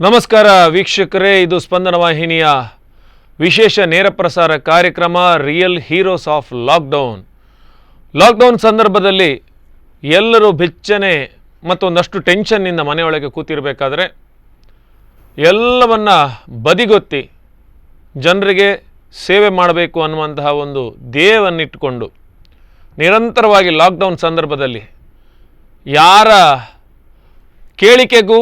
ನಮಸ್ಕಾರ ವೀಕ್ಷಕರೇ, ಇದು ಸ್ಪಂದನ ವಾಹಿನಿಯ ವಿಶೇಷ ನೇರ ಪ್ರಸಾರ ಕಾರ್ಯಕ್ರಮ ರಿಯಲ್ ಹೀರೋಸ್ ಆಫ್ ಲಾಕ್ಡೌನ್ ಸಂದರ್ಭದಲ್ಲಿ ಎಲ್ಲರೂ ಬೆಚ್ಚನೆ ಮತ್ತೊಂದಷ್ಟು ಟೆನ್ಷನ್ನಿಂದ ಮನೆಯೊಳಗೆ ಕೂತಿರಬೇಕಾದ್ರೆ ಎಲ್ಲವನ್ನ ಬದಿಗೊತ್ತಿ ಜನರಿಗೆ ಸೇವೆ ಮಾಡಬೇಕು ಅನ್ನುವಂತಹ ಒಂದು ಧ್ಯೇಯವನ್ನಿಟ್ಟುಕೊಂಡು ನಿರಂತರವಾಗಿ ಲಾಕ್ಡೌನ್ ಸಂದರ್ಭದಲ್ಲಿ ಯಾರ ಕೇಳಿಕೆಗೂ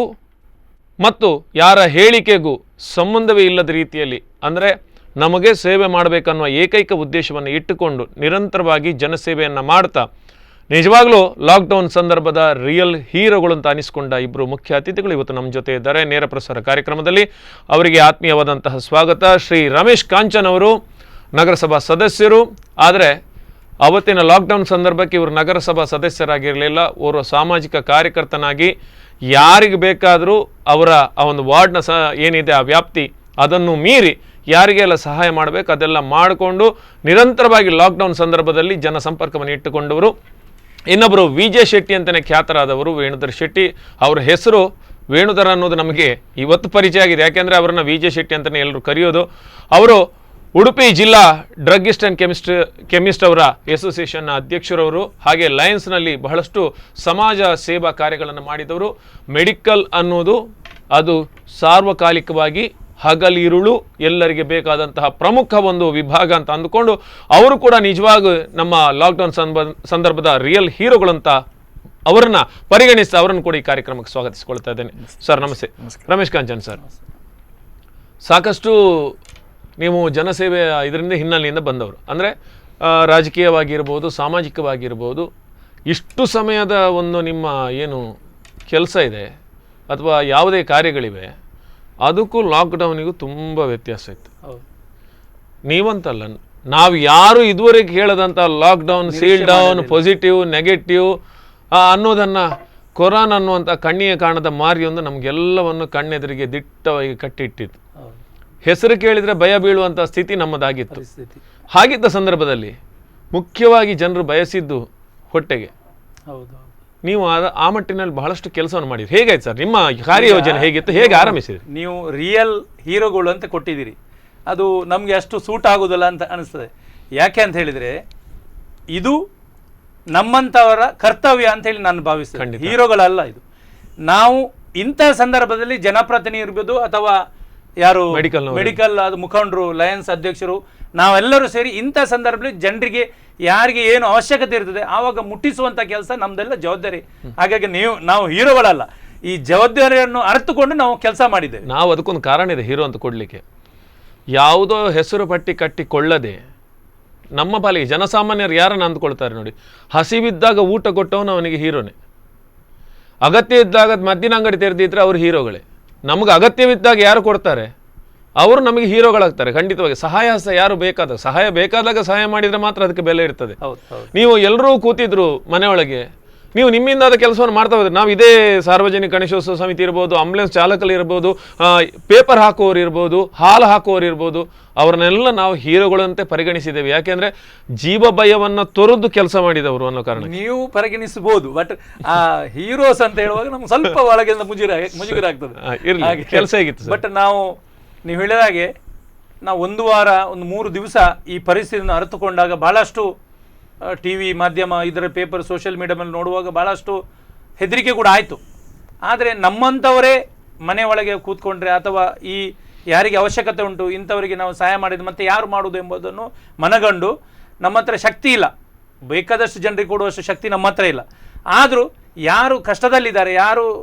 ಮತ್ತು ಯಾರ ಹೇಳಿಕೆಗೂ ಸಂಬಂಧವೇ ಇಲ್ಲದ ರೀತಿಯಲ್ಲಿ ಅಂದರೆ ನಮಗೆ ಸೇವೆ ಮಾಡಬೇಕನ್ನುವ ಏಕೈಕ ಉದ್ದೇಶವನ್ನು ಇಟ್ಟುಕೊಂಡು ನಿರಂತರವಾಗಿ ಜನಸೇವೆಯನ್ನು ಮಾಡ್ತಾ ನಿಜವಾಗ್ಲೂ ಲಾಕ್ಡೌನ್ ಸಂದರ್ಭದ ರಿಯಲ್ ಹೀರೋಗಳು ಅಂತ ಅನಿಸ್ಕೊಂಡ ಇಬ್ಬರು ಮುಖ್ಯ ಅತಿಥಿಗಳು ಇವತ್ತು ನಮ್ಮ ಜೊತೆ ಇದ್ದಾರೆ ನೇರ ಪ್ರಸಾರ ಕಾರ್ಯಕ್ರಮದಲ್ಲಿ. ಅವರಿಗೆ ಆತ್ಮೀಯವಾದಂತಹ ಸ್ವಾಗತ. ಶ್ರೀ ರಮೇಶ್ ಕಾಂಚನ್ ಅವರು ನಗರಸಭಾ ಸದಸ್ಯರು. ಆದರೆ ಅವತ್ತಿನ ಲಾಕ್ಡೌನ್ ಸಂದರ್ಭಕ್ಕೆ ಇವರು ನಗರಸಭಾ ಸದಸ್ಯರಾಗಿರಲಿಲ್ಲ, ಓರ್ವ ಸಾಮಾಜಿಕ ಕಾರ್ಯಕರ್ತನಾಗಿ ಯಾರಿಗೆ ಬೇಕಾದರೂ ಅವರ ಆ ಒಂದು ವಾರ್ಡ್ನ ಏನಿದೆ ಆ ವ್ಯಾಪ್ತಿ ಅದನ್ನು ಮೀರಿ ಯಾರಿಗೆಲ್ಲ ಸಹಾಯ ಮಾಡಬೇಕು ಅದೆಲ್ಲ ಮಾಡಿಕೊಂಡು ನಿರಂತರವಾಗಿ ಲಾಕ್ಡೌನ್ ಸಂದರ್ಭದಲ್ಲಿ ಜನಸಂಪರ್ಕವನ್ನು ಇಟ್ಟುಕೊಂಡವರು. ಇನ್ನೊಬ್ಬರು ವಿಜೆ ಶೆಟ್ಟಿ ಅಂತಲೇ ಖ್ಯಾತರಾದವರು ವೇಣುಧರ್ ಶೆಟ್ಟಿ. ಅವರ ಹೆಸರು ವೇಣುಧರ್ ಅನ್ನೋದು ನಮಗೆ ಇವತ್ತು ಪರಿಚಯ ಆಗಿದೆ, ಯಾಕೆಂದರೆ ಅವರನ್ನು ವಿಜೆ ಶೆಟ್ಟಿ ಅಂತಲೇ ಎಲ್ಲರೂ ಕರೆಯೋದು. ಅವರು ಉಡುಪಿ ಜಿಲ್ಲಾ ಡ್ರಗ್ಗಿಸ್ಟ್ ಆ್ಯಂಡ್ ಕೆಮಿಸ್ಟ್ ಅವರ ಅಸೋಸಿಯೇಷನ್ನ ಅಧ್ಯಕ್ಷರವರು. ಹಾಗೆ ಲಯನ್ಸ್ನಲ್ಲಿ ಬಹಳಷ್ಟು ಸಮಾಜ ಸೇವಾ ಕಾರ್ಯಗಳನ್ನು ಮಾಡಿದವರು. ಮೆಡಿಕಲ್ ಅನ್ನೋದು ಅದು ಸಾರ್ವಕಾಲಿಕವಾಗಿ ಹಗಲಿರುಳು ಎಲ್ಲರಿಗೆ ಬೇಕಾದಂತಹ ಪ್ರಮುಖ ಒಂದು ವಿಭಾಗ ಅಂತ ಅಂದುಕೊಂಡು ಅವರು ಕೂಡ ನಿಜವಾಗೂ ನಮ್ಮ ಲಾಕ್ಡೌನ್ ಸಂದರ್ಭದ ರಿಯಲ್ ಹೀರೋಗಳಂತ ಅವರನ್ನು ಪರಿಗಣಿಸಿ ಅವರನ್ನು ಕೂಡ ಈ ಕಾರ್ಯಕ್ರಮಕ್ಕೆ ಸ್ವಾಗತಿಸಿಕೊಳ್ತಾ ಇದ್ದೇನೆ. ಸರ್ ನಮಸ್ತೆ. ರಮೇಶ್ ಕಾಂಚನ್ ಸರ್, ಸಾಕಷ್ಟು ನೀವು ಜನಸೇವೆ ಇದರಿಂದ ಹಿನ್ನೆಲೆಯಿಂದ ಬಂದವರು, ಅಂದರೆ ರಾಜಕೀಯವಾಗಿರ್ಬೋದು ಸಾಮಾಜಿಕವಾಗಿರ್ಬೋದು. ಇಷ್ಟು ಸಮಯದ ಒಂದು ನಿಮ್ಮ ಏನು ಕೆಲಸ ಇದೆ ಅಥವಾ ಯಾವುದೇ ಕಾರ್ಯಗಳಿವೆ ಅದಕ್ಕೂ ಲಾಕ್ಡೌನಿಗೂ ತುಂಬ ವ್ಯತ್ಯಾಸ ಇತ್ತು. ನೀವಂತಲ್ಲ, ನಾವು ಯಾರು ಇದುವರೆಗೆ ಹೇಳದಂಥ lockdown, seal down, positive, negative ಅನ್ನೋದನ್ನು ಕೊರೋನಾ ಅನ್ನುವಂಥ ಕಣ್ಣಿಗೆ ಕಾಣದ ಮಾರಿಯೊಂದು ನಮಗೆಲ್ಲವನ್ನು ಕಣ್ಣೆದುರಿಗೆ ದಿಟ್ಟವಾಗಿ ಕಟ್ಟಿಟ್ಟಿತ್ತು. ಹೆಸರು ಕೇಳಿದರೆ ಭಯ ಬೀಳುವಂಥ ಸ್ಥಿತಿ ನಮ್ಮದಾಗಿತ್ತು. ಹಾಗಿದ್ದ ಸಂದರ್ಭದಲ್ಲಿ ಮುಖ್ಯವಾಗಿ ಜನರು ಬಯಸಿದ್ದು ಹೊಟ್ಟೆಗೆ. ನೀವು ಆ ಮಟ್ಟಿನಲ್ಲಿ ಬಹಳಷ್ಟು ಕೆಲಸವನ್ನು ಮಾಡಿದ್ರಿ. ಹೇಗಾಯ್ತು ಸರ್ ನಿಮ್ಮ ಕಾರ್ಯಯೋಜನೆ, ಹೇಗಿತ್ತು, ಹೇಗೆ ಆರಂಭಿಸಿದ್ರಿ? ನೀವು ರಿಯಲ್ ಹೀರೋಗಳು ಅಂತ ಕೊಟ್ಟಿದ್ದೀರಿ, ಅದು ನಮಗೆ ಅಷ್ಟು ಸೂಟ್ ಆಗೋದಿಲ್ಲ ಅಂತ ಅನಿಸ್ತದೆ. ಯಾಕೆ ಅಂತ ಹೇಳಿದರೆ ಇದು ನಮ್ಮಂಥವರ ಕರ್ತವ್ಯ ಅಂತ ಹೇಳಿ ನಾನು ಭಾವಿಸ್ತೇನೆ, ಹೀರೋಗಳಲ್ಲ ಇದು. ನಾವು ಇಂಥ ಸಂದರ್ಭದಲ್ಲಿ ಜನಪ್ರತಿನಿಧಿ ಇರ್ಬೋದು ಅಥವಾ ಯಾರು ಮೆಡಿಕಲ್ ಅದು ಮುಖಂಡರು, ಲಯನ್ಸ್ ಅಧ್ಯಕ್ಷರು, ನಾವೆಲ್ಲರೂ ಸೇರಿ ಇಂಥ ಸಂದರ್ಭದಲ್ಲಿ ಜನರಿಗೆ ಯಾರಿಗೆ ಏನು ಅವಶ್ಯಕತೆ ಇರ್ತದೆ ಆವಾಗ ಮುಟ್ಟಿಸುವಂಥ ಕೆಲಸ ನಮ್ದೆಲ್ಲ ಜವಾಬ್ದಾರಿ. ಹಾಗಾಗಿ ನಾವು ಹೀರೋಗಳಲ್ಲ, ಈ ಜವಾಬ್ದಾರಿಯನ್ನು ಅರ್ಥಕೊಂಡು ನಾವು ಕೆಲಸ ಮಾಡಿದ್ದೇವೆ. ನಾವು ಅದಕ್ಕೊಂದು ಕಾರಣ ಇದೆ ಹೀರೋ ಅಂತ ಕೊಡಲಿಕ್ಕೆ. ಯಾವುದೋ ಹೆಸರು ಪಟ್ಟಿ ಕಟ್ಟಿಕೊಳ್ಳದೆ ನಮ್ಮ ಪಾಲಿಗೆ ಜನಸಾಮಾನ್ಯರು ಯಾರನ್ನು ಅಂದ್ಕೊಳ್ತಾರೆ ನೋಡಿ, ಹಸಿವಿದ್ದಾಗ ಊಟ ಕೊಟ್ಟವನು ಅವನಿಗೆ ಹೀರೋನೇ. ಅಗತ್ಯ ಇದ್ದಾಗ ಮದ್ದಿನ ಅಂಗಡಿ ತೆರೆದಿದ್ರೆ ಅವರು ಹೀರೋಗಳೇ. ನಮಗೆ ಅಗತ್ಯವಿದ್ದಾಗ ಯಾರು ಕೊಡ್ತಾರೆ ಅವರು ನಮಗೆ ಹೀರೋಗಳಾಗ್ತಾರೆ. ಖಂಡಿತವಾಗಿ ಯಾರು ಸಹಾಯ ಬೇಕಾದಾಗ ಸಹಾಯ ಮಾಡಿದರೆ ಮಾತ್ರ ಅದಕ್ಕೆ ಬೆಲೆ ಇರ್ತದೆ. ನೀವು ಎಲ್ಲರೂ ಕೂತಿದ್ರು ಮನೆಯೊಳಗೆ, ನೀವು ನಿಮ್ಮಿಂದಾದ ಕೆಲಸವನ್ನು ಮಾಡ್ತಾ ಹೋದ್ರೆ, ನಾವು ಇದೇ ಸಾರ್ವಜನಿಕ ಗಣೇಶೋತ್ಸವ ಸಮಿತಿ ಇರ್ಬೋದು, ಆಂಬುಲೆನ್ಸ್ ಚಾಲಕರು ಇರ್ಬೋದು, ಪೇಪರ್ ಹಾಕುವವರು ಇರ್ಬೋದು, ಹಾಲು ಹಾಕುವವರು ಇರ್ಬೋದು, ಅವ್ರನ್ನೆಲ್ಲ ನಾವು ಹೀರೋಗಳಂತೆ ಪರಿಗಣಿಸಿದ್ದೇವೆ. ಯಾಕೆಂದ್ರೆ ಜೀವ ಭಯವನ್ನು ತೊರೆದು ಕೆಲಸ ಮಾಡಿದವರು ಅನ್ನೋ ಕಾರಣ. ನೀವು ಪರಿಗಣಿಸಬಹುದು, ಬಟ್ ಆ ಹೀರೋಸ್ ಅಂತ ಹೇಳುವಾಗ ನಮ್ಗೆ ಸ್ವಲ್ಪ ಒಳಗಿಂದ ಮುಜುಗರ ಆಗ್ತದೆ. ಕೆಲಸ ಹೇಗಿತ್ತು? ಬಟ್ ನೀವು ಹೇಳಿದ ಹಾಗೆ ನಾವು ಒಂದು ವಾರ, ಒಂದು 3 ದಿವಸ ಈ ಪರಿಸ್ಥಿತಿಯನ್ನು ಅರಿತುಕೊಂಡಾಗ ಬಹಳಷ್ಟು TV ಮಾಧ್ಯಮ, ಇದರ ಪೇಪರ್, ಸೋಷಿಯಲ್ ಮೀಡಿಯಾದಲ್ಲಿ ನೋಡುವಾಗ ಭಾಳಷ್ಟು ಹೆದರಿಕೆ ಕೂಡ ಆಯಿತು. ಆದರೆ ನಮ್ಮಂಥವರೇ ಮನೆ ಒಳಗೆ ಕೂತ್ಕೊಂಡ್ರೆ ಅಥವಾ ಈ ಯಾರಿಗೆ ಅವಶ್ಯಕತೆ ಉಂಟು ಇಂಥವರಿಗೆ ನಾವು ಸಹಾಯ ಮಾಡಿದ್ದು ಮತ್ತೆ ಯಾರು ಮಾಡುವುದು ಎಂಬುದನ್ನು ಮನಗಂಡು, ನಮ್ಮ ಹತ್ರ ಶಕ್ತಿ ಇಲ್ಲ, ಬೇಕಾದಷ್ಟು ಜನರಿಗೆ ಕೊಡುವಷ್ಟು ಶಕ್ತಿ ನಮ್ಮ ಹತ್ರ ಇಲ್ಲ, ಆದರೂ ಯಾರು ಕಷ್ಟದಲ್ಲಿದ್ದಾರೆ,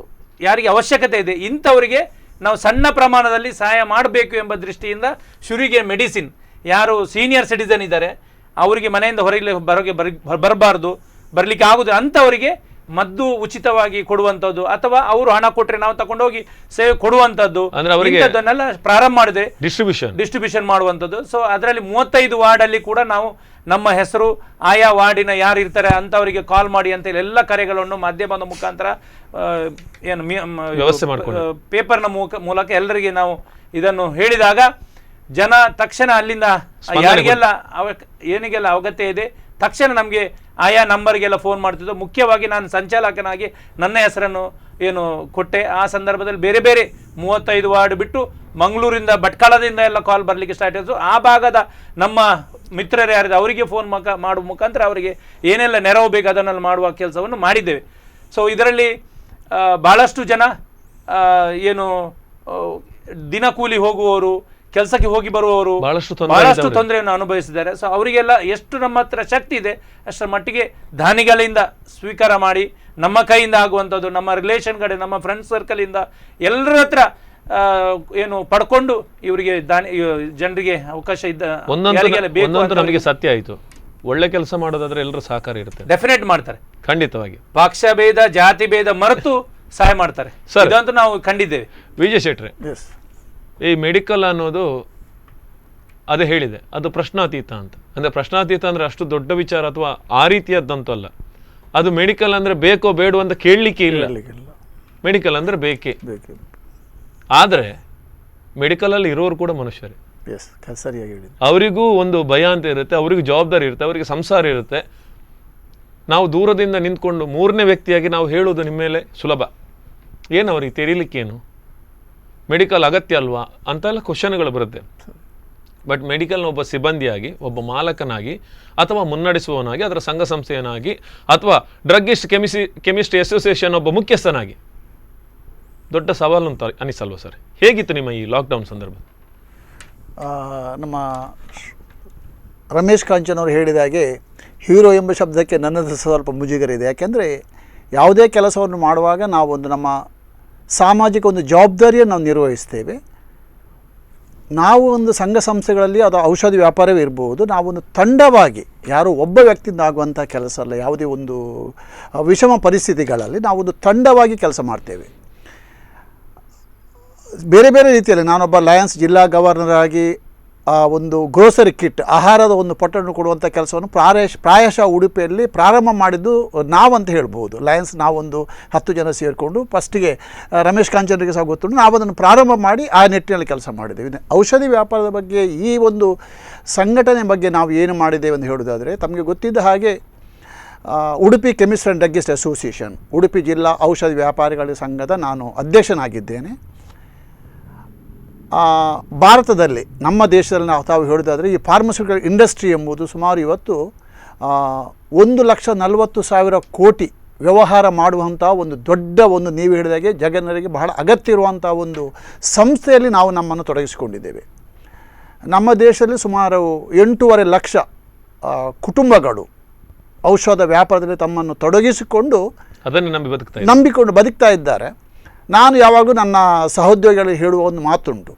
ಯಾರಿಗೆ ಅವಶ್ಯಕತೆ ಇದೆ ಇಂಥವರಿಗೆ ನಾವು ಸಣ್ಣ ಪ್ರಮಾಣದಲ್ಲಿ ಸಹಾಯ ಮಾಡಬೇಕು ಎಂಬ ದೃಷ್ಟಿಯಿಂದ ಶುರುವಿಗೆ ಮೆಡಿಸಿನ್, ಯಾರು ಸೀನಿಯರ್ ಸಿಟಿಸನ್ ಇದ್ದಾರೆ ಅವರಿಗೆ ಮನೆಯಿಂದ ಬರಬಾರ್ದು, ಬರಲಿಕ್ಕೆ ಆಗುದು ಅಂಥವರಿಗೆ ಮದ್ದು ಉಚಿತವಾಗಿ ಕೊಡುವಂಥದ್ದು ಅಥವಾ ಅವರು ಹಣ ಕೊಟ್ಟರೆ ನಾವು ತಗೊಂಡೋಗಿ ಸೇವೆ ಕೊಡುವಂಥದ್ದು, ಇಂಥದ್ದನ್ನೆಲ್ಲ ಪ್ರಾರಂಭ ಮಾಡಿದೆ, ಡಿಸ್ಟ್ರಿಬ್ಯೂಷನ್ ಮಾಡುವಂಥದ್ದು. ಸೊ ಅದರಲ್ಲಿ 35 ವಾರ್ಡಲ್ಲಿ ಕೂಡ ನಾವು ನಮ್ಮ ಹೆಸರು, ಆಯಾ ವಾರ್ಡಿನ ಯಾರು ಇರ್ತಾರೆ ಅಂಥವರಿಗೆ ಕಾಲ್ ಮಾಡಿ ಅಂತ ಎಲ್ಲ ಕರೆಗಳನ್ನು ಮಾಧ್ಯಮದ ಮುಖಾಂತರ ವ್ಯವಸ್ಥೆ ಮಾಡಿಕೊಂಡು ಪೇಪರ್ನ ಮೂಲಕ ಎಲ್ಲರಿಗೆ ನಾವು ಇದನ್ನು ಹೇಳಿದಾಗ ಜನ ತಕ್ಷಣ ಅಲ್ಲಿಂದ ಯಾರಿಗೆಲ್ಲ ಏನಿಗೆಲ್ಲ ಅಗತ್ಯ ಇದೆ ತಕ್ಷಣ ನಮಗೆ ಆಯಾ ನಂಬರ್ಗೆಲ್ಲ ಫೋನ್ ಮಾಡ್ತಿದ್ದು. ಮುಖ್ಯವಾಗಿ ನಾನು ಸಂಚಾಲಕನಾಗಿ ನನ್ನ ಹೆಸರನ್ನು ಏನು ಕೊಟ್ಟೆ. ಆ ಸಂದರ್ಭದಲ್ಲಿ ಬೇರೆ ಬೇರೆ 35 ವಾರ್ಡ್ ಬಿಟ್ಟು ಮಂಗಳೂರಿಂದ ಭಟ್ಕಳದಿಂದ ಎಲ್ಲ ಕಾಲ್ ಬರಲಿಕ್ಕೆ ಸ್ಟಾರ್ಟ್ ಆಯಿತು. ಆ ಭಾಗದ ನಮ್ಮ ಮಿತ್ರರು ಯಾರಿದೆ ಅವರಿಗೆ ಫೋನ್ ಮಾಡುವ ಮುಖಾಂತರ ಅವರಿಗೆ ಏನೆಲ್ಲ ನೆರವು ಬೇಕು ಅದನ್ನೆಲ್ಲ ಮಾಡುವ ಕೆಲಸವನ್ನು ಮಾಡಿದ್ದೇವೆ. ಸೊ ಇದರಲ್ಲಿ ಭಾಳಷ್ಟು ಜನ ಏನು ದಿನ ಕೂಲಿ ಹೋಗುವವರು, ಕೆಲಸಕ್ಕೆ ಹೋಗಿ ಬರುವವರು ಬಹಳಷ್ಟು ತೊಂದರೆಯನ್ನು ಅನುಭವಿಸಿದ್ದಾರೆ. ಸೊ ಅವರಿಗೆಲ್ಲ ಎಷ್ಟು ನಮ್ಮ ಹತ್ರ ಶಕ್ತಿ ಇದೆ ಅಷ್ಟರ ಮಟ್ಟಿಗೆ ದಾನಿಗಳಿಂದ ಸ್ವೀಕಾರ ಮಾಡಿ, ನಮ್ಮ ಕೈಯಿಂದ ಆಗುವಂಥದ್ದು, ನಮ್ಮ ರಿಲೇಷನ್ ಕಡೆ, ನಮ್ಮ ಫ್ರೆಂಡ್ ಸರ್ಕಲಿಂದ ಎಲ್ಲರ ಹತ್ರ ಏನು ಪಡ್ಕೊಂಡು ಇವರಿಗೆ ಜನರಿಗೆ ಅವಕಾಶ ಇದ್ದ ಒಂದೊಂದು ನಮಗೆ ಸತ್ಯ ಆಯಿತು. ಒಳ್ಳೆ ಕೆಲಸ ಮಾಡೋದಾದ್ರೆ ಎಲ್ಲರೂ ಸಹಕಾರ ಇರುತ್ತೆ, ಡೆಫಿನೆಟ್ ಮಾಡ್ತಾರೆ, ಖಂಡಿತವಾಗಿ. ಪಕ್ಷ ಭೇದ ಜಾತಿ ಭೇದ ಮರೆತು ಸಹಾಯ ಮಾಡ್ತಾರೆ, ಇದಂತೂ ನಾವು ಕಂಡಿದ್ದೇವೆ. ವಿಜಯ್ ಶೆಟ್ರೆ, ಈ ಮೆಡಿಕಲ್ ಅನ್ನೋದು ಅದೇ ಹೇಳಿದೆ, ಅದು ಪ್ರಶ್ನಾತೀತ ಅಂತ. ಅಂದರೆ ಪ್ರಶ್ನಾತೀತ ಅಂದರೆ ಅಷ್ಟು ದೊಡ್ಡ ವಿಚಾರ ಅಥವಾ ಆ ರೀತಿಯದ್ದಂತೂ ಅಲ್ಲ. ಅದು ಮೆಡಿಕಲ್ ಅಂದರೆ ಬೇಕೋ ಬೇಡೋ ಅಂತ ಕೇಳಲಿಕ್ಕೆ ಇಲ್ಲ. ಮೆಡಿಕಲ್ ಅಂದರೆ ಬೇಕೇ. ಆದರೆ ಮೆಡಿಕಲಲ್ಲಿ ಇರೋರು ಕೂಡ ಮನುಷ್ಯರೇ. ಅವರಿಗೂ ಒಂದು ಭಯ ಅಂತ ಇರುತ್ತೆ, ಅವರಿಗೂ ಜವಾಬ್ದಾರಿ ಇರುತ್ತೆ, ಅವರಿಗೆ ಸಂಸಾರ ಇರುತ್ತೆ. ನಾವು ದೂರದಿಂದ ನಿಂತ್ಕೊಂಡು ಮೂರನೇ ವ್ಯಕ್ತಿಯಾಗಿ ನಾವು ಹೇಳೋದು ನಿಮ್ಮ ಮೇಲೆ ಸುಲಭ. ಏನು ಅವ್ರಿಗೆ ತೆರೀಲಿಕ್ಕೇನು, ಮೆಡಿಕಲ್ ಅಗತ್ಯ ಅಲ್ವಾ ಅಂತೆಲ್ಲ ಕ್ವಶನ್ಗಳು ಬರುತ್ತೆ. ಬಟ್ ಮೆಡಿಕಲ್ನ ಒಬ್ಬ ಸಿಬ್ಬಂದಿಯಾಗಿ, ಒಬ್ಬ ಮಾಲಕನಾಗಿ, ಅಥವಾ ಮುನ್ನಡೆಸುವವನಾಗಿ, ಅದರ ಸಂಘ ಸಂಸ್ಥೆಯನಾಗಿ, ಅಥವಾ ಡ್ರಗ್ಗಿಸ್ಟ್ ಕೆಮಿಸ್ಟ್ರಿ ಅಸೋಸಿಯೇಷನ್ ಒಬ್ಬ ಮುಖ್ಯಸ್ಥನಾಗಿ ದೊಡ್ಡ ಸವಾಲು ಅಂತ ಅನಿಸಲ್ವ ಸರ್? ಹೇಗಿತ್ತು ನಿಮ್ಮ ಈ ಲಾಕ್ಡೌನ್ ಸಂದರ್ಭ? ನಮ್ಮ ರಮೇಶ್ ಕಾಂಚನ್ ಅವರು ಹೇಳಿದ ಹಾಗೆ ಹೀರೋ ಎಂಬ ಶಬ್ದಕ್ಕೆ ನನ್ನದು ಸ್ವಲ್ಪ ಮುಜುಗರ ಇದೆ. ಯಾಕೆಂದರೆ ಯಾವುದೇ ಕೆಲಸವನ್ನು ಮಾಡುವಾಗ ನಾವೊಂದು ನಮ್ಮ ಸಾಮಾಜಿಕ ಒಂದು ಜವಾಬ್ದಾರಿಯನ್ನು ನಾವು ನಿರ್ವಹಿಸ್ತೇವೆ. ನಾವು ಒಂದು ಸಂಘ ಸಂಸ್ಥೆಗಳಲ್ಲಿ ಅದು ಔಷಧಿ ವ್ಯಾಪಾರವೇ ಇರ್ಬೋದು, ನಾವೊಂದು ತಂಡವಾಗಿ, ಯಾರೋ ಒಬ್ಬ ವ್ಯಕ್ತಿಯಿಂದ ಆಗುವಂಥ ಕೆಲಸ ಅಲ್ಲ. ಯಾವುದೇ ಒಂದು ವಿಷಮ ಪರಿಸ್ಥಿತಿಗಳಲ್ಲಿ ನಾವೊಂದು ತಂಡವಾಗಿ ಕೆಲಸ ಮಾಡ್ತೇವೆ. ಬೇರೆ ಬೇರೆ ರೀತಿಯಲ್ಲಿ ನಾನೊಬ್ಬ ಲಯನ್ಸ್ ಜಿಲ್ಲಾ ಗವರ್ನರ್ ಆಗಿ ಒಂದು ಗ್ರೋಸರಿ ಕಿಟ್, ಆಹಾರದ ಒಂದು ಪೊಟ್ಟನ್ನು ಕೊಡುವಂಥ ಕೆಲಸವನ್ನು ಪ್ರಾಯಶಃ ಉಡುಪಿಯಲ್ಲಿ ಪ್ರಾರಂಭ ಮಾಡಿದ್ದು ನಾವಂತ ಹೇಳ್ಬೋದು. ಲಯನ್ಸ್ ನಾವೊಂದು 10 ಜನ ಸೇರಿಕೊಂಡು ಫಸ್ಟಿಗೆ ರಮೇಶ್ ಕಾಂಚನ್ರಿಗೆ ಸಹ ಗೊತ್ತುಂಟು, ನಾವದನ್ನು ಪ್ರಾರಂಭ ಮಾಡಿ ಆ ನಿಟ್ಟಿನಲ್ಲಿ ಕೆಲಸ ಮಾಡಿದ್ದೇವೆ. ಔಷಧಿ ವ್ಯಾಪಾರದ ಬಗ್ಗೆ, ಈ ಒಂದು ಸಂಘಟನೆ ಬಗ್ಗೆ ನಾವು ಏನು ಮಾಡಿದ್ದೇವೆ ಅಂತ ಹೇಳೋದಾದರೆ, ತಮಗೆ ಗೊತ್ತಿದ್ದ ಹಾಗೆ Udupi chemist and druggist association, Udupi ಜಿಲ್ಲಾ ಔಷಧಿ ವ್ಯಾಪಾರಿಗಳ ಸಂಘದ ನಾನು ಅಧ್ಯಕ್ಷನಾಗಿದ್ದೇನೆ. ಭಾರತದಲ್ಲಿ, ನಮ್ಮ ದೇಶದಲ್ಲಿ ನಾವು ತಾವು ಹೇಳೋದಾದರೆ, ಈ ಫಾರ್ಮಸ್ಯೂಟಿಕಲ್ ಇಂಡಸ್ಟ್ರಿ ಎಂಬುದು ಸುಮಾರು ಇವತ್ತು 1,40,000 ಕೋಟಿ ವ್ಯವಹಾರ ಮಾಡುವಂಥ ಒಂದು ದೊಡ್ಡ ಒಂದು, ನೀವು ಹೇಳಿದಾಗೆ ಜಗನ್ನರಿಗೆ ಬಹಳ ಅಗತ್ಯ ಇರುವಂಥ ಒಂದು ಸಂಸ್ಥೆಯಲ್ಲಿ ನಾವು ನಮ್ಮನ್ನು ತೊಡಗಿಸಿಕೊಂಡಿದ್ದೇವೆ. ನಮ್ಮ ದೇಶದಲ್ಲಿ ಸುಮಾರು 8.5 ಲಕ್ಷ ಕುಟುಂಬಗಳು ಔಷಧ ವ್ಯಾಪಾರದಲ್ಲಿ ತಮ್ಮನ್ನು ತೊಡಗಿಸಿಕೊಂಡು ಅದನ್ನು ನಂಬಿಕೊಂಡು ಬದುಕ್ತಾ ಇದ್ದಾರೆ. ನಾನು ಯಾವಾಗಲೂ ನನ್ನ ಸಹೋದ್ಯೋಗಿಗಳಿಗೆ ಹೇಳುವ ಒಂದು ಮಾತುಂಟು,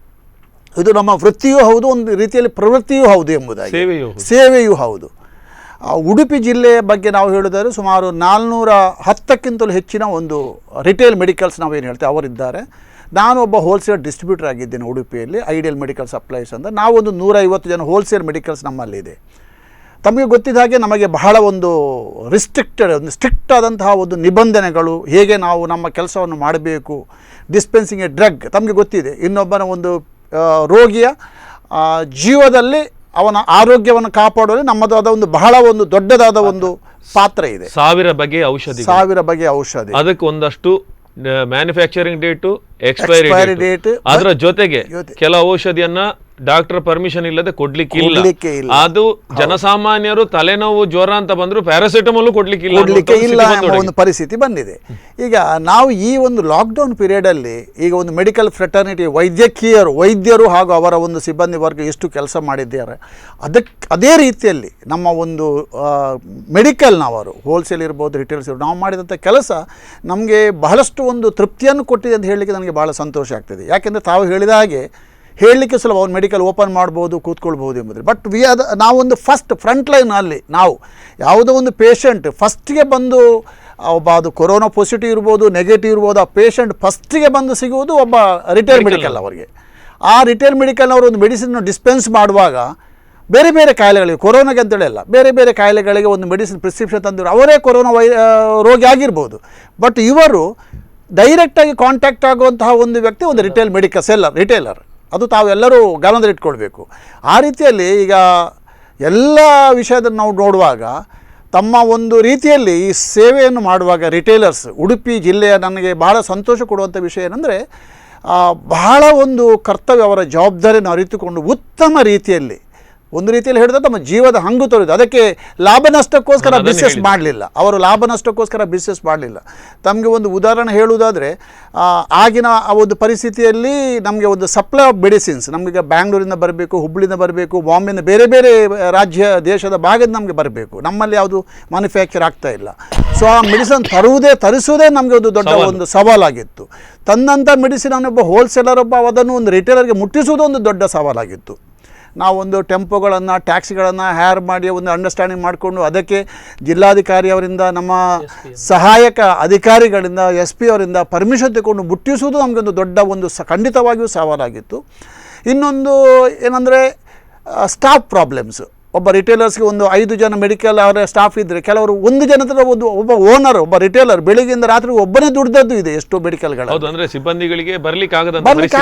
ಇದು ನಮ್ಮ ವೃತ್ತಿಯೂ ಹೌದು, ಒಂದು ರೀತಿಯಲ್ಲಿ ಪ್ರವೃತ್ತಿಯೂ ಹೌದು ಎಂಬುದಾಗಿ, ಸೇವೆಯೂ ಹೌದು. ಉಡುಪಿ ಜಿಲ್ಲೆಯ ಬಗ್ಗೆ ನಾವು ಹೇಳಿದರೆ ಸುಮಾರು 410ಕ್ಕಿಂತಲೂ ಹೆಚ್ಚಿನ ಒಂದು ರಿಟೇಲ್ ಮೆಡಿಕಲ್ಸ್ ನಾವೇನು ಹೇಳ್ತೇವೆ ಅವರಿದ್ದಾರೆ. ನಾನು ಒಬ್ಬ ಹೋಲ್ಸೇಲ್ ಡಿಸ್ಟ್ರಿಬ್ಯೂಟರ್ ಆಗಿದ್ದೇನೆ ಉಡುಪಿಯಲ್ಲಿ, ಐಡಿಯಲ್ ಮೆಡಿಕಲ್ ಸಪ್ಲೈಸ್ ಅಂತ. ನಾವೊಂದು 150 ಜನ ಹೋಲ್ಸೇಲ್ ಮೆಡಿಕಲ್ಸ್ ನಮ್ಮಲ್ಲಿದೆ. ತಮಗೆ ಗೊತ್ತಿದ್ದ ಹಾಗೆ ನಮಗೆ ಬಹಳ ಒಂದು ಸ್ಟ್ರಿಕ್ಟ್ ಆದಂತಹ ಒಂದು ನಿಬಂಧನೆಗಳು, ಹೇಗೆ ನಾವು ನಮ್ಮ ಕೆಲಸವನ್ನು ಮಾಡಬೇಕು, ಡಿಸ್ಪೆನ್ಸಿಂಗ್ ಎ ಡ್ರಗ್. ತಮಗೆ ಗೊತ್ತಿದೆ, ಇನ್ನೊಬ್ಬನ ಒಂದು ರೋಗಿಯ ಜೀವದಲ್ಲಿ ಅವನ ಆರೋಗ್ಯವನ್ನು ಕಾಪಾಡುವಲ್ಲಿ ನಮ್ಮದಾದ ಒಂದು ಬಹಳ ಒಂದು ದೊಡ್ಡದಾದ ಒಂದು ಪಾತ್ರ ಇದೆ. 1000 ಬಗೆಯ ಔಷಧಿ, ಅದಕ್ಕೆ ಒಂದಷ್ಟು ಮ್ಯಾನುಫ್ಯಾಕ್ಚರಿಂಗ್ ಡೇಟು, ಎಕ್ಸ್ಪೈರಿ ಡೇಟ್, ಅದರ ಜೊತೆಗೆ ಕೆಲ ಔಷಧಿಯನ್ನ ಡಾಕ್ಟರ್ ಪರ್ಮಿಷನ್ ಇಲ್ಲದೆ ಕೊಡ್ಲಿಕ್ಕೆ ಇಲ್ಲ. ಅದು ಜನಸಾಮಾನ್ಯರು ತಲೆನೋವು ಜ್ವರ ಅಂತ ಬಂದ್ರು ಪ್ಯಾರಾಸಿಟಮಾಲ್ ಕೊಡ್ಲಿಕ್ಕೆ ಇಲ್ಲ ಒಂದು ಪರಿಸ್ಥಿತಿ ಬಂದಿದೆ. ಈಗ ನಾವು ಈ ಒಂದು ಲಾಕ್ಡೌನ್ ಪೀರಿಯಡ್ ಅಲ್ಲಿ ಈಗ ಒಂದು ಮೆಡಿಕಲ್ ಫ್ರೆಟರ್ನಿಟಿ, ವೈದ್ಯರು ಹಾಗೂ ಅವರ ಒಂದು ಸಿಬ್ಬಂದಿ ವರ್ಗ ಎಷ್ಟು ಕೆಲಸ ಮಾಡಿದ್ದಾರೆ, ಅದೇ ರೀತಿಯಲ್ಲಿ ನಮ್ಮ ಒಂದು ಮೆಡಿಕಲ್ನವರು, ಹೋಲ್ಸೇಲ್ ಇರ್ಬೋದು, ರಿಟೇಲ್ಸ್ ಇರ್ಬೋದು, ನಾವು ಮಾಡಿದಂಥ ಕೆಲಸ ನಮಗೆ ಬಹಳಷ್ಟು ಒಂದು ತೃಪ್ತಿಯನ್ನು ಕೊಟ್ಟಿದೆ ಅಂತ ಹೇಳಲಿಕ್ಕೆ ನನಗೆ ಭಾಳ ಸಂತೋಷ ಆಗ್ತದೆ. ಯಾಕೆಂದರೆ ತಾವು ಹೇಳಿದ ಹಾಗೆ ಹೇಳಲಿಕ್ಕೆ ಸುಲಭ, ಒಂದು ಮೆಡಿಕಲ್ ಓಪನ್ ಮಾಡ್ಬೋದು, ಕೂತ್ಕೊಳ್ಬೋದು ಎಂಬುದು. ಬಟ್ ನಾವೊಂದು ಫ್ರಂಟ್ ಲೈನಲ್ಲಿ ನಾವು ಯಾವುದೋ ಒಂದು ಪೇಷಂಟ್ ಫಸ್ಟಿಗೆ ಬಂದು ಒಬ್ಬ, ಅದು ಕೊರೋನಾ ಪಾಸಿಟಿವ್ ಇರ್ಬೋದು, ನೆಗೆಟಿವ್ ಇರ್ಬೋದು, ಆ ಪೇಷಂಟ್ ಫಸ್ಟಿಗೆ ಬಂದು ಸಿಗುವುದು ಒಬ್ಬ ರಿಟೇಲ್ ಮೆಡಿಕಲ್ ಅವರಿಗೆ. ಆ ರಿಟೇಲ್ ಮೆಡಿಕಲ್ನವರು ಒಂದು ಮೆಡಿಸಿನ್ ಡಿಸ್ಪೆನ್ಸ್ ಮಾಡುವಾಗ ಬೇರೆ ಬೇರೆ ಕಾಯಿಲೆಗಳಿಗೆ, ಕೊರೋನಾಗೆ ಅಂತೇಳಿ ಅಲ್ಲ, ಬೇರೆ ಬೇರೆ ಕಾಯಿಲೆಗಳಿಗೆ ಒಂದು ಮೆಡಿಸಿನ್ ಪ್ರಿಸ್ಕ್ರಿಪ್ಷನ್ ತಂದಿರು, ಅವರೇ ಕೊರೋನಾ ರೋಗಿ ಆಗಿರ್ಬೋದು. ಬಟ್ ಇವರು ಡೈರೆಕ್ಟಾಗಿ ಕಾಂಟ್ಯಾಕ್ಟ್ ಆಗುವಂತಹ ಒಂದು ವ್ಯಕ್ತಿ ಒಂದು ರಿಟೇಲ್ ರಿಟೇಲರ್. ಅದು ತಾವೆಲ್ಲರೂ ಗಮನದಲ್ಲಿಟ್ಕೊಳ್ಬೇಕು. ಆ ರೀತಿಯಲ್ಲಿ ಈಗ ಎಲ್ಲ ವಿಷಯದಲ್ಲಿ ನಾವು ನೋಡುವಾಗ ತಮ್ಮ ಒಂದು ರೀತಿಯಲ್ಲಿ ಈ ಸೇವೆಯನ್ನು ಮಾಡುವಾಗ ರಿಟೇಲರ್ಸ್ ಉಡುಪಿ ಜಿಲ್ಲೆಯ ನನಗೆ ಬಹಳ ಸಂತೋಷ ಕೊಡುವಂಥ ವಿಷಯ ಏನಂದರೆ ಬಹಳ ಒಂದು ಕರ್ತವ್ಯ, ಅವರ ಜವಾಬ್ದಾರಿಯನ್ನು ಅರಿತುಕೊಂಡು ಉತ್ತಮ ರೀತಿಯಲ್ಲಿ ಒಂದು ರೀತಿಯಲ್ಲಿ ಹೇಳಿದ್ರೆ ತಮ್ಮ ಜೀವದ ಹಂಗು ತೋರಿದ್ದು. ಅದಕ್ಕೆ ಲಾಭ ನಷ್ಟಕ್ಕೋಸ್ಕರ ಬಿಸ್ನೆಸ್ ಮಾಡಲಿಲ್ಲ, ಅವರು ಲಾಭ ನಷ್ಟಕ್ಕೋಸ್ಕರ ಬಿಸ್ನೆಸ್ ಮಾಡಲಿಲ್ಲ. ತಮಗೆ ಒಂದು ಉದಾಹರಣೆ ಹೇಳುವುದಾದರೆ, ಆಗಿನ ಆ ಒಂದು ಪರಿಸ್ಥಿತಿಯಲ್ಲಿ ನಮಗೆ ಒಂದು ಸಪ್ಲೈ ಆಫ್ ಮೆಡಿಸಿನ್ಸ್ ನಮಗೀಗ ಬ್ಯಾಂಗ್ಳೂರಿಂದ ಬರಬೇಕು, ಹುಬ್ಬಳ್ಳಿಯಿಂದ ಬರಬೇಕು, ಬಾಂಬೆಯಿಂದ ಬೇರೆ ಬೇರೆ ರಾಜ್ಯ ದೇಶದ ಭಾಗದ ನಮಗೆ ಬರಬೇಕು, ನಮ್ಮಲ್ಲಿ ಯಾವುದು ಮ್ಯಾನುಫ್ಯಾಕ್ಚರ್ ಆಗ್ತಾ ಇಲ್ಲ. ಸೊ ಆ ಮೆಡಿಸಿನ್ ತರಿಸುವುದೇ ನಮಗೆ ಒಂದು ದೊಡ್ಡ ಒಂದು ಸವಾಲಾಗಿತ್ತು. ತಂದಂಥ ಮೆಡಿಸಿನ್ ಒಬ್ಬ ಹೋಲ್ಸೇಲರ್ ಅದನ್ನು ಒಂದು ರಿಟೇಲರ್ಗೆ ಮುಟ್ಟಿಸುವುದು ಒಂದು ದೊಡ್ಡ ಸವಾಲಾಗಿತ್ತು. ನಾವೊಂದು ಟೆಂಪೋಗಳನ್ನು ಟ್ಯಾಕ್ಸಿಗಳನ್ನು ಹ್ಯಾರ್ ಮಾಡಿ ಒಂದು ಅಂಡರ್ಸ್ಟ್ಯಾಂಡಿಂಗ್ ಮಾಡಿಕೊಂಡು ಅದಕ್ಕೆ ಜಿಲ್ಲಾಧಿಕಾರಿ ಅವರಿಂದ, ನಮ್ಮ ಸಹಾಯಕ ಅಧಿಕಾರಿಗಳಿಂದ, SP ಅವರಿಂದ ಪರ್ಮಿಷನ್ ತಗೊಂಡು ಮುಟ್ಟಿಸುವುದು ನಮಗೊಂದು ದೊಡ್ಡ ಒಂದು ಖಂಡಿತವಾಗಿಯೂ ಸವಾಲಾಗಿತ್ತು. ಇನ್ನೊಂದು ಏನಂದರೆ ಸ್ಟಾಫ್ ಪ್ರಾಬ್ಲಮ್ಸು. ಒಬ್ಬ ರಿಟೇಲರ್ಸ್ಗೆ ಒಂದು 5 ಜನ ಮೆಡಿಕಲ್ ಅವರ ಸ್ಟಾಫ್ ಇದ್ದರೆ, ಕೆಲವರು ಒಂದು ಜನದ ಒಬ್ಬ ಓನರ್, ಒಬ್ಬ ರಿಟೇಲರ್ ಬೆಳಿಗ್ಗೆಯಿಂದ ರಾತ್ರಿ ಒಬ್ಬನೇ ದುಡ್ದದ್ದು ಇದೆ ಎಷ್ಟೋ ಮೆಡಿಕಲ್ಗಳು. ಹೌದು, ಅಂದರೆ ಸಿಬ್ಬಂದಿಗಳಿಗೆ ಬರ್ಲಿಕ್ಕೆ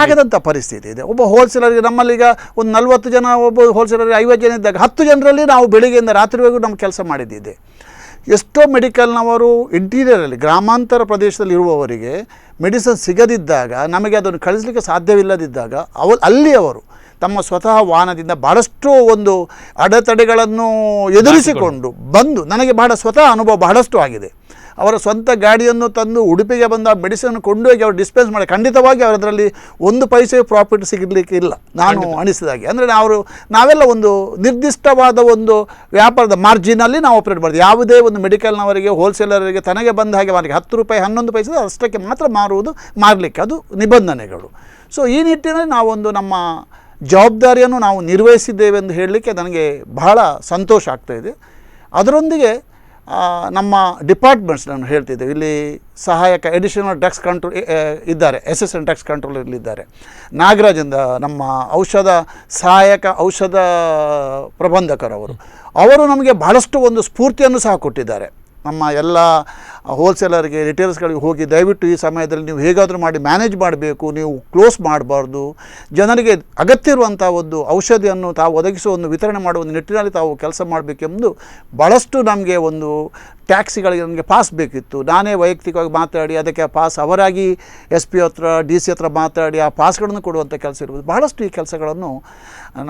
ಆಗದಂಥ ಪರಿಸ್ಥಿತಿ ಇದೆ. ಒಬ್ಬ ಹೋಲ್ಸೇಲರ್ಗೆ ನಮ್ಮಲ್ಲೀಗ ಒಂದು 40 ಜನ, ಒಬ್ಬ ಹೋಲ್ಸೇಲರ್ಗೆ 50 ಜನ ಇದ್ದಾಗ 10 ಜನರಲ್ಲಿ ನಾವು ಬೆಳಿಗ್ಗೆಯಿಂದ ರಾತ್ರಿವರೆಗೂ ನಮ್ಮ ಕೆಲಸ ಮಾಡಿದ್ದಿದೆ. ಎಷ್ಟೋ ಮೆಡಿಕಲ್ನವರು ಇಂಟೀರಿಯರಲ್ಲಿ ಗ್ರಾಮಾಂತರ ಪ್ರದೇಶದಲ್ಲಿ ಇರುವವರಿಗೆ ಮೆಡಿಸಿನ್ ಸಿಗದಿದ್ದಾಗ, ನಮಗೆ ಅದನ್ನು ಕಳಿಸಲಿಕ್ಕೆ ಸಾಧ್ಯವಿಲ್ಲದಿದ್ದಾಗ ಅಲ್ಲಿ ಅವರು ತಮ್ಮ ಸ್ವತಃ ವಾಹನದಿಂದ ಭಾಳಷ್ಟು ಒಂದು ಅಡೆತಡೆಗಳನ್ನು ಎದುರಿಸಿಕೊಂಡು ಬಂದು, ನನಗೆ ಸ್ವತಃ ಅನುಭವ ಬಹಳಷ್ಟು ಆಗಿದೆ. ಅವರ ಸ್ವಂತ ಗಾಡಿಯನ್ನು ತಂದು ಉಡುಪಿಗೆ ಬಂದು ಆ ಮೆಡಿಸಿನ್ ಕೊಂಡೋಗಿ ಅವರು ಡಿಸ್ಪೆನ್ಸ್ ಮಾಡಿ, ಖಂಡಿತವಾಗಿ ಅವರದರಲ್ಲಿ ಒಂದು ಪೈಸೆ ಪ್ರಾಫಿಟ್ ಸಿಗಲಿಕ್ಕೆ ಇಲ್ಲ ನಾನು ಅನಿಸಿದಾಗೆ. ಅಂದರೆ ನಾವೆಲ್ಲ ಒಂದು ನಿರ್ದಿಷ್ಟವಾದ ಒಂದು ವ್ಯಾಪಾರದ ಮಾರ್ಜಿನಲ್ಲಿ ನಾವು ಆಪರೇಟ್ ಮಾಡಿದ್ವಿ. ಯಾವುದೇ ಒಂದು ಮೆಡಿಕಲ್ನವರಿಗೆ, ಹೋಲ್ಸೇಲರಿಗೆ ತನಗೆ ಬಂದ ಹಾಗೆ ಮಾರಿಗೆ 10 ರೂಪಾಯಿ 11 ಪೈಸೆ ಅಷ್ಟಕ್ಕೆ ಮಾತ್ರ ಮಾರಲಿಕ್ಕೆ ಅದು ನಿಬಂಧನೆಗಳು. ಸೊ ಈ ನಿಟ್ಟಿನಲ್ಲಿ ನಾವೊಂದು ನಮ್ಮ ಜವಾಬ್ದಾರಿಯನ್ನು ನಾವು ನಿರ್ವಹಿಸಿದ್ದೇವೆ ಎಂದು ಹೇಳಲಿಕ್ಕೆ ನನಗೆ ಬಹಳ ಸಂತೋಷ ಆಗ್ತಾಯಿದೆ. ಅದರೊಂದಿಗೆ ನಮ್ಮ ಡಿಪಾರ್ಟ್ಮೆಂಟ್ಸ್ ನಾನು ಹೇಳ್ತಿದ್ದೇವೆ, ಇಲ್ಲಿ ಸಹಾಯಕ ಎಡಿಷನಲ್ ಡ್ರಗ್ಸ್ ಕಂಟ್ರೋಲ್ ಇದ್ದಾರೆ, ಅಸಿಸ್ಟೆಂಟ್ ಡ್ರಗ್ಸ್ ಕಂಟ್ರೋಲರ್ಲಿದ್ದಾರೆ, ನಾಗರಾಜಿಂದ ನಮ್ಮ ಸಹಾಯಕ ಔಷಧ ಪ್ರಬಂಧಕರವರು, ಅವರು ನಮಗೆ ಬಹಳಷ್ಟು ಒಂದು ಸ್ಫೂರ್ತಿಯನ್ನು ಸಹ ಕೊಟ್ಟಿದ್ದಾರೆ. ನಮ್ಮ ಎಲ್ಲ ಹೋಲ್ಸೇಲರ್ಗೆ, ರಿಟೇಲರ್ಸ್ಗಳಿಗೆ ಹೋಗಿ ದಯವಿಟ್ಟು ಈ ಸಮಯದಲ್ಲಿ ನೀವು ಹೇಗಾದರೂ ಮಾಡಿ ಮ್ಯಾನೇಜ್ ಮಾಡಬೇಕು, ನೀವು ಕ್ಲೋಸ್ ಮಾಡಬಾರ್ದು, ಜನರಿಗೆ ಅಗತ್ಯ ಇರುವಂಥ ಒಂದು ಔಷಧಿಯನ್ನು ತಾವು ಒದಗಿಸುವ ಒಂದು ವಿತರಣೆ ಮಾಡುವ ಒಂದು ನಿಟ್ಟಿನಲ್ಲಿ ತಾವು ಕೆಲಸ ಮಾಡಬೇಕೆಂದು ಭಾಳಷ್ಟು ನಮಗೆ ಒಂದು ಟ್ಯಾಕ್ಸಿಗಳಿಗೆ ನನಗೆ ಪಾಸ್ ಬೇಕಿತ್ತು. ನಾನೇ ವೈಯಕ್ತಿಕವಾಗಿ ಮಾತಾಡಿ ಅದಕ್ಕೆ ಪಾಸ್ ಅವರಾಗಿ SP ಹತ್ರ DC ಹತ್ರ ಮಾತಾಡಿ ಆ ಪಾಸ್ಗಳನ್ನು ಕೊಡುವಂಥ ಕೆಲಸ ಇರ್ಬೋದು. ಬಹಳಷ್ಟು ಈ ಕೆಲಸಗಳನ್ನು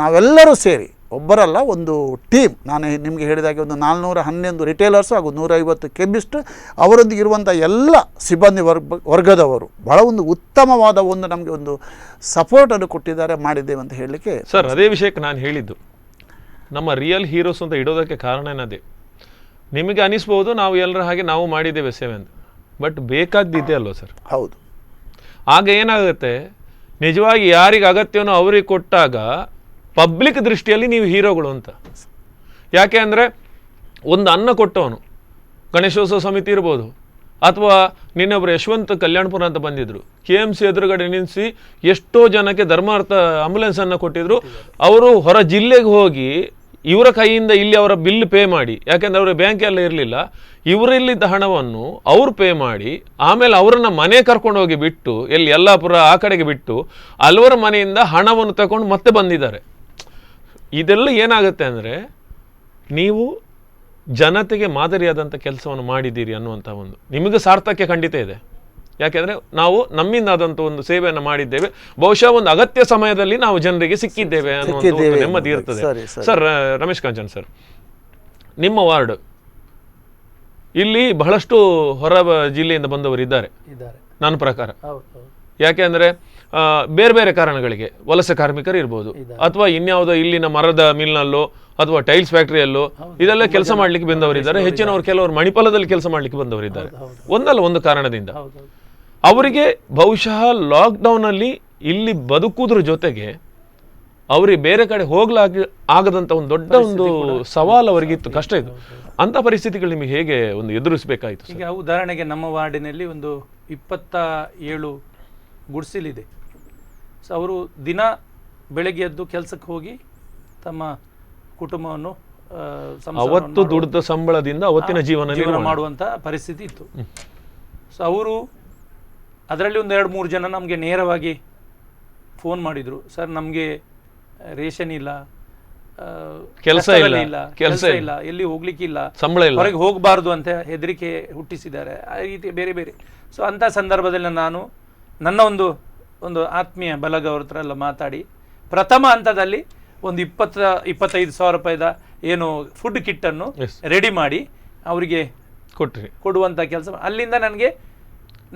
ನಾವೆಲ್ಲರೂ ಸೇರಿ, ಒಬ್ಬರಲ್ಲ, ಒಂದು ಟೀಮ್, ನಾನು ನಿಮಗೆ ಹೇಳಿದಾಗೆ ಒಂದು 411 ರಿಟೇಲರ್ಸು ಹಾಗೂ 150 ಕೆಮಿಸ್ಟ್, ಅವರೊಂದಿಗೆ ಇರುವಂಥ ಎಲ್ಲ ಸಿಬ್ಬಂದಿ ವರ್ಗದವರು ಬಹಳ ಒಂದು ಉತ್ತಮವಾದ ಒಂದು ನಮಗೆ ಒಂದು ಸಪೋರ್ಟನ್ನು ಕೊಟ್ಟಿದ್ದಾರೆ, ಮಾಡಿದ್ದೇವೆ ಅಂತ ಹೇಳಲಿಕ್ಕೆ. ಸರ್, ಅದೇ ವಿಷಯಕ್ಕೆ ನಾನು ಹೇಳಿದ್ದು, ನಮ್ಮ ರಿಯಲ್ ಹೀರೋಸ್ ಅಂತ ಇಡೋದಕ್ಕೆ ಕಾರಣ ಏನದೇ, ನಿಮಗೆ ಅನಿಸ್ಬೋದು ನಾವು ಎಲ್ಲರ ಹಾಗೆ ನಾವು ಮಾಡಿದ್ದೇವೆ ಸೇವೆ ಅಂತ, ಬಟ್ ಬೇಕಾದ್ದಿದೆ ಅಲ್ವ ಸರ್? ಹೌದು. ಆಗ ಏನಾಗುತ್ತೆ, ನಿಜವಾಗಿ ಯಾರಿಗೆ ಅಗತ್ಯನೋ ಅವರಿಗೆ ಕೊಟ್ಟಾಗ ಪಬ್ಲಿಕ್ ದೃಷ್ಟಿಯಲ್ಲಿ ನೀವು ಹೀರೋಗಳು ಅಂತ. ಯಾಕೆ ಅಂದರೆ, ಒಂದು ಅನ್ನ ಕೊಟ್ಟವನು ಗಣೇಶೋತ್ಸವ ಸಮಿತಿ ಇರ್ಬೋದು, ಅಥವಾ ನಿನ್ನೊಬ್ಬರು ಯಶವಂತ್ ಕಲ್ಯಾಣಪುರ ಅಂತ ಬಂದಿದ್ದರು, KMC ಎದುರುಗಡೆ ನಿಲ್ಲಿಸಿ ಎಷ್ಟೋ ಜನಕ್ಕೆ ಧರ್ಮಾರ್ಥ ಆಂಬುಲೆನ್ಸನ್ನು ಕೊಟ್ಟಿದ್ರು. ಅವರು ಹೊರ ಜಿಲ್ಲೆಗೆ ಹೋಗಿ ಇವರ ಕೈಯಿಂದ ಇಲ್ಲಿ ಅವರ ಬಿಲ್ ಪೇ ಮಾಡಿ, ಯಾಕೆಂದರೆ ಅವರ ಬ್ಯಾಂಕ್ ಎಲ್ಲ ಇರಲಿಲ್ಲ, ಇವರಲ್ಲಿದ್ದ ಹಣವನ್ನು ಅವ್ರು ಪೇ ಮಾಡಿ ಆಮೇಲೆ ಅವರನ್ನು ಮನೆ ಕರ್ಕೊಂಡು ಹೋಗಿ ಬಿಟ್ಟು, ಎಲ್ಲಿ ಯಲ್ಲಾಪುರ ಆ ಕಡೆಗೆ ಬಿಟ್ಟು ಅಲ್ವರ ಮನೆಯಿಂದ ಹಣವನ್ನು ತಗೊಂಡು ಮತ್ತೆ ಬಂದಿದ್ದಾರೆ. ಇದೆಲ್ಲ ಏನಾಗುತ್ತೆ ಅಂದರೆ, ನೀವು ಜನತೆಗೆ ಮಾದರಿಯಾದಂಥ ಕೆಲಸವನ್ನು ಮಾಡಿದ್ದೀರಿ ಅನ್ನುವಂಥ ಒಂದು ನಿಮಗೆ ಸಾರ್ಥಕ್ಯ ಖಂಡಿತ ಇದೆ. ಯಾಕೆಂದರೆ ನಾವು ನಮ್ಮಿಂದಾದಂಥ ಒಂದು ಸೇವೆಯನ್ನು ಮಾಡಿದ್ದೇವೆ, ಬಹುಶಃ ಒಂದು ಅಗತ್ಯ ಸಮಯದಲ್ಲಿ ನಾವು ಜನರಿಗೆ ಸಿಕ್ಕಿದ್ದೇವೆ ಅನ್ನುವಂಥ ಒಂದು ನೆಮ್ಮದಿ ಇರ್ತದೆ. ಸರ್, ರಮೇಶ್ ಕಾಂಚನ್ ಸರ್, ನಿಮ್ಮ ವಾರ್ಡ್ ಇಲ್ಲಿ ಬಹಳಷ್ಟು ಹೊರ ಜಿಲ್ಲೆಯಿಂದ ಬಂದವರು ಇದ್ದಾರೆ ನನ್ನ ಪ್ರಕಾರ. ಯಾಕೆ ಅಂದರೆ ಬೇರೆ ಬೇರೆ ಕಾರಣಗಳಿಗೆ ವಲಸೆ ಕಾರ್ಮಿಕರು ಇರ್ಬೋದು, ಅಥವಾ ಇನ್ಯಾವುದೋ ಇಲ್ಲಿನ ಮರದ ಮಿಲ್ನಲ್ಲೋ ಅಥವಾ ಟೈಲ್ಸ್ ಫ್ಯಾಕ್ಟರಿಯಲ್ಲೋ ಇದೆಲ್ಲ ಕೆಲಸ ಮಾಡ್ಲಿಕ್ಕೆ ಬಂದವರಿದ್ದಾರೆ. ಹೆಚ್ಚಿನವರು ಕೆಲವರು ಮಣಿಪಾಲದಲ್ಲಿ ಕೆಲಸ ಮಾಡ್ಲಿಕ್ಕೆ ಬಂದವರಿದ್ದಾರೆ. ಒಂದಲ್ಲ ಒಂದು ಕಾರಣದಿಂದ ಅವರಿಗೆ ಬಹುಶಃ ಲಾಕ್ಡೌನಲ್ಲಿ ಇಲ್ಲಿ ಬದುಕುವುದ್ರ ಜೊತೆಗೆ ಅವರಿಗೆ ಬೇರೆ ಕಡೆ ಆಗದಂತ ಒಂದು ದೊಡ್ಡ ಒಂದು ಸವಾಲು ಅವರಿಗಿತ್ತು, ಕಷ್ಟ ಇತ್ತು. ಅಂತ ಪರಿಸ್ಥಿತಿಗಳು ನಿಮಗೆ ಹೇಗೆ ಒಂದು ಎದುರಿಸಬೇಕಾಯಿತು? ಈಗ ಉದಾಹರಣೆಗೆ ನಮ್ಮ ವಾರ್ಡಿನಲ್ಲಿ ಒಂದು 27 ಗುಡಿಸಲಿದೆ. ಸೊ ಅವರು ದಿನ ಬೆಳಗ್ಗೆ ಎದ್ದು ಕೆಲಸಕ್ಕೆ ಹೋಗಿ ತಮ್ಮ ಕುಟುಂಬವನ್ನು ಅವತ್ತು ದುಡಿದ ಸಂಬಳದಿಂದ ಅವತ್ತಿನ ಜೀವನ ಮಾಡುವಂಥ ಪರಿಸ್ಥಿತಿ ಇತ್ತು. ಸೊ ಅವರು ಅದರಲ್ಲಿ ಒಂದು 2-3 ಜನ ನಮಗೆ ನೇರವಾಗಿ ಫೋನ್ ಮಾಡಿದರು, ಸರ್ ನಮಗೆ ರೇಷನ್ ಇಲ್ಲ, ಕೆಲಸ ಕಷ್ಟದಲ್ಲಿ ಇಲ್ಲ, ಕೆಲಸ ಇಲ್ಲ, ಎಲ್ಲಿ ಹೋಗ್ಲಿಕ್ಕಿಲ್ಲ, ಸಂಬಳ ಇಲ್ಲ, ಹೊರಗೆ ಹೋಗಬಾರ್ದು ಅಂತ ಹೆದರಿಕೆ ಹುಟ್ಟಿಸಿದ್ದಾರೆ. ಆ ರೀತಿ ಬೇರೆ ಬೇರೆ. ಸೊ ಅಂಥ ಸಂದರ್ಭದಲ್ಲಿ ನಾನು ನನ್ನ ಒಂದು ಆತ್ಮೀಯ ಬಲಗವ್ರ ಹತ್ರ ಎಲ್ಲ ಮಾತಾಡಿ ಪ್ರಥಮ ಹಂತದಲ್ಲಿ ಒಂದು 20-25 ಸಾವಿರ ರೂಪಾಯಿದ ಏನು ಫುಡ್ ಕಿಟ್ಟನ್ನು ರೆಡಿ ಮಾಡಿ ಅವರಿಗೆ ಕೊಡುವಂಥ ಕೆಲಸ. ಅಲ್ಲಿಂದ ನನಗೆ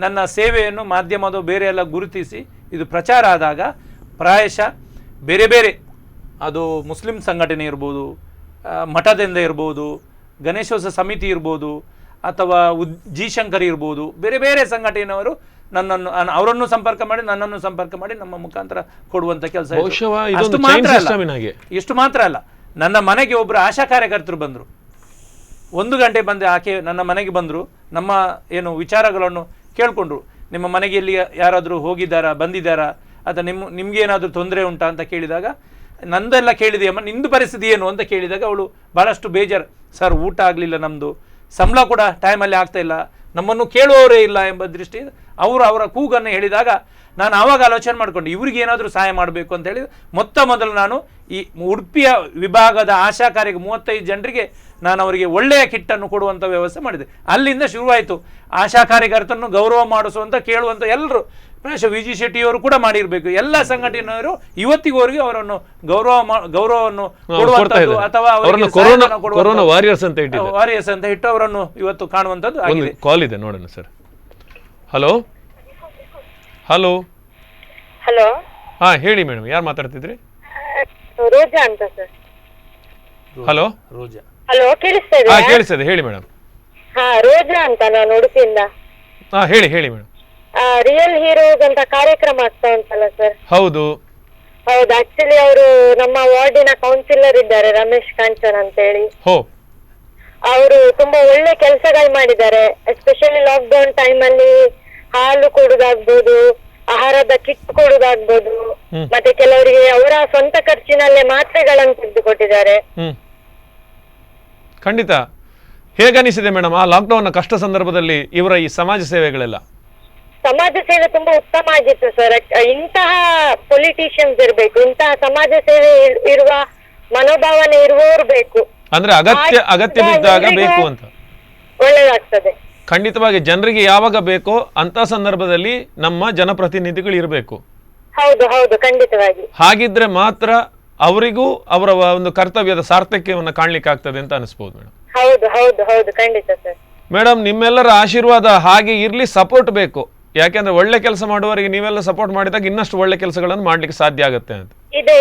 ನನ್ನ ಸೇವೆಯನ್ನು ಮಾಧ್ಯಮದ ಬೇರೆ ಎಲ್ಲ ಗುರುತಿಸಿ ಇದು ಪ್ರಚಾರ ಆದಾಗ ಪ್ರಾಯಶಃ ಬೇರೆ ಬೇರೆ ಅದು ಮುಸ್ಲಿಂ ಸಂಘಟನೆ ಇರ್ಬೋದು, ಮಠದಿಂದ ಇರ್ಬೋದು, ಗಣೇಶೋತ್ಸವ ಸಮಿತಿ ಇರ್ಬೋದು, ಅಥವಾ ಜಿ ಶಂಕರ್ ಇರ್ಬೋದು, ಬೇರೆ ಬೇರೆ ಸಂಘಟನೆಯವರು ನನ್ನನ್ನು ಅವರನ್ನು ಸಂಪರ್ಕ ಮಾಡಿ ನನ್ನನ್ನು ಸಂಪರ್ಕ ಮಾಡಿ ನಮ್ಮ ಮುಖಾಂತರ ಕೊಡುವಂಥ ಕೆಲಸ. ಎಷ್ಟು ಮಾತ್ರ ಅಲ್ಲ, ನನ್ನ ಮನೆಗೆ ಒಬ್ಬರು ಆಶಾ ಕಾರ್ಯಕರ್ತರು ಬಂದರು. 1 ಗಂಟೆ ಬಂದೆ ಆಕೆ ನನ್ನ ಮನೆಗೆ ಬಂದರು. ನಮ್ಮ ಏನು ವಿಚಾರಗಳನ್ನು ಕೇಳಿಕೊಂಡ್ರು. ನಿಮ್ಮ ಮನೆಗೆ ಎಲ್ಲಿ ಯಾರಾದರೂ ಹೋಗಿದ್ದಾರಾ, ಬಂದಿದ್ದಾರಾ, ಅಥವಾ ನಿಮ್ಗೆ ಏನಾದರೂ ತೊಂದರೆ ಉಂಟಾ ಅಂತ ಕೇಳಿದಾಗ, ನಂದೆಲ್ಲ ಕೇಳಿದೆಯಮ್ಮ, ನಿಂದು ಪರಿಸ್ಥಿತಿ ಏನು ಅಂತ ಕೇಳಿದಾಗ ಅವಳು ಭಾಳಷ್ಟು ಬೇಜಾರು. ಸರ್, ಊಟ ಆಗಲಿಲ್ಲ, ನಮ್ಮದು ಸಂಬಳ ಕೂಡ ಟೈಮಲ್ಲಿ ಆಗ್ತಾ ಇಲ್ಲ, ನಮ್ಮನ್ನು ಕೇಳುವವರೇ ಇಲ್ಲ ಎಂಬ ದೃಷ್ಟಿ ಅವರ ಕೂಗನ್ನು ಹೇಳಿದಾಗ ನಾನು ಆವಾಗ ಆಲೋಚನೆ ಮಾಡಿಕೊಂಡು ಇವರಿಗೆ ಏನಾದರೂ ಸಹಾಯ ಮಾಡಬೇಕು ಅಂತ ಹೇಳಿ ಮೊದಲು ನಾನು ಈ ಉಡುಪಿಯ ವಿಭಾಗದ ಆಶಾ ಕಾರ್ಯಕ್ಕೆ 35 ಜನರಿಗೆ ನಾನು ಅವರಿಗೆ ಒಳ್ಳೆಯ ಕಿಟ್ಟನ್ನು ಕೊಡುವಂಥ ವ್ಯವಸ್ಥೆ ಮಾಡಿದೆ. ಅಲ್ಲಿಂದ ಶುರುವಾಯಿತು. ಆಶಾ ಕಾರ್ಯಕರ್ತರನ್ನು ಗೌರವ ಮಾಡಿಸುವಂಥ ಕೇಳುವಂಥ ಎಲ್ಲರೂ, ಪ್ರಾಯಶಃ ವಿ ಜಿ ಶೆಟ್ಟಿಯವರು ಕೂಡ ಮಾಡಿರಬೇಕು. ಎಲ್ಲ ಸಂಘಟನೆಯವರು ಇವತ್ತಿಗೋರಿಗೆ ಅವರನ್ನು ಗೌರವವನ್ನು ಕೊಡುವಂಥದ್ದು ಅಥವಾ ವಾರಿಯರ್ಸ್ ಅಂತ ಇಟ್ಟು ಅವರನ್ನು ಇವತ್ತು ಕಾಣುವಂಥದ್ದು ಆಗಿದೆ. ಕಾಲ್ ಇದೆ ನೋಡೋಣ ಸರ್. ಹಲೋ ಹಲೋ ಹಲೋ, ಹಾ ಹೇಳಿ ಮೇಡಮ್, ಯಾರು ಮಾತಾಡ್ತಿದ್ರಿ? ರೋಜಾ ಅಂತ ಸರ್. ಹಲೋ ರೋಜಾ. ಹಲೋ, ಕೇಳಿಸ್ತಾ ಹಾ ಇದೆ? ಕೇಳಿಸ್ತದೆ, ಹೇಳಿ ಮೇಡಮ್. ಹಾ, ರೋಜಾ ಅಂತ, ನಾನು ಉಡುಪಿಯಿಂದ. ಹಾ ಹೇಳಿ ಮೇಡಮ್. ರಿಯಲ್ ಹೀರೋಸ್ ಅಂತ ಕಾರ್ಯಕ್ರಮ ಆಗ್ತಾ ಉಂಟಲ್ಲ ಸರ್? ಹೌದು ಹೌದು. ಆಕ್ಚುಲಿ ಅವರು ನಮ್ಮ ವಾರ್ಡಿನ ಕೌನ್ಸಿಲರ್ ಇದ್ದಾರೆ, ರಮೇಶ್ ಕಾಂಚನ್ ಅಂತ ಹೇಳಿ. ಅವರು ತುಂಬಾ ಒಳ್ಳೆ ಕೆಲಸಗಳು ಮಾಡಿದ್ದಾರೆ. ಎಸ್ಪೆಷಲಿ ಲಾಕ್ಡೌನ್ ಟೈಮ್ ಅಲ್ಲಿ ಹಾಲು ಕೊಡುದಾಗ್ಬೋದು, ಆಹಾರದ ಕಿಟ್ ಕೊಡುದಾಗ್ಬೋದು, ಮತ್ತೆ ಕೆಲವರಿಗೆ ಅವರ ಸ್ವಂತ ಖರ್ಚಿನಲ್ಲೇ ಮಾತ್ರೆಗಳನ್ನು ತೆಗೆದುಕೊಟ್ಟಿದ್ದಾರೆ. ಖಂಡಿತ. ಹೇಗನಿಸಿದೆ ಮೇಡಮ್ ಆ ಲಾಕ್ಡೌನ್ ಕಷ್ಟ ಸಂದರ್ಭದಲ್ಲಿ ಇವರ ಈ ಸಮಾಜ ಸೇವೆಗಳೆಲ್ಲ? ಸಮಾಜ ಸೇವೆ ತುಂಬಾ ಉತ್ತಮ ಆಗಿತ್ತು ಸರ್. ಇಂತಹ ಪೊಲಿಟಿಷಿಯನ್ಸ್ ಇರ್ಬೇಕು, ಇಂತಹ ಸಮಾಜ ಸೇವೆ ಇರುವ ಮನೋಭಾವನೆ ಇರುವವರು ಬೇಕು. ಅಂದ್ರೆ ಅಗತ್ಯ ಬಿದ್ದಾಗ ಬೇಕು ಅಂತ. ಒಳ್ಳೆದಾಗ್ತದೆ. ಖಂಡಿತವಾಗಿ ಜನರಿಗೆ ಯಾವಾಗ ಬೇಕೋ ಅಂತ ಸಂದರ್ಭದಲ್ಲಿ ನಮ್ಮ ಜನಪ್ರತಿನಿಧಿಗಳು ಇರಬೇಕು. ಹೌದು ಹೌದು, ಖಂಡಿತವಾಗಿ. ಹಾಗಿದ್ರೆ ಮಾತ್ರ ಅವರಿಗೂ ಅವರ ಒಂದು ಕರ್ತವ್ಯದ ಸಾರ್ಥಕ್ಯವನ್ನು ಕಾಣ್ಲಿಕ್ಕೆ ಆಗ್ತದೆ ಅಂತ ಅನಿಸ್ಬೋದು ಮೇಡಮ್. ಹೌದು ಹೌದು ಹೌದು, ಖಂಡಿತ ಸರ್. ಮೇಡಮ್, ನಿಮ್ಮೆಲ್ಲರ ಆಶೀರ್ವಾದ ಹಾಗೆ ಇರ್ಲಿ, ಸಪೋರ್ಟ್ ಬೇಕು. ಯಾಕೆಂದ್ರೆ ಒಳ್ಳೆ ಕೆಲಸ ಮಾಡುವವರಿಗೆ ನೀವೆಲ್ಲ ಸಪೋರ್ಟ್ ಮಾಡಿದಾಗ ಇನ್ನಷ್ಟು ಒಳ್ಳೆ ಕೆಲಸಗಳನ್ನು ಮಾಡ್ಲಿಕ್ಕೆ ಸಾಧ್ಯ ಆಗುತ್ತೆ ಅಂತ.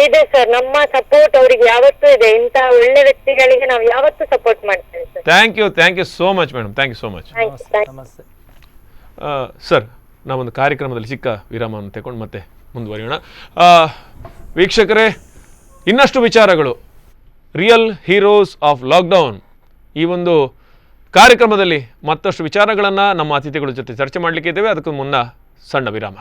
ಇದೆ ಸರ್, ನಮ್ಮ ಸಪೋರ್ಟ್ ಅವರಿಗೆ ಯಾವತ್ತೂ ಇದೆ. ಇಂತಹ ಒಳ್ಳೆ ವ್ಯಕ್ತಿಗಳಿಗೆ ನಾವು ಯಾವತ್ತೂ ಸಪೋರ್ಟ್ ಮಾಡ್ತೇವೆ sir. Thank you so much madam, thank you so much. ನಮಸ್ತೆ ಸರ್, ನಾವೊಂದು ಕಾರ್ಯಕ್ರಮದಲ್ಲಿ ಚಿಕ್ಕ ವಿರಾಮವನ್ನು ತಗೊಂಡು ಮತ್ತೆ ಮುಂದುವರಿಯೋಣ. ವೀಕ್ಷಕರೇ, ಇನ್ನಷ್ಟು ವಿಚಾರಗಳು ರಿಯಲ್ ಹೀರೋಸ್ ಆಫ್ ಲಾಕ್ಡೌನ್ ಈ ಒಂದು ಕಾರ್ಯಕ್ರಮದಲ್ಲಿ ಮತ್ತಷ್ಟು ವಿಚಾರಗಳನ್ನು ನಮ್ಮ ಅತಿಥಿಗಳ ಜೊತೆ ಚರ್ಚೆ ಮಾಡಲಿಕ್ಕೆ ಇದ್ದೇವೆ. ಅದಕ್ಕೂ ಮುನ್ನ ಸಣ್ಣ ವಿರಾಮ.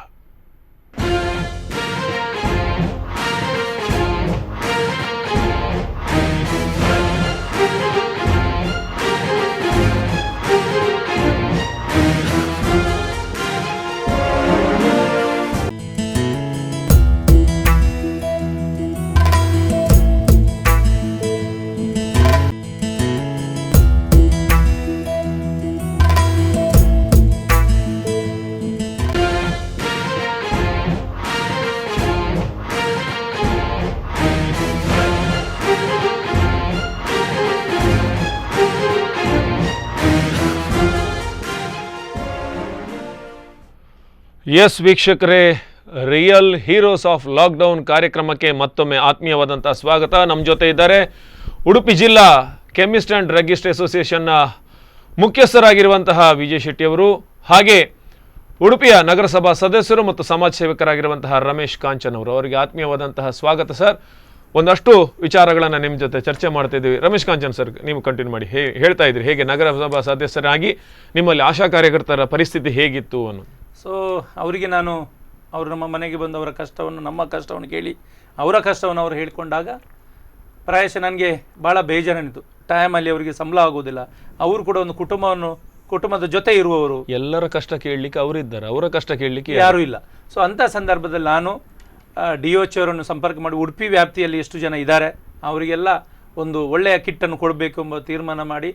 ಎಸ್ ವೀಕ್ಷಕರೇ, ರಿಯಲ್ ಹೀರೋಸ್ ಆಫ್ ಲಾಕ್ಡೌನ್ ಕಾರ್ಯಕ್ರಮಕ್ಕೆ ಮತ್ತೊಮ್ಮೆ ಆತ್ಮೀಯವಾದಂಥ ಸ್ವಾಗತ. ನಮ್ಮ ಜೊತೆ ಇದ್ದಾರೆ ಉಡುಪಿ ಜಿಲ್ಲಾ ಕೆಮಿಸ್ಟ್ ಆ್ಯಂಡ್ ಡ್ರಗ್ಗಿಸ್ಟ್ ಅಸೋಸಿಯೇಷನ್ನ ಮುಖ್ಯಸ್ಥರಾಗಿರುವಂತಹ ವಿಜಯ್ ಶೆಟ್ಟಿಯವರು, ಹಾಗೆ ಉಡುಪಿಯ ನಗರಸಭಾ ಸದಸ್ಯರು ಮತ್ತು ಸಮಾಜ ಸೇವಕರಾಗಿರುವಂತಹ ರಮೇಶ್ ಕಾಂಚನ್ ಅವರು. ಅವರಿಗೆ ಆತ್ಮೀಯವಾದಂತಹ ಸ್ವಾಗತ ಸರ್. ಒಂದಷ್ಟು ವಿಚಾರಗಳನ್ನು ನಿಮ್ಮ ಜೊತೆ ಚರ್ಚೆ ಮಾಡ್ತಾ ಇದ್ದೀವಿ. ರಮೇಶ್ ಕಾಂಚನ್ ಸರ್, ನೀವು ಕಂಟಿನ್ಯೂ ಮಾಡಿ. ಹೇಳ್ತಾ ಇದ್ರಿ ಹೇಗೆ ನಗರಸಭಾ ಸದಸ್ಯರಾಗಿ ನಿಮ್ಮಲ್ಲಿ ಆಶಾ ಕಾರ್ಯಕರ್ತರ ಪರಿಸ್ಥಿತಿ ಹೇಗಿತ್ತು ಅನ್ನೋದು. ಸೊ ಅವರಿಗೆ ಅವರು ನಮ್ಮ ಮನೆಗೆ ಬಂದು ಅವರ ಕಷ್ಟವನ್ನು, ನಮ್ಮ ಕಷ್ಟವನ್ನು ಕೇಳಿ ಅವರ ಕಷ್ಟವನ್ನು ಅವರು ಹೇಳಿಕೊಂಡಾಗ ಪ್ರಾಯಶಃ ನನಗೆ ಭಾಳ ಬೇಜಾರನಿತು. ಟೈಮಲ್ಲಿ ಅವರಿಗೆ ಸಂಬಳ ಆಗೋದಿಲ್ಲ, ಅವರು ಕೂಡ ಒಂದು ಕುಟುಂಬದ ಜೊತೆ ಇರುವವರು. ಎಲ್ಲರ ಕಷ್ಟ ಕೇಳಲಿಕ್ಕೆ ಅವರಿದ್ದಾರೆ, ಅವರ ಕಷ್ಟ ಕೇಳಲಿಕ್ಕೆ ಯಾರೂ ಇಲ್ಲ. ಸೊ ಅಂಥ ಸಂದರ್ಭದಲ್ಲಿ ನಾನು DOH ಅವರನ್ನು ಸಂಪರ್ಕ ಮಾಡಿ ಉಡುಪಿ ವ್ಯಾಪ್ತಿಯಲ್ಲಿ ಎಷ್ಟು ಜನ ಇದ್ದಾರೆ ಅವರಿಗೆಲ್ಲ ಒಂದು ಒಳ್ಳೆಯ ಕಿಟ್ಟನ್ನು ಕೊಡಬೇಕು ಎಂಬ ತೀರ್ಮಾನ ಮಾಡಿ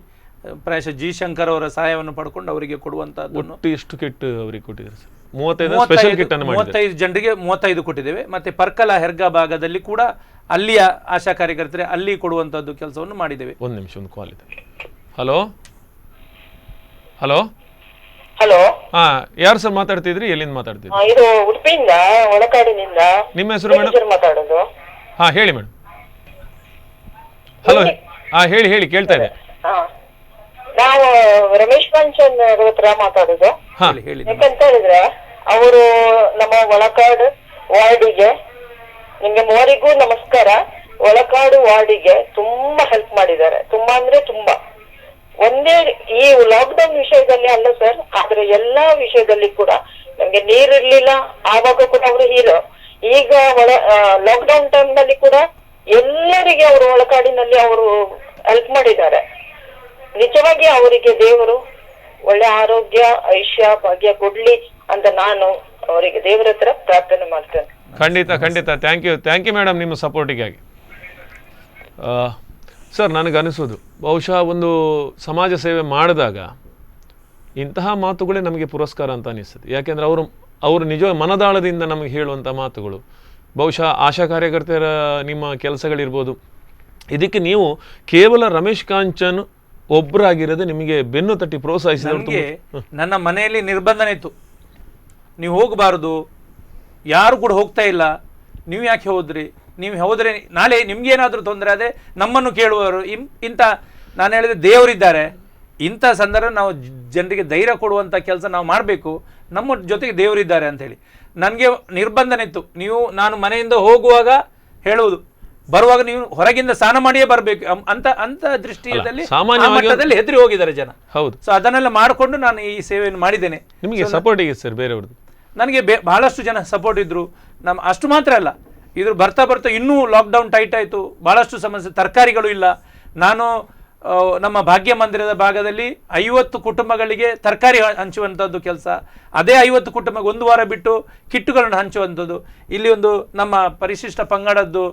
ಪ್ರಾಯಶಃ ಜಿ ಶಂಕರ್ ಅವರ ಸಹಾಯವನ್ನು ಪಡ್ಕೊಂಡು ಅವರಿಗೆ ಕೊಡುವಂತಹದ್ದನ್ನು ಎಷ್ಟು ಕಿಟ್ ಅವರಿಗೆ ಕೊಟ್ಟಿದ್ದಾರೆ ಸರ್? 35 ಸ್ಪೆಷಲ್ ಕಿಟ್ ಅನ್ನು ಮಾಡಿದ್ದಾರೆ. 35 ಜನರಿಗೆ 35 ಕೊಟ್ಟಿದ್ದೇವೆ. ಮತ್ತೆ ಪರ್ಕಲ ಹೆರ್ಗಾ ಭಾಗದಲ್ಲಿ ಕೂಡ ಅಲ್ಲಿಯ ಆಶಾ ಕಾರ್ಯಕರ್ತರೆ ಅಲ್ಲಿ ಕೊಡುವಂತದ್ದು ಕೆಲಸವನ್ನು ಮಾಡಿದ್ದೇವೆ. ಒಂದು ನಿಮಿಷ, ಒಂದು ಕಾಲ್ ಇದೆ. ಹಲೋ ಹಲೋ ಹಲೋ, ಹಾ, ಯಾರು ಸರ್ ಮಾತಾಡ್ತಿದ್ರಿ? ಎಲ್ಲಿಂದ ಮಾತಾಡ್ತಿದ್ರಿ? ಇದು ಉಡುಪಿಯಿಂದ ಒಳಕಾಡಿನಿಂದ ನಿಮ್ಮ ಹೆಸರು ಮೇಡಮ್? ಮಾತಾಡೋದು. ಹಾ, ಹೇಳಿ ಮೇಡಮ್. ಹಲೋ, ಹಾ, ಹೇಳಿ ಹೇಳಿ, ಕೇಳ್ತಾ ಇದೆ. ನಾವು ರಮೇಶ್ ಪಂಚನ್ ಹತ್ರ ಮಾತಾಡೋದು. ಹೇಳಿ. ಯಾಕಂತ ಹೇಳಿದ್ರೆ ಅವರು ನಮ್ಮ ಒಳಕಾಡು ವಾರ್ಡಿಗೆ, ನಿಮ್ಗೆ ಮೂವರಿಗೂ ನಮಸ್ಕಾರ, ಒಳಕಾಡು ವಾರ್ಡಿಗೆ ತುಂಬಾ ಹೆಲ್ಪ್ ಮಾಡಿದ್ದಾರೆ. ತುಂಬಾ ಅಂದ್ರೆ ತುಂಬಾ. ಒಂದೇ ಈ ಲಾಕ್ಡೌನ್ ವಿಷಯದಲ್ಲಿ ಅಲ್ಲ ಸರ್, ಆದ್ರೆ ಎಲ್ಲಾ ವಿಷಯದಲ್ಲಿ ಕೂಡ ನಮ್ಗೆ ನೀರಿರ್ಲಿಲ್ಲ, ಆವಾಗ ಕೂಡ ಅವರು ಹೀರೋ. ಈಗ ಲಾಕ್ಡೌನ್ ಟೈಮ್ ನಲ್ಲಿ ಕೂಡ ಎಲ್ಲರಿಗೆ ಅವರು ಒಳಕಾಡಿನಲ್ಲಿ ಅವರು ಹೆಲ್ಪ್ ಮಾಡಿದ್ದಾರೆ. ನಿಜವಾಗಿ ಅವರಿಗೆ ದೇವರು ಒಳ್ಳೆ ಆರೋಗ್ಯ, ಐಶ್ಯ, ಭಾಗ್ಯ ಕೊಡ್ಲಿ ಅಂತ ನಾನು ಅವರಿಗೆ ದೇವರ ಹತ್ರ ಪ್ರಾರ್ಥನೆ ಮಾಡ್ತೇನೆ. ಖಂಡಿತ ಖಂಡಿತ. ಥ್ಯಾಂಕ್ ಯು ಮೇಡಮ್, ನಿಮ್ಮ ಸಪೋರ್ಟಿಗಾಗಿ. ಸರ್, ನನಗನಿಸೋದು ಬಹುಶಃ ಒಂದು ಸಮಾಜ ಸೇವೆ ಮಾಡಿದಾಗ ಇಂತಹ ಮಾತುಗಳೇ ನಮಗೆ ಪುರಸ್ಕಾರ ಅಂತ ಅನಿಸ್ತದೆ. ಯಾಕೆಂದರೆ ಅವರು ನಿಜ ಮನದಾಳದಿಂದ ನಮಗೆ ಹೇಳುವಂಥ ಮಾತುಗಳು. ಬಹುಶಃ ಆಶಾ ಕಾರ್ಯಕರ್ತರ ನಿಮ್ಮ ಕೆಲಸಗಳಿರ್ಬೋದು, ಇದಕ್ಕೆ ನೀವು ಕೇವಲ ರಮೇಶ್ ಕಾಂಚನ್ ಒಬ್ಬರಾಗಿರೋದೇ ನಿಮಗೆ ಬೆನ್ನು ತಟ್ಟಿ ಪ್ರೋತ್ಸಾಹಿಸಿದ. ನನ್ನ ಮನೆಯಲ್ಲಿ ನಿರ್ಬಂಧನೆ ಇತ್ತು, ನೀವು ಹೋಗಬಾರ್ದು, ಯಾರು ಕೂಡ ಹೋಗ್ತಾ ಇಲ್ಲ, ನೀವು ಯಾಕೆ ಹೋದ್ರಿ, ನೀವು ಹೋದರೆ ನಾಳೆ ನಿಮ್ಗೇನಾದರೂ ತೊಂದರೆ ಆದರೆ ನಮ್ಮನ್ನು ಕೇಳುವವರು ಇಂಥ, ನಾನು ಹೇಳಿದೆ ದೇವರಿದ್ದಾರೆ. ಇಂಥ ಸಂದರ್ಭ ನಾವು ಜನರಿಗೆ ಧೈರ್ಯ ಕೊಡುವಂಥ ಕೆಲಸ ನಾವು ಮಾಡಬೇಕು, ನಮ್ಮ ಜೊತೆಗೆ ದೇವರಿದ್ದಾರೆ ಅಂಥೇಳಿ ನನಗೆ ನಿರ್ಬಂಧನೆ ಇತ್ತು. ನಾನು ಮನೆಯಿಂದ ಹೋಗುವಾಗ ಹೇಳುವುದು, ಬರುವಾಗ ನೀವು ಹೊರಗಿಂದ ಸ್ನಾನ ಮಾಡಿಯೇ ಬರಬೇಕು ಅಂತ ದೃಷ್ಟಿಯಲ್ಲಿ ಮಟ್ಟದಲ್ಲಿ ಹೆದರಿ ಹೋಗಿದ್ದಾರೆ ಜನ. ಹೌದು. ಸೊ ಅದನ್ನೆಲ್ಲ ಮಾಡಿಕೊಂಡು ನಾನು ಈ ಸೇವೆಯನ್ನು ಮಾಡಿದ್ದೇನೆ. ನಿಮಗೆ ಸಪೋರ್ಟ್ ಇದೆ ಸರ್ ಬೇರೆಯವ್ರದ್ದು? ನನಗೆ ಬಹಳಷ್ಟು ಜನ ಸಪೋರ್ಟ್ ಇದ್ರು. ಅಷ್ಟು ಮಾತ್ರ ಅಲ್ಲ, ಇದ್ರ ಬರ್ತಾ ಇನ್ನೂ ಲಾಕ್ಡೌನ್ ಟೈಟ್ ಆಯಿತು, ಭಾಳಷ್ಟು ಸಮಸ್ಯೆ, ತರಕಾರಿಗಳು ಇಲ್ಲ. ನಾನು ನಮ್ಮ ಭಾಗ್ಯ ಮಂದಿರದ ಭಾಗದಲ್ಲಿ 50 ಕುಟುಂಬಗಳಿಗೆ ತರಕಾರಿ ಹಂಚುವಂಥದ್ದು ಕೆಲಸ, ಅದೇ 50 ಕುಟುಂಬಕ್ಕೆ ಒಂದು ವಾರ ಬಿಟ್ಟು ಕಿಟ್ಟುಗಳನ್ನು ಹಂಚುವಂಥದ್ದು. ಇಲ್ಲಿ ಒಂದು ನಮ್ಮ ಪರಿಶಿಷ್ಟ ಪಂಗಡದ್ದು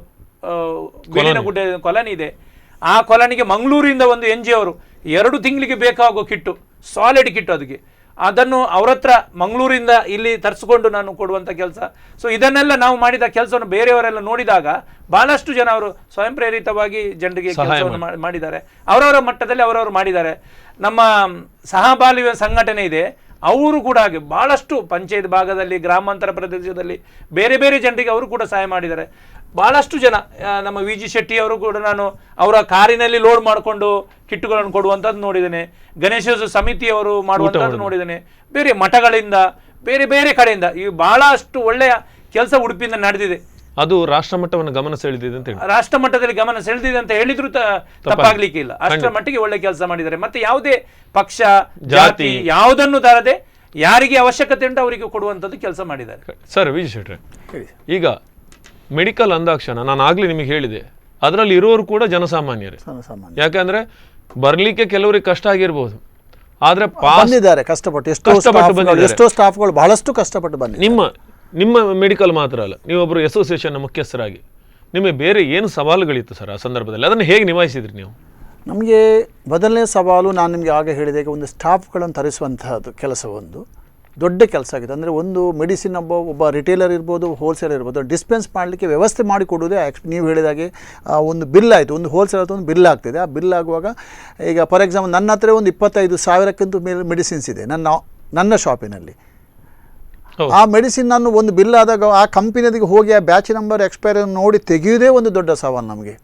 ಬೇಲಿನಗುಡ್ಡೆ ಕಾಲನಿ ಇದೆ, ಆ ಕಾಲನಿಗೆ ಮಂಗಳೂರಿಂದ ಒಂದು NGO ಅವರು 2 ತಿಂಗಳಿಗೆ ಬೇಕಾಗೋ ಕಿಟ್ಟು, ಸಾಲಿಡ್ ಕಿಟ್ಟು, ಅದನ್ನು ಅವ್ರ ಹತ್ರ ಮಂಗಳೂರಿಂದ ಇಲ್ಲಿ ತರಿಸ್ಕೊಂಡು ನಾನು ಕೊಡುವಂಥ ಕೆಲಸ. ಸೊ ಇದನ್ನೆಲ್ಲ ನಾವು ಮಾಡಿದ ಕೆಲಸವನ್ನು ಬೇರೆಯವರೆಲ್ಲ ನೋಡಿದಾಗ ಬಹಳಷ್ಟು ಜನ ಅವರು ಸ್ವಯಂ ಪ್ರೇರಿತವಾಗಿ ಜನರಿಗೆ ಕೆಲಸವನ್ನು ಮಾಡಿದ್ದಾರೆ. ಅವರವರ ಮಟ್ಟದಲ್ಲಿ ಅವರವರು ಮಾಡಿದ್ದಾರೆ. ನಮ್ಮ ಸಹಬಾಳ್ವೆ ಸಂಘಟನೆ ಇದೆ, ಅವರು ಕೂಡ ಹಾಗೆ ಬಹಳಷ್ಟು ಪಂಚಾಯತ್ ಭಾಗದಲ್ಲಿ, ಗ್ರಾಮಾಂತರ ಪ್ರದೇಶದಲ್ಲಿ ಬೇರೆ ಬೇರೆ ಜನರಿಗೆ ಅವರು ಕೂಡ ಸಹಾಯ ಮಾಡಿದ್ದಾರೆ. ಬಹಳಷ್ಟು ಜನ, ನಮ್ಮ VG ಶೆಟ್ಟಿ ಅವರು ಕೂಡ ನಾನು ಅವರ ಕಾರಿನಲ್ಲಿ ಲೋಡ್ ಮಾಡಿಕೊಂಡು ಕಿಟ್ಟುಗಳನ್ನು ಕೊಡುವಂಥದ್ದು ನೋಡಿದ್ದೇನೆ. ಗಣೇಶೋತ್ಸವ ಸಮಿತಿಯವರು ಮಾಡುವಂಥದ್ದು ನೋಡಿದ್ದೇನೆ. ಬೇರೆ ಮಠಗಳಿಂದ, ಬೇರೆ ಬೇರೆ ಕಡೆಯಿಂದ ಈ ಬಹಳಷ್ಟು ಒಳ್ಳೆಯ ಕೆಲಸ ಉಡುಪಿಯಿಂದ ನಡೆದಿದೆ. ಅದು ರಾಷ್ಟ್ರ ಮಟ್ಟವನ್ನು ಗಮನ ಸೆಳೆದಿದೆ ಅಂತ ಹೇಳಿ, ರಾಷ್ಟ್ರ ಮಟ್ಟದಲ್ಲಿ ಗಮನ ಸೆಳೆದಿದೆ ಅಂತ ಹೇಳಿದ್ರು ತಪ್ಪಾಗ್ಲಿಕ್ಕೆ ಇಲ್ಲ. ಅಷ್ಟರ ಮಟ್ಟಿಗೆ ಒಳ್ಳೆ ಕೆಲಸ ಮಾಡಿದ್ದಾರೆ. ಮತ್ತೆ ಯಾವುದೇ ಪಕ್ಷ ಜಾತಿ ಯಾವುದನ್ನು ತರದೆ ಯಾರಿಗೆ ಅವಶ್ಯಕತೆ ಉಂಟು ಅವರಿಗೆ ಕೊಡುವಂಥದ್ದು ಕೆಲಸ ಮಾಡಿದ್ದಾರೆ. ಸರ್ VG ಶೆಟ್ರೆ, ಈಗ ಮೆಡಿಕಲ್ ಅಂದಾಕ್ಷಣ ನಾನು ಆಗ್ಲೇ ನಿಮಗೆ ಹೇಳಿದೆ, ಅದರಲ್ಲಿ ಇರೋರು ಕೂಡ ಜನಸಾಮಾನ್ಯರೇ. ಯಾಕಂದ್ರೆ ಬರ್ಲಿಕ್ಕೆ ಕೆಲವರಿಗೆ ಕಷ್ಟ ಆಗಿರ್ಬೋದು, ಆದ್ರೆ ಬಂದಿದ್ದಾರೆ ಕಷ್ಟಪಟ್ಟು. ಎಷ್ಟೋ ಸ್ಟಾಫ್ಗಳು ಬಹಳಷ್ಟು ಕಷ್ಟಪಟ್ಟು ಬಂದಿದ್ದಾರೆ. ನಿಮ್ಮ ಮೆಡಿಕಲ್ ಮಾತ್ರ ಅಲ್ಲ, ನೀವೊಬ್ಬರು ಅಸೋಸಿಯೇಷನ್ನ ಮುಖ್ಯಸ್ಥರಾಗಿ ನಿಮಗೆ ಬೇರೆ ಏನು ಸವಾಲುಗಳಿತ್ತು ಸರ್ ಆ ಸಂದರ್ಭದಲ್ಲಿ? ಅದನ್ನು ಹೇಗೆ ನಿಭಾಯಿಸಿದ್ರಿ ನೀವು? ನಮಗೆ ಮೊದಲನೇ ಸವಾಲು ನಾನು ನಿಮಗೆ ಆಗ ಹೇಳಿದಾಗ ಒಂದು ಸ್ಟಾಫ್ಗಳನ್ನು ತರಿಸುವಂತಹದ್ದು ಕೆಲಸ ಒಂದು ದೊಡ್ಡ ಕೆಲಸ ಆಗಿದೆ. ಅಂದರೆ ಒಂದು ಮೆಡಿಸಿನ್ ಒಬ್ಬ ರಿಟೇಲರ್ ಇರ್ಬೋದು, ಹೋಲ್ಸೇಲರ್ ಇರ್ಬೋದು, ಡಿಸ್ಪೆನ್ಸ್ ಮಾಡಲಿಕ್ಕೆ ವ್ಯವಸ್ಥೆ ಮಾಡಿಕೊಡೋದೇ ನೀವು ಹೇಳಿದಾಗೆ ಒಂದು ಬಿಲ್ ಆಯಿತು. ಒಂದು ಹೋಲ್ಸೇಲರ್ ಒಂದು ಬಿಲ್ ಆಗ್ತಿದೆ. ಆ ಬಿಲ್ ಆಗುವಾಗ ಈಗ ಫಾರ್ ಎಕ್ಸಾಂಪಲ್ ನನ್ನ ಹತ್ರ ಒಂದು 25,000ಕ್ಕಿಂತ ಮೇಲೆ ಮೆಡಿಸಿನ್ಸ್ ಇದೆ ನನ್ನ ಶಾಪಿನಲ್ಲಿ. ಆ ಮೆಡಿಸಿನ್ ನಾನು ಒಂದು ಬಿಲ್ ಆದಾಗ ಆ ಕಂಪನಿಯದಿಗೆ ಹೋಗಿ ಆ ಬ್ಯಾಚ್ ನಂಬರ್ ಎಕ್ಸ್ಪೈರಿ ನೋಡಿ ತೆಗೆಯುವುದೇ ಒಂದು ದೊಡ್ಡ ಸವಾಲು ನಮಗೆ.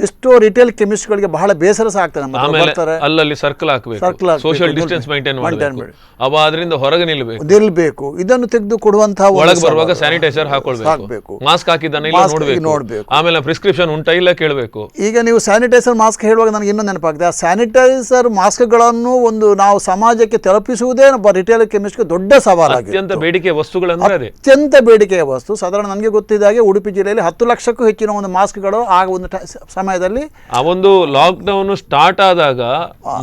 ಎಷ್ಟೋ ರಿಟೇಲ್ ಕೆಮಿಸ್ಟ್ಗಳಿಗೆ ಬಹಳ ಬೇಸರ ಆಗ್ತದೆ. ಅಲ್ಲಲ್ಲಿ ಸರ್ಕಲ್ ಹಾಕಬೇಕು, ಸೋಷಿಯಲ್ ಡಿಸ್ಟೆನ್ಸ್ ಮೇಂಟೈನ್ ಮಾಡಬೇಕು, ಅದರಿಂದ ಹೊರಗೆ ನಿಲ್ಲಬೇಕು. ಇದನ್ನು ತೆಗೆದು ಕೊಡುವಂತಹ ಒಳಗೆ ಬರುವಾಗ ಸ್ಯಾನಿಟೈಸರ್ ಹಾಕೊಳ್ಬೇಕು, ಮಾಸ್ಕ್ ಹಾಕಿದ್ದಾನೆ ನೋಡಬೇಕು, ಆಮೇಲೆ ಪ್ರಿಸ್ಕ್ರಿಪ್ಷನ್ ಉಂಟಾ ಇಲ್ಲ ಕೇಳಬೇಕು. ಈಗ ನೀವು ಸ್ಯಾನಿಟೈಸರ್ ಮಾಸ್ಕ್ ಹೇಳುವಾಗ ನನಗೆ ಇನ್ನೊಂದು ನೆನಪಾಗಿದೆ. ಆ ಸ್ಯಾನಿಟೈಸರ್ ಮಾಸ್ಕ್ಗಳನ್ನು ಒಂದು ನಾವು ಸಮಾಜಕ್ಕೆ ತಲುಪಿಸುವುದೇ ರಿಟೇಲ್ ಕೆಮಿಸ್ಟ್ಗೆ ದೊಡ್ಡ ಸವಾಲಾಗಿದೆ. ಅತ್ಯಂತ ಬೇಡಿಕೆಯ ವಸ್ತುಗಳಂದ್ರೆ ಅತ್ಯಂತ ಬೇಡಿಕೆಯ ವಸ್ತು. ಸಾಧಾರಣ ನನಗೆ ಗೊತ್ತಿದ್ದಾಗೆ ಉಡುಪಿ ಜಿಲ್ಲೆಯಲ್ಲಿ 10 ಲಕ್ಷಕ್ಕೂ ಹೆಚ್ಚಿನ ಒಂದು ಮಾಸ್ಕ್ಗಳು ಆಗ ಒಂದು ಸಮಯ ಸಮಯದಲ್ಲಿ ಆ ಒಂದು ಲಾಕ್ಡೌನ್ ಸ್ಟಾರ್ಟ್ ಆದಾಗ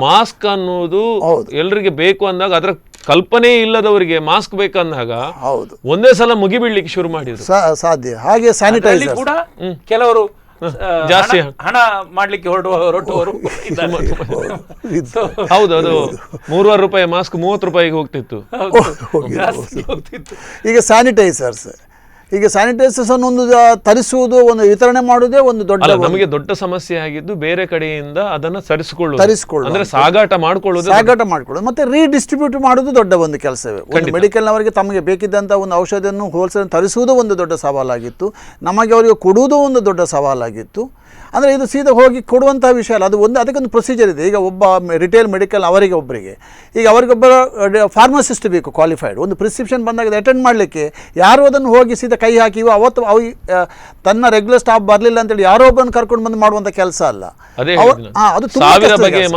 ಮಾಸ್ಕ್ ಅನ್ನೋದು ಎಲ್ರಿಗೆ ಬೇಕು ಅಂದಾಗ ಅದರ ಕಲ್ಪನೆ ಇಲ್ಲದವರಿಗೆ ಮಾಸ್ಕ್ ಬೇಕಂದಾಗ ಹೌದು ಒಂದೇ ಸಲ ಮುಗಿಬೀಳ್ಲಿಕ್ಕೆ ಶುರು ಮಾಡಿದ್ರು. ಸಾಧ್ಯ. ಹಾಗೆ ಅಲ್ಲಿ ಸ್ಯಾನಿಟೈಸರ್ ಕೂಡ ಕೆಲವರು ಜಾಸ್ತಿ ಹಣ ಮಾಡ್ಲಿಕ್ಕೆ ಹೊರಟುವವರು ಹೌದು, ಅದು 3,500 ರೂಪಾಯಿ ಮಾಸ್ಕ್ 30 ರೂಪಾಯಿಗೆ ಹೋಗ್ತಿತ್ತು. ಈಗ ಸ್ಯಾನಿಟೈಸರ್ಸ್ ಒಂದು ತರಿಸುವುದು, ಒಂದು ವಿತರಣೆ ಮಾಡುವುದೇ ಒಂದು ದೊಡ್ಡ ನಮಗೆ ದೊಡ್ಡ ಸಮಸ್ಯೆ ಆಗಿದ್ದು ಬೇರೆ ಕಡೆಯಿಂದ ಅದನ್ನ ತರಿಸಿಕೊಳ್ಳುವುದು, ಅಂದ್ರೆ ಸಾಗಾಟ ಮಾಡ್ಕೊಳ್ಳೋದು ಮತ್ತೆ ರೀಡಿಸ್ಟ್ರಿಬ್ಯೂಟ್ ಮಾಡುವುದು ದೊಡ್ಡ ಒಂದು ಕೆಲಸವೇ. ಒಂದು ಮೆಡಿಕಲ್ನವರಿಗೆ ತಮಗೆ ಬೇಕಿದ್ದಂಥ ಒಂದು ಔಷಧಿಯನ್ನು ಹೋಲ್ಸೇಲ್ ತರಿಸುವುದು ಒಂದು ದೊಡ್ಡ ಸವಾಲಾಗಿತ್ತು, ನಮಗೆ ಅವರಿಗೆ ಕೊಡುವುದು ಒಂದು ದೊಡ್ಡ ಸವಾಲಾಗಿತ್ತು. ಅಂದರೆ ಇದು ಸೀದಾ ಹೋಗಿ ಕೊಡುವಂತಹ ವಿಷಯ ಅಲ್ಲ, ಅದು ಒಂದು ಅದಕ್ಕೊಂದು ಪ್ರೊಸೀಜರ್ ಇದೆ. ಈಗ ಒಬ್ಬ ರಿಟೇಲ್ ಮೆಡಿಕಲ್ ಅವರಿಗೊಬ್ಬರಿಗೆ, ಈಗ ಅವರಿಗೊಬ್ಬರ ಫಾರ್ಮಸಿಸ್ಟ್ ಬೇಕು ಕ್ವಾಲಿಫೈಡ್. ಒಂದು ಪ್ರಿಸ್ಕ್ರಿಪ್ಷನ್ ಬಂದಾಗ ಅಟೆಂಡ್ ಮಾಡಲಿಕ್ಕೆ ಯಾರು ಅದನ್ನು ಹೋಗಿ ಸೀದಾ ಕೈ ಹಾಕಿ ಅವತ್ತು ತನ್ನ ರೆಗ್ಯುಲರ್ ಸ್ಟಾಫ್ ಬರಲಿಲ್ಲ ಅಂತೇಳಿ ಯಾರೋ ಒಬ್ಬರನ್ನು ಕರ್ಕೊಂಡು ಬಂದು ಮಾಡುವಂಥ ಕೆಲಸ ಅಲ್ಲ. ಅದು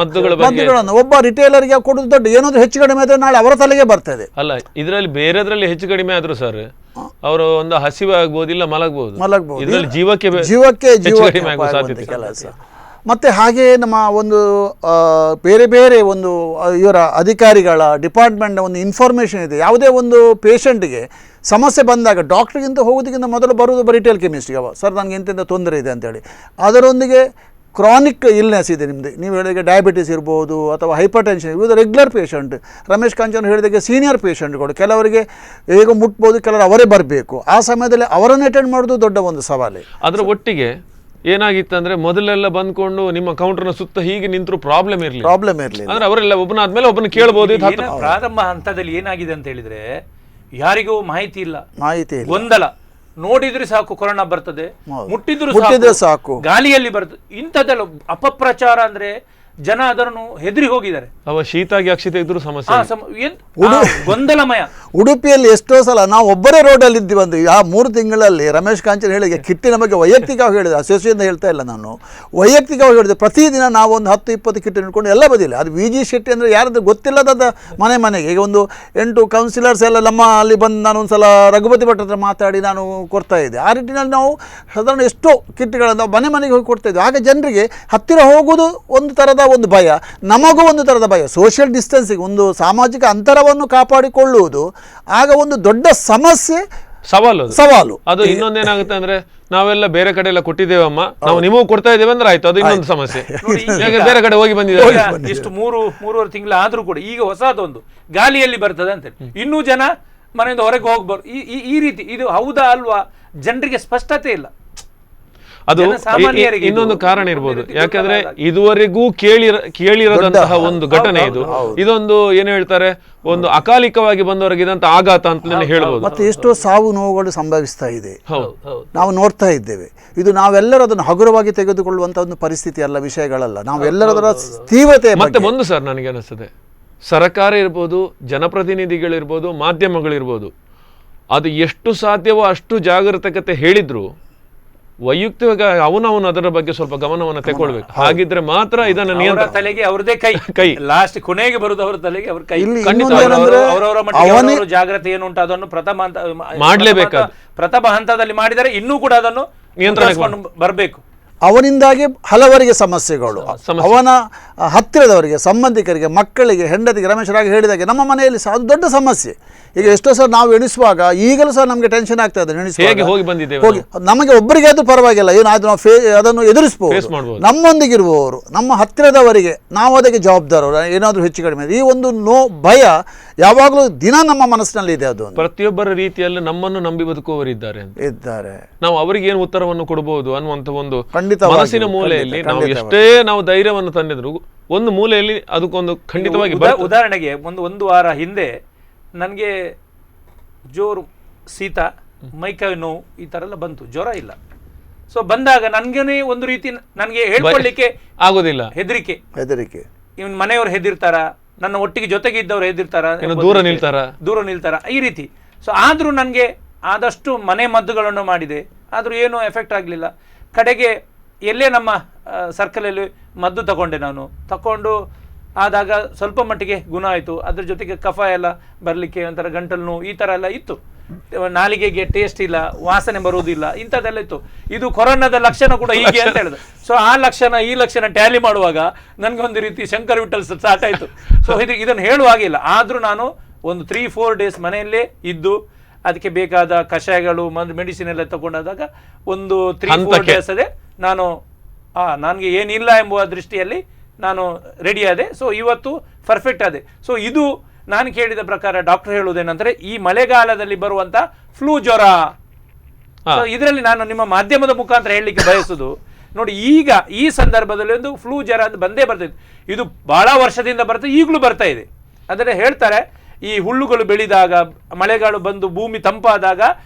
ಮದ್ದುಗಳನ್ನು ಒಬ್ಬ ರಿಟೇಲರ್ಗೆ ಕೊಡೋದು ದೊಡ್ಡ, ಏನಾದರೂ ಹೆಚ್ಚು ಕಡಿಮೆ ಆದರೆ ನಾಳೆ ಅವರ ತಲೆಗೆ ಬರ್ತದೆ. ಅಲ್ಲ, ಇದರಲ್ಲಿ ಬೇರೆದ್ರಲ್ಲಿ ಹೆಚ್ಚು ಕಡಿಮೆ ಆದ್ರೂ ಸರ್ ಅವರು ಒಂದು ಹಸಿವೆ ಆಗ್ಬೋದಿಲ್ಲ, ಮಲಗಬಹುದು. ಇದರಲ್ಲಿ ಜೀವಕ್ಕೆ ಕೆಲಸ. ಮತ್ತು ಹಾಗೆ ನಮ್ಮ ಒಂದು ಬೇರೆ ಬೇರೆ ಒಂದು ಇವರ ಅಧಿಕಾರಿಗಳ ಡಿಪಾರ್ಟ್ಮೆಂಟ್ನ ಒಂದು ಇನ್ಫಾರ್ಮೇಷನ್ ಇದೆ. ಯಾವುದೇ ಒಂದು ಪೇಷಂಟ್ಗೆ ಸಮಸ್ಯೆ ಬಂದಾಗ ಡಾಕ್ಟ್ರಿಗಿಂತ ಹೋಗೋದಕ್ಕಿಂತ ಮೊದಲು ಬರುವುದು ರಿಟೇಲ್ ಕೆಮಿಸ್ಟ್ಗೆ, ಸರ್ ನನಗೆ ಎಂತೆಂಥ ತೊಂದರೆ ಇದೆ ಅಂತೇಳಿ. ಅದರೊಂದಿಗೆ ಕ್ರಾನಿಕ್ ಇಲ್ನೆಸ್ ಇದೆ ನಿಮ್ಮದು, ನೀವು ಹೇಳಿದಾಗ ಡಯಾಬಿಟಿಸ್ ಇರ್ಬೋದು ಅಥವಾ ಹೈಪರ್ ಟೆನ್ಷನ್, ಇವುದು ರೆಗ್ಯುಲರ್ ಪೇಷಂಟ್. ರಮೇಶ್ ಕಾಂಚನ್ ಹೇಳಿದಾಗೆ ಸೀನಿಯರ್ ಪೇಷಂಟ್ಗಳು, ಕೆಲವರಿಗೆ ಹೇಗ ಮುಟ್ಬೋದು, ಕೆಲವರು ಅವರೇ ಬರಬೇಕು. ಆ ಸಮಯದಲ್ಲಿ ಅವರನ್ನು ಅಟೆಂಡ್ ಮಾಡೋದು ದೊಡ್ಡ ಒಂದು ಸವಾಲೇ. ಅದರ ಒಟ್ಟಿಗೆ ಏನಾಗಿತ್ತಂದ್ರೆ ಮೊದಲೆಲ್ಲ ಬಂದ್ಕೊಂಡು ನಿಮ್ಮ ಕೌಂಟರ್ನ ಸುತ್ತ ಹೀಗೆ ನಿಂತರೂ ಪ್ರಾಬ್ಲಮ್ ಇರಲಿಲ್ಲ ಅಂದ್ರೆ ಅವರೆಲ್ಲ ಒಬ್ಬನಾದ್ಮೇಲೆ ಒಬ್ಬನ ಕೇಳಬಹುದು. ಪ್ರಾರಂಭ ಹಂತದಲ್ಲಿ ಏನಾಗಿದೆ ಅಂತ ಹೇಳಿದ್ರೆ ಯಾರಿಗೂ ಮಾಹಿತಿ ಇಲ್ಲ, ಗೊಂದಲ. ನೋಡಿದ್ರೆ ಸಾಕು ಕೊರೋನಾ ಬರ್ತದೆ, ಮುಟ್ಟಿದ್ರು ಸಾಕು ಗಾಳಿಯಲ್ಲಿ ಬರ್ತದೆ, ಇಂಥದ್ದೆಲ್ಲ ಅಪಪ್ರಚಾರ. ಅಂದ್ರೆ ಜನ ಅದನ್ನು ಹೆದರಿ ಹೋಗಿದ್ದಾರೆ. ಶೀತಾಗಿ ಅಕ್ಷತೆ ಇದ್ರು ಸಮಸ್ಯೆ, ಗೊಂದಲಮಯ. ಉಡುಪಿಯಲ್ಲಿ ಎಷ್ಟೋ ಸಲ ನಾವು ಒಬ್ಬರೇ ರೋಡಲ್ಲಿ ಇದ್ದೀವಿ. ಆ 3 ತಿಂಗಳಲ್ಲಿ ರಮೇಶ್ ಕಾಂಚನ್ ಹೇಳಿದೆ, ಕಿಟ್ಟಿನ ಬಗ್ಗೆ ವೈಯಕ್ತಿಕವಾಗಿ ಹೇಳಿದೆ, ಅಸೋಸಿಯೇಷನ್ ಹೇಳ್ತಾ ಇಲ್ಲ ನಾನು, ವೈಯಕ್ತಿಕವಾಗಿ ಹೇಳಿದೆ. ಪ್ರತಿದಿನ ನಾವು ಒಂದು 10-20 ಕಿಟ್ ಇಟ್ಕೊಂಡು ಎಲ್ಲ ಬದಿಲ್ಲ. ಅದು VG ಶೆಟ್ಟಿ ಅಂದರೆ ಯಾರಾದ್ರೂ ಗೊತ್ತಿಲ್ಲದ ಮನೆಗೆ ಈಗ ಒಂದು 8 ಕೌನ್ಸಿಲರ್ಸ್ ಎಲ್ಲ ನಮ್ಮ ಅಲ್ಲಿ ಬಂದು ನಾನು ಒಂದು ಸಲ ರಘುಪತಿ ಭಟ್ ಹತ್ರ ಮಾತಾಡಿ ನಾನು ಕೊಡ್ತಾ ಇದ್ದೆ. ಆ ನಿಟ್ಟಿನಲ್ಲಿ ನಾವು ಸಾಧಾರಣ ಎಷ್ಟೋ ಕಿಟ್ಗಳನ್ನು ಮನೆಗೆ ಹೋಗಿ ಕೊಡ್ತಾ ಇದ್ವಿ. ಆಗ ಜನರಿಗೆ ಹತ್ತಿರ ಹೋಗೋದು ಒಂದು ಥರದ ಒಂದು ಭಯ, ನಮಗೂ ಒಂದು ಥರದ ಭಯ. ಸೋಷಿಯಲ್ ಡಿಸ್ಟೆನ್ಸಿಂಗ್, ಒಂದು ಸಾಮಾಜಿಕ ಅಂತರವನ್ನು ಕಾಪಾಡಿಕೊಳ್ಳುವುದು ಆಗ ಒಂದು ದೊಡ್ಡ ಸಮಸ್ಯೆ, ಸವಾಲು. ಅದು ಇನ್ನೊಂದೇನಾಗುತ್ತೆ ಅಂದ್ರೆ ನಾವೆಲ್ಲ ಬೇರೆ ಕಡೆ ಎಲ್ಲ ಕೊಟ್ಟಿದ್ದೇವಮ್ಮ, ನಾವು ನಿಮಗೂ ಕೊಡ್ತಾ ಇದ್ದೇವೆ ಅಂದ್ರೆ ಆಯ್ತು, ಅದು ಇನ್ನೊಂದು ಸಮಸ್ಯೆ. ಬೇರೆ ಕಡೆ ಹೋಗಿ ಬಂದಿದ್ದಾರೆ ಇಷ್ಟು 3-3.5 ತಿಂಗಳು ಆದ್ರೂ ಕೂಡ ಈಗ ಹೊಸದೊಂದು ಗಾಳಿಯಲ್ಲಿ ಬರ್ತದೆ ಅಂತ ಇನ್ನೂ ಜನ ಮನೆಯಿಂದ ಹೊರಗೆ ಹೋಗ್ಬಾರ್ದು. ಈ ರೀತಿ ಇದು ಹೌದಾ ಅಲ್ವಾ, ಜನರಿಗೆ ಸ್ಪಷ್ಟತೆ ಇಲ್ಲ. ಅದು ಇನ್ನೊಂದು ಕಾರಣ ಇರ್ಬೋದು, ಯಾಕಂದ್ರೆ ಇದುವರೆಗೂ ಕೇಳಿರದಂತಹ ಒಂದು ಘಟನೆ ಇದು. ಇದೊಂದು ಏನು ಹೇಳ್ತಾರೆ, ಒಂದು ಅಕಾಲಿಕವಾಗಿ ಬಂದವರಿಗೆ ಇದಂತ ಆಘಾತ ಅಂತ ಹೇಳ್ಬೋದು. ಮತ್ತೆ ಎಷ್ಟೋ ಸಾವು ನೋವುಗಳು ಸಂಭವಿಸ್ತಾ ಇದೆ, ನಾವು ನೋಡ್ತಾ ಇದ್ದೇವೆ. ಇದು ನಾವೆಲ್ಲರೂ ಅದನ್ನು ಹಗುರವಾಗಿ ತೆಗೆದುಕೊಳ್ಳುವಂತ ಒಂದು ಪರಿಸ್ಥಿತಿ ಅಲ್ಲ, ವಿಷಯಗಳಲ್ಲ. ನಾವೆಲ್ಲರ ತೀವ್ರತೆ. ಮತ್ತೆ ಒಂದು ಸರ್ ನನಗೆ ಅನಿಸ್ತದೆ, ಸರ್ಕಾರ ಇರ್ಬೋದು, ಜನಪ್ರತಿನಿಧಿಗಳಿರ್ಬೋದು, ಮಾಧ್ಯಮಗಳಿರ್ಬೋದು, ಅದು ಎಷ್ಟು ಸಾಧ್ಯವೋ ಅಷ್ಟು ಜಾಗರೂಕತೆ ಹೇಳಿದ್ರು ವೈಯಕ್ತಿಕ ಅವನವನು ಅದರ ಬಗ್ಗೆ ಸ್ವಲ್ಪ ಗಮನವನ್ನು ತಗೊಳ್ಬೇಕು. ಹಾಗಿದ್ರೆ ಮಾತ್ರ ಇದನ್ನ ನಿಯಂತ್ರಣ ತಲೆಗೆ ಅವ್ರದೇ ಕೈ ಲಾಸ್ಟ್ ಕೊನೆಗೆ ಬರುದು ಅವರ ತಲೆಗೆ ಅವ್ರ ಕೈ. ಅವರವರ ಮಟ್ಟಿಗೆ ಜಾಗ್ರತೆ ಏನು ಉಂಟು ಅದನ್ನು ಮಾಡಲೇಬೇಕಾದ ಪ್ರಥಮ ಹಂತದಲ್ಲಿ ಮಾಡಿದರೆ ಇನ್ನೂ ಕೂಡ ಅದನ್ನು ನಿಯಂತ್ರಣ ಬರಬೇಕು. ಅವನಿಂದಾಗಿ ಹಲವರಿಗೆ ಸಮಸ್ಯೆಗಳು, ಅವನ ಹತ್ತಿರದವರಿಗೆ, ಸಂಬಂಧಿಕರಿಗೆ, ಮಕ್ಕಳಿಗೆ, ಹೆಂಡತಿಗೆ. ರಮೇಶ್ ರಾಗಿ ಹೇಳಿದಾಗೆ ನಮ್ಮ ಮನೆಯಲ್ಲಿ ಸಹ ಅದು ದೊಡ್ಡ ಸಮಸ್ಯೆ. ಈಗ ಎಷ್ಟೋ ಸಲ ನಾವು ಎಣಿಸುವಾಗ ಈಗಲೂ ಸಹ ನಮಗೆ ಟೆನ್ಷನ್ ಆಗ್ತಾ ಇದೆ. ಹೋಗಿ ನಮಗೆ ಒಬ್ಬರಿಗೆ ಅದು ಪರವಾಗಿಲ್ಲ, ಏನಾದ್ರು ನಾವು ಅದನ್ನು ಎದುರಿಸಬಹುದು. ನಮ್ಮೊಂದಿಗಿರುವವರು, ನಮ್ಮ ಹತ್ತಿರದವರಿಗೆ ನಾವು ಅದಕ್ಕೆ ಜವಾಬ್ದಾರರು. ಏನಾದರೂ ಹೆಚ್ಚು ಕಡಿಮೆ ಈ ಒಂದು ಭಯ ಯಾವಾಗಲೂ ದಿನ ನಮ್ಮ ಮನಸ್ಸಿನಲ್ಲಿ ಇದೆ. ಅದು ಪ್ರತಿಯೊಬ್ಬರ ರೀತಿಯಲ್ಲಿ ನಮ್ಮನ್ನು ನಂಬಿ ಬದುಕುವವರಿದ್ದಾರೆ. ನಾವು ಅವರಿಗೆ ಏನು ಉತ್ತರವನ್ನು ಕೊಡಬಹುದು ಅನ್ನುವಂತ ಒಂದು ಮನಸ್ಸಿನ ಮೂಲೆಯಲ್ಲಿ ನಾವು ಎಷ್ಟೇ ನಾವು ಧೈರ್ಯವನ್ನು ತಂದಿದ್ರು ಒಂದು ಮೂಲೆಯಲ್ಲಿ ಅದಕ್ಕೊಂದು ಖಂಡಿತವಾಗಿ. ಉದಾಹರಣೆಗೆ ಒಂದು ವಾರ ಹಿಂದೆ ನನಗೆ ಜೋರು ಶೀತ, ಮೈಕೈ ನೋವು ಈ ತರ ಎಲ್ಲ ಬಂತು, ಜ್ವರ ಇಲ್ಲ. ಸೊ ಬಂದಾಗ ನನ್ಗೇನೆ ಒಂದು ರೀತಿ ನನಗೆ ಹೇಳ್ಕೊಳ್ಳಿಕ್ಕೆ ಆಗೋದಿಲ್ಲ, ಹೆದರಿಕೆ. ಇವನ್ ಮನೆಯವರು ಹೆದರ್ತಾರ, ನನ್ನ ಒಟ್ಟಿಗೆ ಜೊತೆಗೆ ಇದ್ದವ್ರು ಹೆದರ್ತಾರ, ದೂರ ನಿಲ್ತಾರ ಈ ರೀತಿ. ಸೊ ಆದ್ರೂ ನನಗೆ ಆದಷ್ಟು ಮನೆ ಮದ್ದುಗಳನ್ನು ಮಾಡಿದೆ, ಆದ್ರೂ ಏನೂ ಎಫೆಕ್ಟ್ ಆಗಲಿಲ್ಲ. ಕಡೆಗೆ ಎಲ್ಲೇ ನಮ್ಮ ಸರ್ಕಲಲ್ಲಿ ಮದ್ದು ತಗೊಂಡು ಆದಾಗ ಸ್ವಲ್ಪ ಮಟ್ಟಿಗೆ ಗುಣ ಆಯಿತು. ಅದ್ರ ಜೊತೆಗೆ ಕಫ ಎಲ್ಲ ಬರಲಿಕ್ಕೆ ಒಂಥರ ಗಂಟಲು ನೋವು ಈ ಥರ ಎಲ್ಲ ಇತ್ತು. ನಾಲಿಗೆಗೆ ಟೇಸ್ಟ್ ಇಲ್ಲ, ವಾಸನೆ ಬರುವುದಿಲ್ಲ, ಇಂಥದ್ದೆಲ್ಲ ಇತ್ತು. ಇದು ಕೊರೋನಾದ ಲಕ್ಷಣ ಕೂಡ ಹೀಗೆ ಅಂತ ಹೇಳಿದ್ರು. ಸೊ ಆ ಲಕ್ಷಣ ಈ ಲಕ್ಷಣ ಟ್ಯಾಲಿ ಮಾಡುವಾಗ ನನಗೊಂದು ರೀತಿ ಶಂಕರ್ ವಿಠಲ್ ಸ್ಟಾರ್ಟ್ ಆಯಿತು. ಸೊ ಇದನ್ನು ಹೇಳುವಾಗಿಲ್ಲ. ಆದರೂ ನಾನು ಒಂದು 3-4 ಡೇಸ್ ಮನೆಯಲ್ಲೇ ಇದ್ದು ಅದಕ್ಕೆ ಬೇಕಾದ ಕಷಾಯಗಳು ಮೆಡಿಸಿನ್ ಎಲ್ಲ ತಗೊಂಡಾದಾಗ ಒಂದು 3-4 ಡೇಸ್ ಅದೇ ನಾನು ನನಗೆ ಏನಿಲ್ಲ ಎಂಬುವ ದೃಷ್ಟಿಯಲ್ಲಿ ನಾನು ರೆಡಿ ಆದೆ. ಸೊ ಇವತ್ತು ಪರ್ಫೆಕ್ಟ್ ಆದೆ. ಸೊ ಇದು ನಾನು ಕೇಳಿದ ಪ್ರಕಾರ ಡಾಕ್ಟರ್ ಹೇಳುವುದೇನೆಂದರೆ ಈ ಮಳೆಗಾಲದಲ್ಲಿ ಬರುವಂತ ಫ್ಲೂ ಜ್ವರ. ಸೊ ಇದರಲ್ಲಿ ನಾನು ನಿಮ್ಮ ಮಾಧ್ಯಮದ ಮುಖಾಂತರ ಹೇಳಲಿಕ್ಕೆ ಬಯಸುದು, ನೋಡಿ ಈಗ ಈ ಸಂದರ್ಭದಲ್ಲಿ ಒಂದು ಫ್ಲೂ ಜ್ವರ ಅಂತ ಬಂದೇ ಬರ್ತದೆ. ಇದು ಬಹಳ ವರ್ಷದಿಂದ ಬರ್ತದೆ, ಈಗಲೂ ಬರ್ತಾ ಇದೆ. ಅಂದರೆ ಹೇಳ್ತಾರೆ ಈ ಹುಲ್ಲುಗಳು ಬೆಳೆದಾಗ, ಮಳೆಗಾಲ ಬಂದು ಭೂಮಿ ತಂಪಾದಾಗ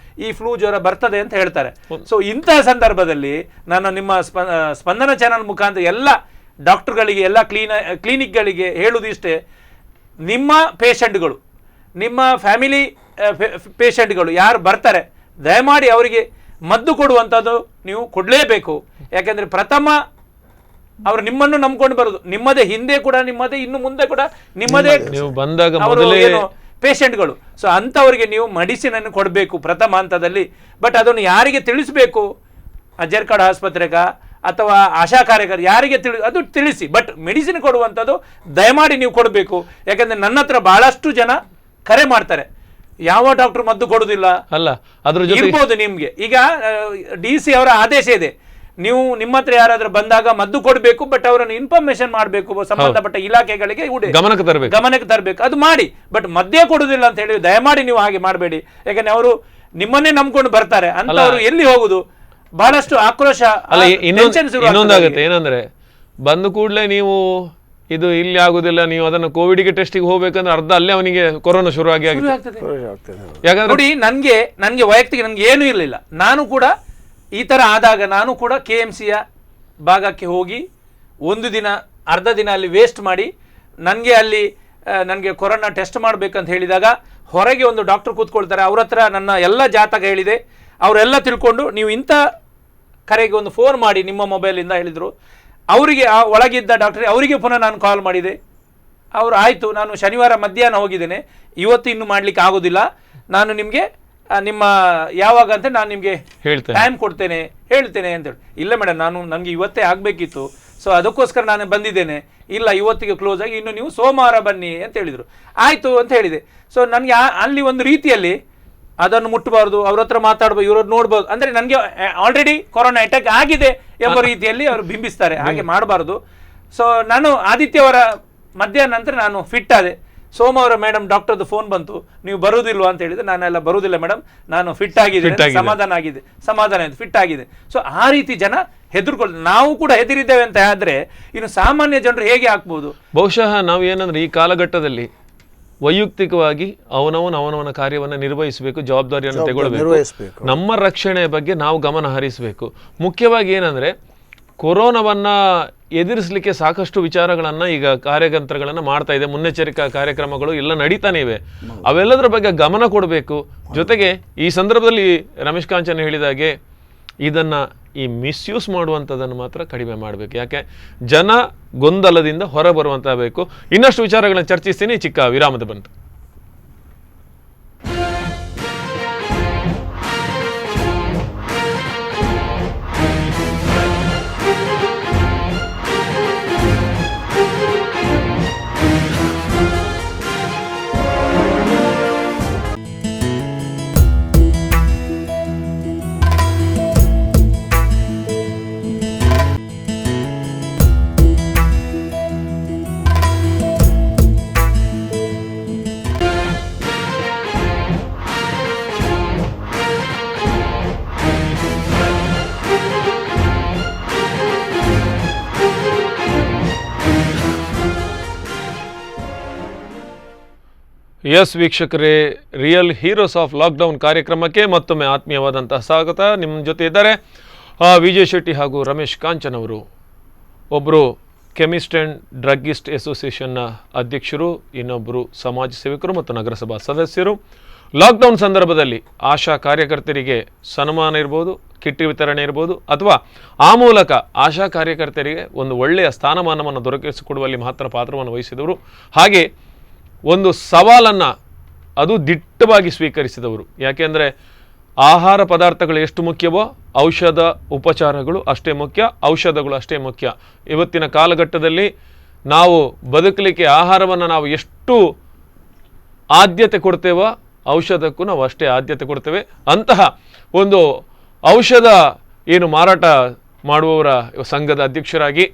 ಈ ಫ್ಲೂ ಜ್ವರ ಬರ್ತದೆ ಅಂತ ಹೇಳ್ತಾರೆ. ಸೊ ಇಂತಹ ಸಂದರ್ಭದಲ್ಲಿ ನಾನು ನಿಮ್ಮ ಸ್ಪಂದನ ಚಾನಲ್ ಮುಖಾಂತರ ಎಲ್ಲ ಡಾಕ್ಟರ್ಗಳಿಗೆ, ಎಲ್ಲ ಕ್ಲಿನಿಕ್ಗಳಿಗೆ ಹೇಳುವುದು ಇಷ್ಟೇ, ನಿಮ್ಮ ಪೇಷಂಟ್ಗಳು, ನಿಮ್ಮ ಫ್ಯಾಮಿಲಿ ಪೇಷಂಟ್ಗಳು ಯಾರು ಬರ್ತಾರೆ ದಯಮಾಡಿ ಅವರಿಗೆ ಮದ್ದು ಕೊಡುವಂಥದ್ದು ನೀವು ಕೊಡಲೇಬೇಕು. ಯಾಕೆಂದರೆ ಪ್ರಥಮ ಅವರು ನಿಮ್ಮನ್ನು ನಂಬ್ಕೊಂಡು ಬರುದು, ನಿಮ್ಮದೇ ಹಿಂದೆ ಕೂಡ ನಿಮ್ಮದೇ, ಇನ್ನು ಮುಂದೆ ಕೂಡ ನಿಮ್ಮದೇ ಪೇಷಂಟ್ಗಳು. ಸೊ ಅಂಥವರಿಗೆ ನೀವು ಮೆಡಿಸಿನ್ ಅನ್ನು ಕೊಡಬೇಕು ಪ್ರಥಮ ಹಂತದಲ್ಲಿ. ಬಟ್ ಅದನ್ನು ಯಾರಿಗೆ ತಿಳಿಸಬೇಕು, ಜರ್ಕಾಡ್ ಆಸ್ಪತ್ರೆಗ ಅಥವಾ ಆಶಾ ಕಾರ್ಯಕರ್ತ ಯಾರಿಗೆ ಅದು ತಿಳಿಸಿ. ಬಟ್ ಮೆಡಿಸಿನ್ ಕೊಡುವಂಥದ್ದು ದಯಮಾಡಿ ನೀವು ಕೊಡಬೇಕು. ಯಾಕಂದ್ರೆ ನನ್ನ ಹತ್ರ ಬಹಳಷ್ಟು ಜನ ಕರೆ ಮಾಡ್ತಾರೆ, ಯಾವ ಡಾಕ್ಟರ್ ಮದ್ದು ಕೊಡುದಿಲ್ಲ ಅಲ್ಲ, ಅದ್ರ ಇರ್ಬೋದು ನಿಮ್ಗೆ. ಈಗ DC ಅವರ ಆದೇಶ ಇದೆ, ನೀವು ನಿಮ್ಮ ಹತ್ರ ಯಾರಾದ್ರೂ ಬಂದಾಗ ಮದ್ದು ಕೊಡಬೇಕು, ಬಟ್ ಅವರನ್ನು ಇನ್ಫಾರ್ಮೇಶನ್ ಮಾಡಬೇಕು, ಸಂಬಂಧಪಟ್ಟ ಇಲಾಖೆಗಳಿಗೆ ಗಮನಕ್ಕೆ ತರಬೇಕು, ಅದು ಮಾಡಿ. ಬಟ್ ಮದ್ಯ ಕೊಡುದಿಲ್ಲ ಅಂತ ಹೇಳಿ ದಯಮಾಡಿ ನೀವು ಹಾಗೆ ಮಾಡಬೇಡಿ. ಯಾಕಂದ್ರೆ ಅವರು ನಿಮ್ಮನ್ನೇ ನಂಬ್ಕೊಂಡು ಬರ್ತಾರೆ, ಅಂತವರು ಎಲ್ಲಿ ಹೋಗುದು, ಬಹಳಷ್ಟು ಆಕ್ರೋಶ. ಇನ್ನೊಂದಾಗುತ್ತೆ ಏನಂದ್ರೆ, ಬಂದ ಕೂಡಲೇ ನೀವು ಇದು ಇಲ್ಲಿ ಆಗುದಿಲ್ಲ, ನೀವು ಅದನ್ನು ಕೋವಿಡ್ಗೆ ಟೆಸ್ಟಿಗೆ ಹೋಗ್ಬೇಕಂದ್ರೆ ಅರ್ಧ ಅಲ್ಲೇ ಅವನಿಗೆ ಕೊರೋನಾ ಶುರು ಆಗ್ತದೆ. ಯಾಕಂದ್ರೆ ನೋಡಿ ನನ್ಗೆ ವೈಯಕ್ತಿಕ ನನ್ಗೆ ಏನೂ ಇರಲಿಲ್ಲ. ನಾನು ಕೂಡ ಈ ತರ ಆದಾಗ ನಾನು ಕೂಡ KMCಯ ಭಾಗಕ್ಕೆ ಹೋಗಿ ಒಂದು ದಿನ ಅರ್ಧ ದಿನ ಅಲ್ಲಿ ವೇಸ್ಟ್ ಮಾಡಿ, ನನಗೆ ಕೊರೋನಾ ಟೆಸ್ಟ್ ಮಾಡಬೇಕಂತ ಹೇಳಿದಾಗ ಹೊರಗೆ ಒಂದು ಡಾಕ್ಟರ್ ಕೂತ್ಕೊಳ್ತಾರೆ, ಅವ್ರ ಹತ್ರ ನನ್ನ ಎಲ್ಲ ಜಾತಕ ಹೇಳಿದೆ, ಅವರೆಲ್ಲ ತಿಳ್ಕೊಂಡು ನೀವು ಇಂಥ ಕರೆಗೆ ಒಂದು ಫೋನ್ ಮಾಡಿ ನಿಮ್ಮ ಮೊಬೈಲಿಂದ ಹೇಳಿದರು. ಅವರಿಗೆ ಆ ಒಳಗಿದ್ದ ಡಾಕ್ಟರ್ ಅವರಿಗೆ ಪುನಃ ನಾನು ಕಾಲ್ ಮಾಡಿದೆ. ಅವರು ಆಯಿತು, ನಾನು ಶನಿವಾರ ಮಧ್ಯಾಹ್ನ ಹೋಗಿದ್ದೇನೆ, ಇವತ್ತು ಇನ್ನು ಮಾಡಲಿಕ್ಕೆ ಆಗೋದಿಲ್ಲ, ನಾನು ನಿಮಗೆ ನಿಮ್ಮ ಯಾವಾಗ ಅಂತ ನಾನು ನಿಮಗೆ ಟೈಮ್ ಕೊಡ್ತೇನೆ ಹೇಳ್ತೇನೆ ಅಂತೇಳಿ. ಇಲ್ಲ ಮೇಡಮ್, ನನಗೆ ಇವತ್ತೇ ಆಗಬೇಕಿತ್ತು, ಸೊ ಅದಕ್ಕೋಸ್ಕರ ನಾನು ಬಂದಿದ್ದೇನೆ, ಇಲ್ಲ ಇವತ್ತಿಗೆ ಕ್ಲೋಸ್ ಆಗಿ ಇನ್ನು ನೀವು ಸೋಮವಾರ ಬನ್ನಿ ಅಂತ ಹೇಳಿದರು. ಆಯಿತು ಅಂತ ಹೇಳಿದೆ. ಸೊ ನನಗೆ ಅಲ್ಲಿ ಒಂದು ರೀತಿಯಲ್ಲಿ ಅದನ್ನು ಮುಟ್ಟಬಾರ್ದು, ಅವ್ರ ಹತ್ರ ಮಾತಾಡ್ಬೋದು, ಇವ್ರದ್ದು ನೋಡ್ಬೋದು, ಅಂದರೆ ನನಗೆ ಆಲ್ರೆಡಿ ಕೊರೋನಾ ಅಟ್ಯಾಕ್ ಆಗಿದೆ ಎಂಬ ರೀತಿಯಲ್ಲಿ ಅವರು ಬಿಂಬಿಸ್ತಾರೆ, ಹಾಗೆ ಮಾಡಬಾರ್ದು. ಸೊ ನಾನು ಆದಿತ್ಯವಾರ ಮಧ್ಯಾಹ್ನ ನಂತರ ನಾನು ಫಿಟ್ ಆದೆ. ಸೋಮವಾರ ಮೇಡಮ್ ಡಾಕ್ಟರ್ದು ಫೋನ್ ಬಂತು, ನೀವು ಬರುವುದಿಲ್ವಾ ಅಂತ ಹೇಳಿದ್ರೆ, ನಾನೆಲ್ಲ ಬರುವುದಿಲ್ಲ ಮೇಡಮ್, ನಾನು ಫಿಟ್ ಆಗಿದೆ, ಸಮಾಧಾನ ಫಿಟ್ ಆಗಿದೆ. ಸೊ ಆ ರೀತಿ ಜನ ಹೆದರ್ಕೊಳ್ಳಿ, ನಾವು ಕೂಡ ಹೆದರಿದ್ದೇವೆ ಅಂತ ಆದ್ರೆ ಇನ್ನು ಸಾಮಾನ್ಯ ಜನರು ಹೇಗೆ ಆಗ್ಬೋದು? ಬಹುಶಃ ನಾವು ಏನಂದ್ರೆ ಈ ಕಾಲಘಟ್ಟದಲ್ಲಿ ವೈಯಕ್ತಿಕವಾಗಿ ಅವನವನ ಕಾರ್ಯವನ್ನು ನಿರ್ವಹಿಸಬೇಕು, ಜವಾಬ್ದಾರಿಯನ್ನು ತಗೊಳ್ಬೇಕು, ನಮ್ಮ ರಕ್ಷಣೆಯ ಬಗ್ಗೆ ನಾವು ಗಮನ ಹರಿಸಬೇಕು. ಮುಖ್ಯವಾಗಿ ಏನಂದ್ರೆ ಕೊರೋನಾವನ್ನ ಎದುರಿಸಲಿಕ್ಕೆ ಸಾಕಷ್ಟು ವಿಚಾರಗಳನ್ನು ಈಗ ಕಾರ್ಯತಂತ್ರಗಳನ್ನು ಮಾಡ್ತಾ ಇದೆ, ಮುನ್ನೆಚ್ಚರಿಕಾ ಕಾರ್ಯಕ್ರಮಗಳು ಎಲ್ಲ ನಡೀತಾನೆ ಇವೆ, ಅವೆಲ್ಲದರ ಬಗ್ಗೆ ಗಮನ ಕೊಡಬೇಕು. ಜೊತೆಗೆ ಈ ಸಂದರ್ಭದಲ್ಲಿ ರಮೇಶ್ ಕಾಂಚನ್ ಹೇಳಿದಾಗೆ ಇದನ್ನು ಈ ಮಿಸ್ಯೂಸ್ ಮಾಡುವಂಥದ್ದನ್ನು ಮಾತ್ರ ಕಡಿಮೆ ಮಾಡಬೇಕು. ಯಾಕೆ ಜನ ಗೊಂದಲದಿಂದ ಹೊರ ಬರುವಂತಾಗಬೇಕು. ಇನ್ನಷ್ಟು ವಿಚಾರಗಳನ್ನು ಚರ್ಚಿಸ್ತೀನಿ, ಚಿಕ್ಕ ವಿರಾಮದ ಬಂತು. ಎಸ್ ವೀಕ್ಷಕರೇ, ರಿಯಲ್ ಹೀರೋಸ್ ಆಫ್ ಲಾಕ್ಡೌನ್ ಕಾರ್ಯಕ್ರಮಕ್ಕೆ ಮತ್ತೊಮ್ಮೆ ಆತ್ಮೀಯವಾದಂತಹ ಸ್ವಾಗತ. ನಿಮ್ಮ ಜೊತೆ ಇದ್ದಾರೆ ವಿಜಯ್ ಶೆಟ್ಟಿ ಹಾಗೂ ರಮೇಶ್ ಕಾಂಚನ್ ಅವರು. ಒಬ್ಬರು ಕೆಮಿಸ್ಟ್ ಆ್ಯಂಡ್ ಡ್ರಗ್ಗಿಸ್ಟ್ ಅಸೋಸಿಯೇಷನ್ನ ಅಧ್ಯಕ್ಷರು, ಇನ್ನೊಬ್ಬರು ಸಮಾಜ ಸೇವಕರು ಮತ್ತು ನಗರಸಭಾ ಸದಸ್ಯರು. ಲಾಕ್ಡೌನ್ ಸಂದರ್ಭದಲ್ಲಿ ಆಶಾ ಕಾರ್ಯಕರ್ತರಿಗೆ ಸನ್ಮಾನ ಇರ್ಬೋದು, ಕಿಟ್ ವಿತರಣೆ ಇರ್ಬೋದು, ಅಥವಾ ಆ ಮೂಲಕ ಆಶಾ ಕಾರ್ಯಕರ್ತರಿಗೆ ಒಂದು ಒಳ್ಳೆಯ ಸ್ಥಾನಮಾನವನ್ನು ದೊರಕಿಸಿಕೊಡುವಲ್ಲಿ ಮಹತ್ತರ ಪಾತ್ರವನ್ನು ವಹಿಸಿದವರು. ಹಾಗೆ ಒಂದು ಸವಾಲನ್ನು ಅದು ದಿಟ್ಟವಾಗಿ ಸ್ವೀಕರಿಸಿದವರು. ಯಾಕೆಂದರೆ ಆಹಾರ ಪದಾರ್ಥಗಳು ಎಷ್ಟು ಮುಖ್ಯವೋ ಔಷಧ ಉಪಚಾರಗಳು ಅಷ್ಟೇ ಮುಖ್ಯ, ಔಷಧಗಳು ಅಷ್ಟೇ ಮುಖ್ಯ. ಇವತ್ತಿನ ಕಾಲಘಟ್ಟದಲ್ಲಿ ನಾವು ಬದುಕಲಿಕ್ಕೆ ಆಹಾರವನ್ನು ನಾವು ಎಷ್ಟು ಆದ್ಯತೆ ಕೊಡ್ತೇವೋ ಔಷಧಕ್ಕೂ ನಾವು ಅಷ್ಟೇ ಆದ್ಯತೆ ಕೊಡ್ತೇವೆ. ಅಂತಹ ಒಂದು ಔಷಧ ಏನು ಮಾರಾಟ ಮಾಡುವವರ ಸಂಘದ ಅಧ್ಯಕ್ಷರಾಗಿ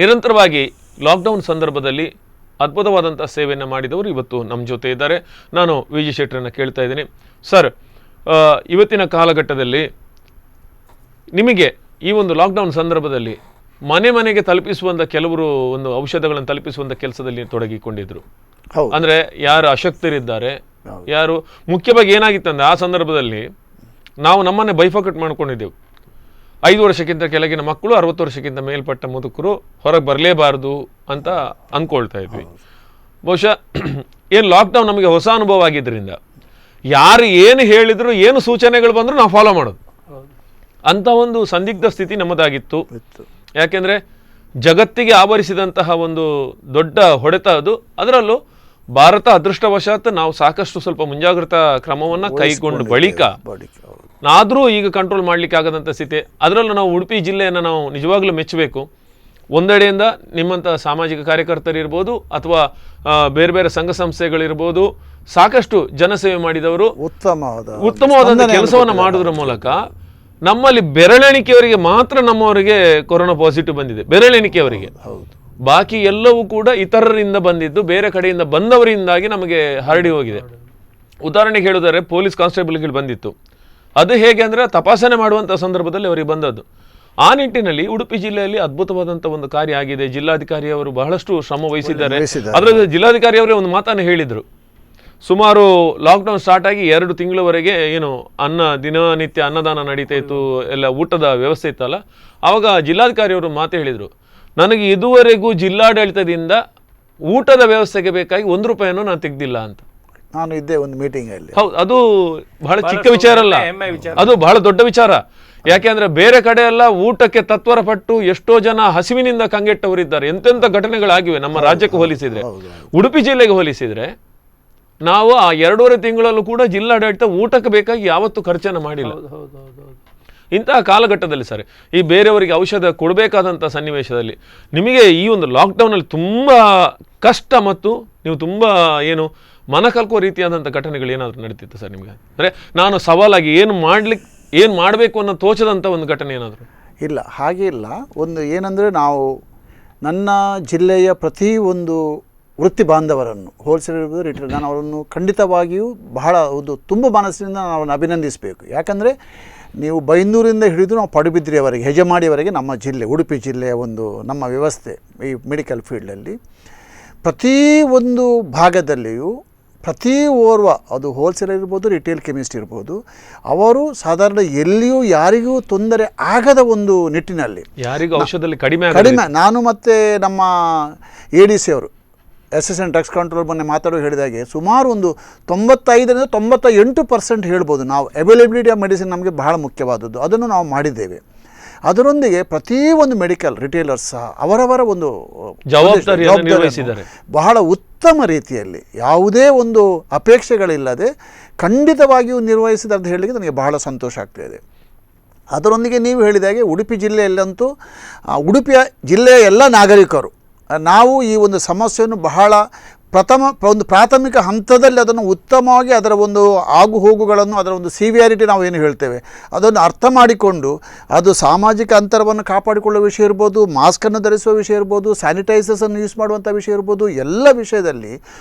ನಿರಂತರವಾಗಿ ಲಾಕ್ಡೌನ್ ಸಂದರ್ಭದಲ್ಲಿ ಅದ್ಭುತವಾದಂಥ ಸೇವೆಯನ್ನು ಮಾಡಿದವರು ಇವತ್ತು ನಮ್ಮ ಜೊತೆ ಇದ್ದಾರೆ. ನಾನು ವಿ ಜಿ ಶೆಟ್ಟರನ್ನು ಕೇಳ್ತಾ ಇದ್ದೀನಿ, ಸರ್, ಇವತ್ತಿನ ಕಾಲಘಟ್ಟದಲ್ಲಿ ನಿಮಗೆ ಈ ಒಂದು ಲಾಕ್ಡೌನ್ ಸಂದರ್ಭದಲ್ಲಿ ಮನೆ ಮನೆಗೆ ತಲುಪಿಸುವಂಥ ಕೆಲವರು ಒಂದು ಔಷಧಗಳನ್ನು ತಲುಪಿಸುವಂಥ ಕೆಲಸದಲ್ಲಿ ತೊಡಗಿಕೊಂಡಿದ್ರು. ಅಂದರೆ ಯಾರು ಅಶಕ್ತರಿದ್ದಾರೆ, ಯಾರು ಮುಖ್ಯವಾಗಿ ಏನಾಗಿತ್ತಂದ್ರೆ ಆ ಸಂದರ್ಭದಲ್ಲಿ ನಾವು ನಮ್ಮನ್ನೇ ಬೈಫಾಕಟ್ ಮಾಡ್ಕೊಂಡಿದ್ದೆವು. 5 ವರ್ಷಕ್ಕಿಂತ ಕೆಳಗಿನ ಮಕ್ಕಳು, 60 ವರ್ಷಕ್ಕಿಂತ ಮೇಲ್ಪಟ್ಟ ಮುದುಕರು ಹೊರಗೆ ಬರಲೇಬಾರ್ದು ಅಂತ ಅಂದ್ಕೊಳ್ತಾ ಇದ್ವಿ. ಬಹುಶಃ ಏನು ಲಾಕ್ಡೌನ್ ನಮಗೆ ಹೊಸ ಅನುಭವ ಆಗಿದ್ದರಿಂದ ಯಾರು ಏನು ಹೇಳಿದ್ರು, ಏನು ಸೂಚನೆಗಳು ಬಂದರೂ ನಾವು ಫಾಲೋ ಮಾಡೋದು ಅಂತ ಒಂದು ಸಂದಿಗ್ಧ ಸ್ಥಿತಿ ನಮ್ಮದಾಗಿತ್ತು. ಯಾಕೆಂದರೆ ಜಗತ್ತಿಗೆ ಆವರಿಸಿದಂತಹ ಒಂದು ದೊಡ್ಡ ಹೊಡೆತ ಅದು. ಅದರಲ್ಲೂ ಭಾರತ ಅದೃಷ್ಟವಶಾತ್ ನಾವು ಸಾಕಷ್ಟು ಸ್ವಲ್ಪ ಮುಂಜಾಗ್ರತಾ ಕ್ರಮವನ್ನು ಕೈಗೊಂಡ ಬಳಿಕ ಆದರೂ ಈಗ ಕಂಟ್ರೋಲ್ ಮಾಡಲಿಕ್ಕೆ ಆಗದಂಥ ಸ್ಥಿತಿ. ಅದರಲ್ಲೂ ನಾವು ಉಡುಪಿ ಜಿಲ್ಲೆಯನ್ನು ನಾವು ನಿಜವಾಗ್ಲೂ ಮೆಚ್ಚಬೇಕು. ಒಂದೆಡೆಯಿಂದ ನಿಮ್ಮಂಥ ಸಾಮಾಜಿಕ ಕಾರ್ಯಕರ್ತರಿರ್ಬೋದು ಅಥವಾ ಬೇರೆ ಬೇರೆ ಸಂಘ ಸಂಸ್ಥೆಗಳಿರ್ಬೋದು, ಸಾಕಷ್ಟು ಜನಸೇವೆ ಮಾಡಿದವರು ಉತ್ತಮವಾದಂಥ ಕೆಲಸವನ್ನು ಮಾಡೋದ್ರ ಮೂಲಕ ನಮ್ಮಲ್ಲಿ ಬೆರಳೆಣಿಕೆಯವರಿಗೆ ಮಾತ್ರ ನಮ್ಮವರಿಗೆ ಕೊರೋನಾ ಪಾಸಿಟಿವ್ ಬಂದಿದೆ, ಬೆರಳೆಣಿಕೆಯವರಿಗೆ. ಬಾಕಿ ಎಲ್ಲವೂ ಕೂಡ ಇತರರಿಂದ ಬಂದಿದ್ದು, ಬೇರೆ ಕಡೆಯಿಂದ ಬಂದವರಿಂದಾಗಿ ನಮಗೆ ಹರಡಿ ಹೋಗಿದೆ. ಉದಾಹರಣೆಗೆ ಹೇಳಿದರೆ ಪೊಲೀಸ್ ಕಾನ್ಸ್ಟೇಬಲ್ಗಳು ಬಂದಿತ್ತು. ಅದು ಹೇಗೆ ಅಂದರೆ ತಪಾಸಣೆ ಮಾಡುವಂಥ ಸಂದರ್ಭದಲ್ಲಿ ಅವರಿಗೆ ಬಂದದ್ದು. ಆ ನಿಟ್ಟಿನಲ್ಲಿ ಉಡುಪಿ ಜಿಲ್ಲೆಯಲ್ಲಿ ಅದ್ಭುತವಾದಂಥ ಒಂದು ಕಾರ್ಯ ಆಗಿದೆ. ಜಿಲ್ಲಾಧಿಕಾರಿಯವರು ಬಹಳಷ್ಟು ಶ್ರಮ ವಹಿಸಿದ್ದಾರೆ. ಅದರಲ್ಲಿ ಜಿಲ್ಲಾಧಿಕಾರಿಯವರೇ ಒಂದು ಮಾತನ್ನು ಹೇಳಿದರು, ಸುಮಾರು ಲಾಕ್ಡೌನ್ ಸ್ಟಾರ್ಟ್ ಆಗಿ 2 ತಿಂಗಳವರೆಗೆ ಏನು ದಿನನಿತ್ಯ ಅನ್ನದಾನ ನಡೀತಾ ಇತ್ತು, ಎಲ್ಲ ಊಟದ ವ್ಯವಸ್ಥೆ ಇತ್ತಲ್ಲ, ಆವಾಗ ಜಿಲ್ಲಾಧಿಕಾರಿಯವರು ಮಾತು ಹೇಳಿದರು, ನನಗೆ ಇದುವರೆಗೂ ಜಿಲ್ಲಾಡಳಿತದಿಂದ ಊಟದ ವ್ಯವಸ್ಥೆಗೆ ಬೇಕಾಗಿ 1 ರೂಪಾಯಿಯನ್ನು ನಾನು ತೆಗೆದಿಲ್ಲ ಅಂತ. ನಾನು ಇದ್ದೆ ಒಂದು ಮೀಟಿಂಗ್ ಅಲ್ಲಿ. ಹೌದು, ಅದು ಬಹಳ ಚಿಕ್ಕ ವಿಚಾರ ಅಲ್ಲ, ಅದು ಬಹಳ ದೊಡ್ಡ ವಿಚಾರ. ಯಾಕೆಂದ್ರೆ ಬೇರೆ ಕಡೆ ಎಲ್ಲ ಊಟಕ್ಕೆ ತತ್ವರ ಪಟ್ಟು ಎಷ್ಟೋ ಜನ ಹಸಿವಿನಿಂದ ಕಂಗೆಟ್ಟವರಿದ್ದಾರೆ. ಎಂತೆಂಥ ಘಟನೆಗಳಾಗಿವೆ ನಮ್ಮ ರಾಜ್ಯಕ್ಕೆ ಹೋಲಿಸಿದ್ರೆ. ಉಡುಪಿ ಜಿಲ್ಲೆಗೆ ಹೋಲಿಸಿದ್ರೆ ನಾವು ಆ 2.5 ತಿಂಗಳಲ್ಲೂ ಕೂಡ ಜಿಲ್ಲಾಡಳಿತ ಊಟಕ್ಕೆ ಬೇಕಾಗಿ ಯಾವತ್ತೂ ಖರ್ಚನ್ನು ಮಾಡಿಲ್ಲ. ಇಂತಹ ಕಾಲಘಟ್ಟದಲ್ಲಿ ಸರ್, ಈ ಬೇರೆಯವರಿಗೆ ಔಷಧ ಕೊಡಬೇಕಾದಂಥ ಸನ್ನಿವೇಶದಲ್ಲಿ ನಿಮಗೆ ಈ ಒಂದು ಲಾಕ್ಡೌನಲ್ಲಿ ತುಂಬ ಕಷ್ಟ ಮತ್ತು ನೀವು ತುಂಬ ಏನು ಮನಕಲ್ಕೋ ರೀತಿಯಾದಂಥ ಘಟನೆಗಳು ಏನಾದರೂ ನಡೀತಿತ್ತು ಸರ್ ನಿಮಗೆ? ಅಂದರೆ ನಾನು ಸವಾಲಾಗಿ ಏನು ಮಾಡಬೇಕು ಅನ್ನೋ ತೋಚದಂಥ ಒಂದು ಘಟನೆ ಏನಾದರೂ? ಇಲ್ಲ, ಹಾಗೆ ಇಲ್ಲ. ಒಂದು ಏನಂದರೆ, ನಾವು ನನ್ನ ಜಿಲ್ಲೆಯ ಪ್ರತಿ ಒಂದು ವೃತ್ತಿ ಬಾಂಧವರನ್ನು, ಹೋಲ್ಸೇಲ್ ಇರ್ಬೋದು, ರಿಟೇಲ್, ನಾನು ಅವರನ್ನು ಖಂಡಿತವಾಗಿಯೂ ಬಹಳ ತುಂಬ ಮನಸ್ಸಿನಿಂದ ನಾವು ಅಭಿನಂದಿಸಬೇಕು. ಯಾಕಂದರೆ ನೀವು ಬೈಂದೂರಿಂದ ಹಿಡಿದು ನಾವು ಪಡುಬಿದ್ರಿಯವರೆಗೆ, ಹೆಜಮಾಡಿಯವರೆಗೆ ನಮ್ಮ ಜಿಲ್ಲೆ, ಉಡುಪಿ ಜಿಲ್ಲೆಯ ಒಂದು ನಮ್ಮ ವ್ಯವಸ್ಥೆ ಈ ಮೆಡಿಕಲ್ ಫೀಲ್ಡಲ್ಲಿ ಪ್ರತಿ ಒಂದು ಭಾಗದಲ್ಲಿಯೂ ಪ್ರತಿ ಓರ್ವ, ಅದು ಹೋಲ್ಸೇಲ್ ಇರ್ಬೋದು, ರಿಟೇಲ್ ಕೆಮಿಸ್ಟ್ ಇರ್ಬೋದು, ಅವರು ಸಾಧಾರಣ ಎಲ್ಲಿಯೂ ಯಾರಿಗೂ ತೊಂದರೆ ಆಗದ ಒಂದು ನಿಟ್ಟಿನಲ್ಲಿ, ಯಾರಿಗೂ ಔಷಧದಲ್ಲಿ ಕಡಿಮೆ ನಾನು ಮತ್ತು ನಮ್ಮ ADC ಅವರು ಅಸಿಸ್ಟೆಂಟ್ ಡ್ರಗ್ಸ್ ಕಂಟ್ರೋಲ್ ಮೊನ್ನೆ ಮಾತಾಡೋ ಹೇಳಿದಾಗೆ ಸುಮಾರು ಒಂದು 95-98% ಹೇಳ್ಬೋದು ನಾವು ಅವೈಲಬಿಲಿಟಿ ಆಫ್ ಮೆಡಿಸಿನ್ ನಮಗೆ ಬಹಳ ಮುಖ್ಯವಾದದ್ದು, ಅದನ್ನು ನಾವು ಮಾಡಿದ್ದೇವೆ. ಅದರೊಂದಿಗೆ ಪ್ರತಿಯೊಂದು ಮೆಡಿಕಲ್ ರಿಟೇಲರ್ಸ್ ಸಹ ಅವರವರ ಒಂದು ಜವಾಬ್ದಾರಿಯನ್ನು ಬಹಳ ಉತ್ತಮ ರೀತಿಯಲ್ಲಿ ಯಾವುದೇ ಒಂದು ಅಪೇಕ್ಷೆಗಳಿಲ್ಲದೆ ಖಂಡಿತವಾಗಿಯೂ ನಿರ್ವಹಿಸಿದೆ ಅಂತ ಹೇಳಲಿಕ್ಕೆ ನನಗೆ ಬಹಳ ಸಂತೋಷ ಆಗ್ತಾಯಿದೆ. ಅದರೊಂದಿಗೆ ನೀವು ಹೇಳಿದಾಗೆ ಉಡುಪಿ ಜಿಲ್ಲೆಯಲ್ಲಂತೂ ಉಡುಪಿಯ ಜಿಲ್ಲೆಯ ಎಲ್ಲ ನಾಗರಿಕರು ನಾವು ಈ ಒಂದು ಸಮಸ್ಯೆಯನ್ನು ಬಹಳ ಪ್ರಾಥಮಿಕ ಹಂತದಲ್ಲಿ ಅದನ್ನು ಉತ್ತಮವಾಗಿ ಅದರ ಒಂದು ಆಗುಹೋಗುಗಳನ್ನು, ಅದರ ಒಂದು ಸಿವಿಯಾರಿಟಿ ನಾವು ಏನು ಹೇಳ್ತೇವೆ ಅದನ್ನು ಅರ್ಥ ಮಾಡಿಕೊಂಡು, ಅದು ಸಾಮಾಜಿಕ ಅಂತರವನ್ನು ಕಾಪಾಡಿಕೊಳ್ಳುವ ವಿಷಯ ಇರ್ಬೋದು, ಮಾಸ್ಕನ್ನು ಧರಿಸುವ ವಿಷಯ ಇರ್ಬೋದು, ಸ್ಯಾನಿಟೈಸರ್ಸನ್ನು ಯೂಸ್ ಮಾಡುವಂಥ ವಿಷಯ ಇರ್ಬೋದು, ಎಲ್ಲ ವಿಷಯದಲ್ಲಿ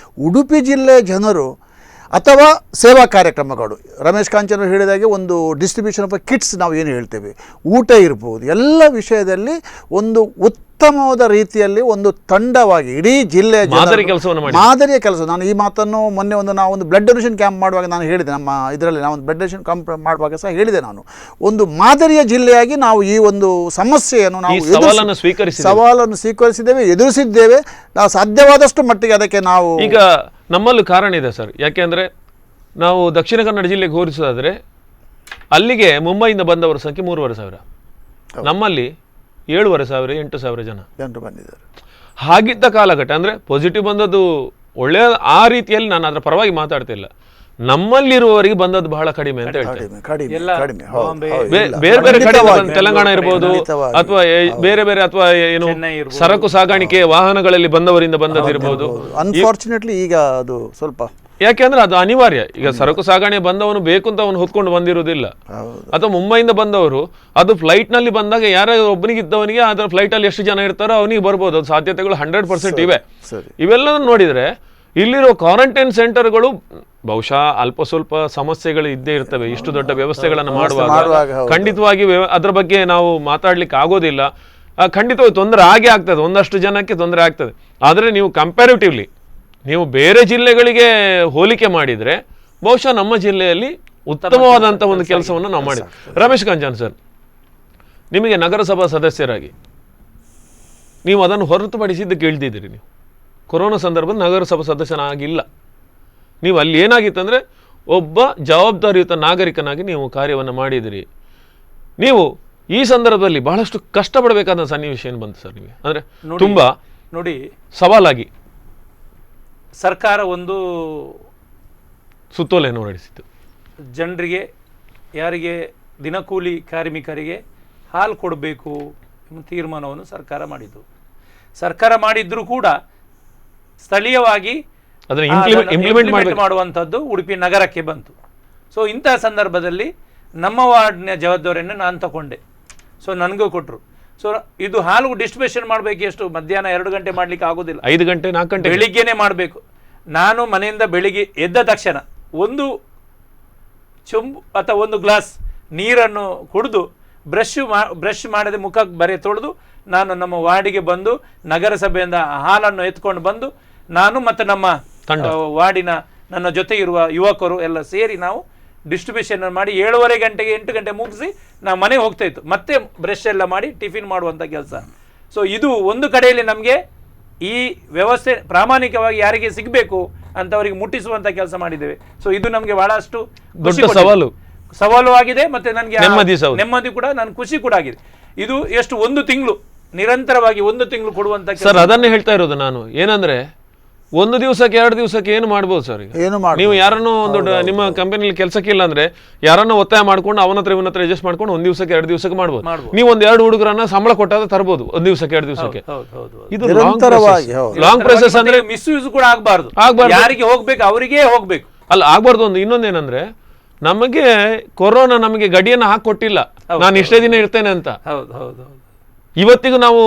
ಉಡುಪಿ ಜಿಲ್ಲೆಯ ಜನರು ಅಥವಾ ಸೇವಾ ಕಾರ್ಯಕ್ರಮಗಳು, ರಮೇಶ್ ಕಾಂಚನ್ ಹೇಳಿದಾಗೆ ಒಂದು ಡಿಸ್ಟ್ರಿಬ್ಯೂಷನ್ ಆಫ್ ಕಿಟ್ಸ್ ನಾವು ಏನು ಹೇಳ್ತೇವೆ, ಊಟ ಇರ್ಬೋದು, ಎಲ್ಲ ವಿಷಯದಲ್ಲಿ ಒಂದು ಉತ್ತಮವಾದ ರೀತಿಯಲ್ಲಿ ಒಂದು ತಂಡವಾಗಿ ಇಡೀ ಜಿಲ್ಲೆಯ ಮಾದರಿಯ ಕೆಲಸ. ನಾನು ಈ ಮಾತನ್ನು ಮೊನ್ನೆ ನಾವು ಒಂದು ಬ್ಲಡ್ ಡೊನೇಷನ್ ಕ್ಯಾಂಪ್ ಮಾಡುವಾಗ ನಾನು ಹೇಳಿದೆ, ನಮ್ಮ ಇದರಲ್ಲಿ ನಾವು ಒಂದು ಬ್ಲಡ್ ಡೊನೇಷನ್ ಕ್ಯಾಂಪ್ ಮಾಡುವಾಗ ಸಹ ಹೇಳಿದೆ, ನಾನು ಒಂದು ಮಾದರಿಯ ಜಿಲ್ಲೆಯಾಗಿ ನಾವು ಈ ಒಂದು ಸಮಸ್ಯೆಯನ್ನು ನಾವು ಸವಾಲನ್ನು ಸ್ವೀಕರಿಸಿದ್ದೇವೆ, ಎದುರಿಸಿದ್ದೇವೆ. ನಾವು ಸಾಧ್ಯವಾದಷ್ಟು ಮಟ್ಟಿಗೆ ಅದಕ್ಕೆ ನಾವು ಈಗ ನಮ್ಮಲ್ಲೂ ಕಾರಣ ಇದೆ ಸರ್. ಯಾಕೆಂದರೆ ನಾವು ದಕ್ಷಿಣ ಕನ್ನಡ ಜಿಲ್ಲೆಗೆ ಹೋಲಿಸೋದಾದರೆ ಅಲ್ಲಿಗೆ ಮುಂಬೈಯಿಂದ ಬಂದವರ ಸಂಖ್ಯೆ 3,500, ನಮ್ಮಲ್ಲಿ 7,500 8,000 ಜನರು ಬಂದಿದ್ದಾರೆ. ಹಾಗಿದ್ದ ಕಾಲಘಟ್ಟ ಅಂದರೆ ಪಾಸಿಟಿವ್ ಬಂದದ್ದು ಒಳ್ಳೆಯ ಆ ರೀತಿಯಲ್ಲಿ ನಾನು ಅದರ ಪರವಾಗಿ ಮಾತಾಡ್ತಿಲ್ಲ. ನಮ್ಮಲ್ಲಿರುವವರಿಗೆ ಬಂದದ್ದು ಬಹಳ ಕಡಿಮೆ ಅಂತ ಹೇಳ್ತೇನೆ. ಎಲ್ಲ ಬಾಂಬೆ, ಬೇರೆ ಬೇರೆ ಕಡೆ ಖಂಡಿತವಾಗಿ. ತೆಲಂಗಾಣ ಇರ್ಬೋದು ಖಂಡಿತವಾಗಿ. ಅಥವಾ ಬೇರೆ ಬೇರೆ ಅಥವಾ ಏನು ಚೆನ್ನೈ ಇರ್ಬೋದು. ಸರಕು ಸಾಗಾಣಿಕೆ ವಾಹನಗಳಲ್ಲಿ ಬಂದವರಿಂದ ಬಂದದಿರ್ಬೋದು. ಅನ್ಫಾರ್ಚುನೇಟ್ಲಿ ಈಗ ಅದು ಸ್ವಲ್ಪ ಯಾಕೆಂದ್ರೆ ಅದು ಅನಿವಾರ್ಯ. ಈಗ ಸರಕು ಸಾಗಣೆ ಬಂದವನು ಬೇಕು ಅಂತ ಅವನು ಹೊತ್ಕೊಂಡು ಬಂದಿರುವುದಿಲ್ಲ. ಅಥವಾ ಮುಂಬೈಯಿಂದ ಬಂದವರು ಅದು ಫ್ಲೈಟ್ ನಲ್ಲಿ ಬಂದಾಗ ಯಾರ ಒಬ್ಬನಿಗೆ ಇದ್ದವನಿಗೆ ಅದರ ಫ್ಲೈಟ್ ಅಲ್ಲಿ ಎಷ್ಟು ಜನ ಇರ್ತಾರೋ ಅವನಿಗೆ ಬರ್ಬೋದು. ಅದು ಸಾಧ್ಯತೆಗಳು 100% ಇವೆ. ಇವೆಲ್ಲ ನೋಡಿದ್ರೆ ಇಲ್ಲಿರೋ ಕ್ವಾರಂಟೈನ್ ಸೆಂಟರ್ಗಳು ಬಹುಶಃ ಅಲ್ಪ ಸ್ವಲ್ಪ ಸಮಸ್ಯೆಗಳು ಇದ್ದೇ ಇರ್ತವೆ. ಇಷ್ಟು ದೊಡ್ಡ ವ್ಯವಸ್ಥೆಗಳನ್ನು ಮಾಡುವಾಗ ಖಂಡಿತವಾಗಿ ಅದ್ರ ಬಗ್ಗೆ ನಾವು ಮಾತಾಡ್ಲಿಕ್ಕೆ ಆಗೋದಿಲ್ಲ. ಖಂಡಿತವಾಗಿ ತೊಂದರೆ ಆಗೇ ಆಗ್ತದೆ, ಒಂದಷ್ಟು ಜನಕ್ಕೆ ತೊಂದರೆ ಆಗ್ತದೆ. ಆದರೆ ನೀವು ಕಂಪ್ಯಾರಿಟಿವ್ಲಿ ನೀವು ಬೇರೆ ಜಿಲ್ಲೆಗಳಿಗೆ ಹೋಲಿಕೆ ಮಾಡಿದರೆ ಬಹುಶಃ ನಮ್ಮ ಜಿಲ್ಲೆಯಲ್ಲಿ ಉತ್ತಮವಾದಂಥ ಒಂದು ಕೆಲಸವನ್ನು ನಾವು ಮಾಡಿದ್ವಿ. ರಮೇಶ್ ಕಾಂಚನ್ ಸರ್, ನಿಮಗೆ ನಗರಸಭಾ ಸದಸ್ಯರಾಗಿ ನೀವು ಅದನ್ನು ಹೊರತುಪಡಿಸಿದ್ದಕ್ಕೆ ಇಳಿದಿದ್ದೀರಿ. ನೀವು ಕೊರೋನಾ ಸಂದರ್ಭದಲ್ಲಿ ನಗರಸಭಾ ಸದಸ್ಯನಾಗಿಲ್ಲ. ನೀವು ಅಲ್ಲಿ ಏನಾಗಿತ್ತಂದರೆ ಒಬ್ಬ ಜವಾಬ್ದಾರಿಯುತ ನಾಗರಿಕನಾಗಿ ನೀವು ಕಾರ್ಯವನ್ನು ಮಾಡಿದಿರಿ. ನೀವು ಈ ಸಂದರ್ಭದಲ್ಲಿ ಬಹಳಷ್ಟು ಕಷ್ಟಪಡಬೇಕಾದ ಸನ್ನಿವೇಶ ಏನು ಬಂತು ಸರ್ ನಿಮಗೆ? ಅಂದರೆ ತುಂಬ ನೋಡಿ, ಸವಾಲಾಗಿ ಸರ್ಕಾರ ಒಂದು ಸುತ್ತೋಲೆಯನ್ನು ಹೊರಡಿಸಿತ್ತು. ಜನರಿಗೆ, ಯಾರಿಗೆ ದಿನಕೂಲಿ ಕಾರ್ಮಿಕರಿಗೆ ಹಾಲು ಕೊಡಬೇಕು ಎಂಬ ತೀರ್ಮಾನವನ್ನು ಸರ್ಕಾರ ಮಾಡಿದ್ದು. ಸರ್ಕಾರ ಮಾಡಿದ್ರೂ ಕೂಡ ಸ್ಥಳೀಯವಾಗಿ ಅದನ್ನು ಇಂಪ್ಲಿಮೆಂಟ್ ಮಾಡುವಂಥದ್ದು ಉಡುಪಿ ನಗರಕ್ಕೆ ಬಂತು. ಸೊ ಇಂತಹ ಸಂದರ್ಭದಲ್ಲಿ ನಮ್ಮ ವಾರ್ಡ್ನ ಜವಾಬ್ದಾರಿಯನ್ನು ನಾನು ತಗೊಂಡೆ. ಸೊ ನನಗೂ ಕೊಟ್ಟರು. ಸೊ ಇದು ಹಾಲು ಡಿಸ್ಟ್ರಿಬ್ಯೂಷನ್ ಮಾಡಬೇಕು. ಎಷ್ಟು ಮಧ್ಯಾಹ್ನ 2 ಗಂಟೆ ಮಾಡಲಿಕ್ಕೆ ಆಗೋದಿಲ್ಲ, 5 ಗಂಟೆ 4 ಗಂಟೆ ಬೆಳಿಗ್ಗೆನೆ ಮಾಡಬೇಕು. ನಾನು ಮನೆಯಿಂದ ಬೆಳಿಗ್ಗೆ ಎದ್ದ ತಕ್ಷಣ ಒಂದು ಚೊಂಬು ಅಥವಾ ಒಂದು ಗ್ಲಾಸ್ ನೀರನ್ನು ಕುಡಿದು ಬ್ರಷ್ ಮಾಡದೆ ಮುಖಕ್ಕೆ ಬರೆ ತೊಳೆದು ನಾನು ನಮ್ಮ ವಾರ್ಡಿಗೆ ಬಂದು ನಗರಸಭೆಯಿಂದ ಹಾಲನ್ನು ಎತ್ಕೊಂಡು ಬಂದು ನಾನು ಮತ್ತು ನಮ್ಮ ವಾರ್ಡಿನ ನನ್ನ ಜೊತೆ ಇರುವ ಯುವಕರು ಎಲ್ಲ ಸೇರಿ ನಾವು ಡಿಸ್ಟ್ರಿಬ್ಯೂಷನ್ ಮಾಡಿ 7:30 ಗಂಟೆಗೆ 8 ಗಂಟೆ ಮುಗಿಸಿ ನಾವು ಮನೆಗೆ ಹೋಗ್ತಾ ಇತ್ತು. ಮತ್ತೆ ಬ್ರಷ್ ಎಲ್ಲ ಮಾಡಿ ಟಿಫಿನ್ ಮಾಡುವಂಥ ಕೆಲಸ. ಸೊ ಇದು ಒಂದು ಕಡೆಯಲ್ಲಿ ನಮಗೆ ಈ ವ್ಯವಸ್ಥೆ ಪ್ರಾಮಾಣಿಕವಾಗಿ ಯಾರಿಗೆ ಸಿಗಬೇಕು ಅಂತವರಿಗೆ ಮುಟ್ಟಿಸುವಂಥ ಕೆಲಸ ಮಾಡಿದ್ದೇವೆ. ಸೊ ಇದು ನಮಗೆ ಬಹಳಷ್ಟು ದೊಡ್ಡ ಸವಾಲು ಆಗಿದೆ. ಮತ್ತೆ ನನಗೆ ನೆಮ್ಮದಿ ಕೂಡ, ನನ್ನ ಖುಷಿ ಕೂಡ ಆಗಿದೆ. ಇದು ಎಷ್ಟು 1 ತಿಂಗಳು ನಿರಂತರವಾಗಿ 1 ತಿಂಗಳು ಕೊಡುವಂತ ಸರ್. ಅದನ್ನೇ ಹೇಳ್ತಾ ಇರೋದು ನಾನು. ಏನಂದ್ರೆ 1 ದಿವಸಕ್ಕೆ 2 ದಿವಸಕ್ಕೆ ಏನು ಮಾಡ್ಬೋದು ಸರ್. ಈಗ ನೀವು ಯಾರನ್ನೋ ಒಂದು ನಿಮ್ಮ ಕಂಪನಿಯಲ್ಲಿ ಕೆಲಸಕ್ಕೆ ಇಲ್ಲ ಅಂದ್ರೆ ಯಾರನ್ನೋ ಒತ್ತಾಯ ಮಾಡ್ಕೊಂಡು ಅವನ ಹತ್ರ ಇವನ ಹತ್ರ ಅಡ್ಜಸ್ಟ್ ಮಾಡ್ಕೊಂಡು 1 ದಿವಸಕ್ಕೆ 2 ದಿವಸಕ್ಕೆ ಮಾಡ್ಬೋದು. ನೀವು 1-2 ಹುಡುಗರನ್ನ ಸಂಬಳ ಕೊಟ್ಟಾದ ತರಬಹುದು 1 ದಿವಸಕ್ಕೆ 2 ದಿವಸಕ್ಕೆ. ಇದು ಲಾಂಗ್ ಪ್ರೊಸೆಸ್ ಅಂದ್ರೆ ಮಿಸ್ಯೂಸ್ ಕೂಡ ಆಗಬಾರ್ದು. ಯಾರಿಗೆ ಹೋಗ್ಬೇಕು ಅವರಿಗೆ ಹೋಗ್ಬೇಕು, ಅಲ್ಲ ಆಗಬಾರ್ದು. ಇನ್ನೊಂದೇನಂದ್ರೆ ನಮಗೆ ಕೊರೋನಾ ನಮಗೆ ಗಡಿಯನ್ನು ಹಾಕೊಟ್ಟಿಲ್ಲ, ನಾನು ಇಷ್ಟೇ ದಿನ ಇರ್ತೇನೆ ಅಂತ. ಇವತ್ತಿಗೂ ನಾವು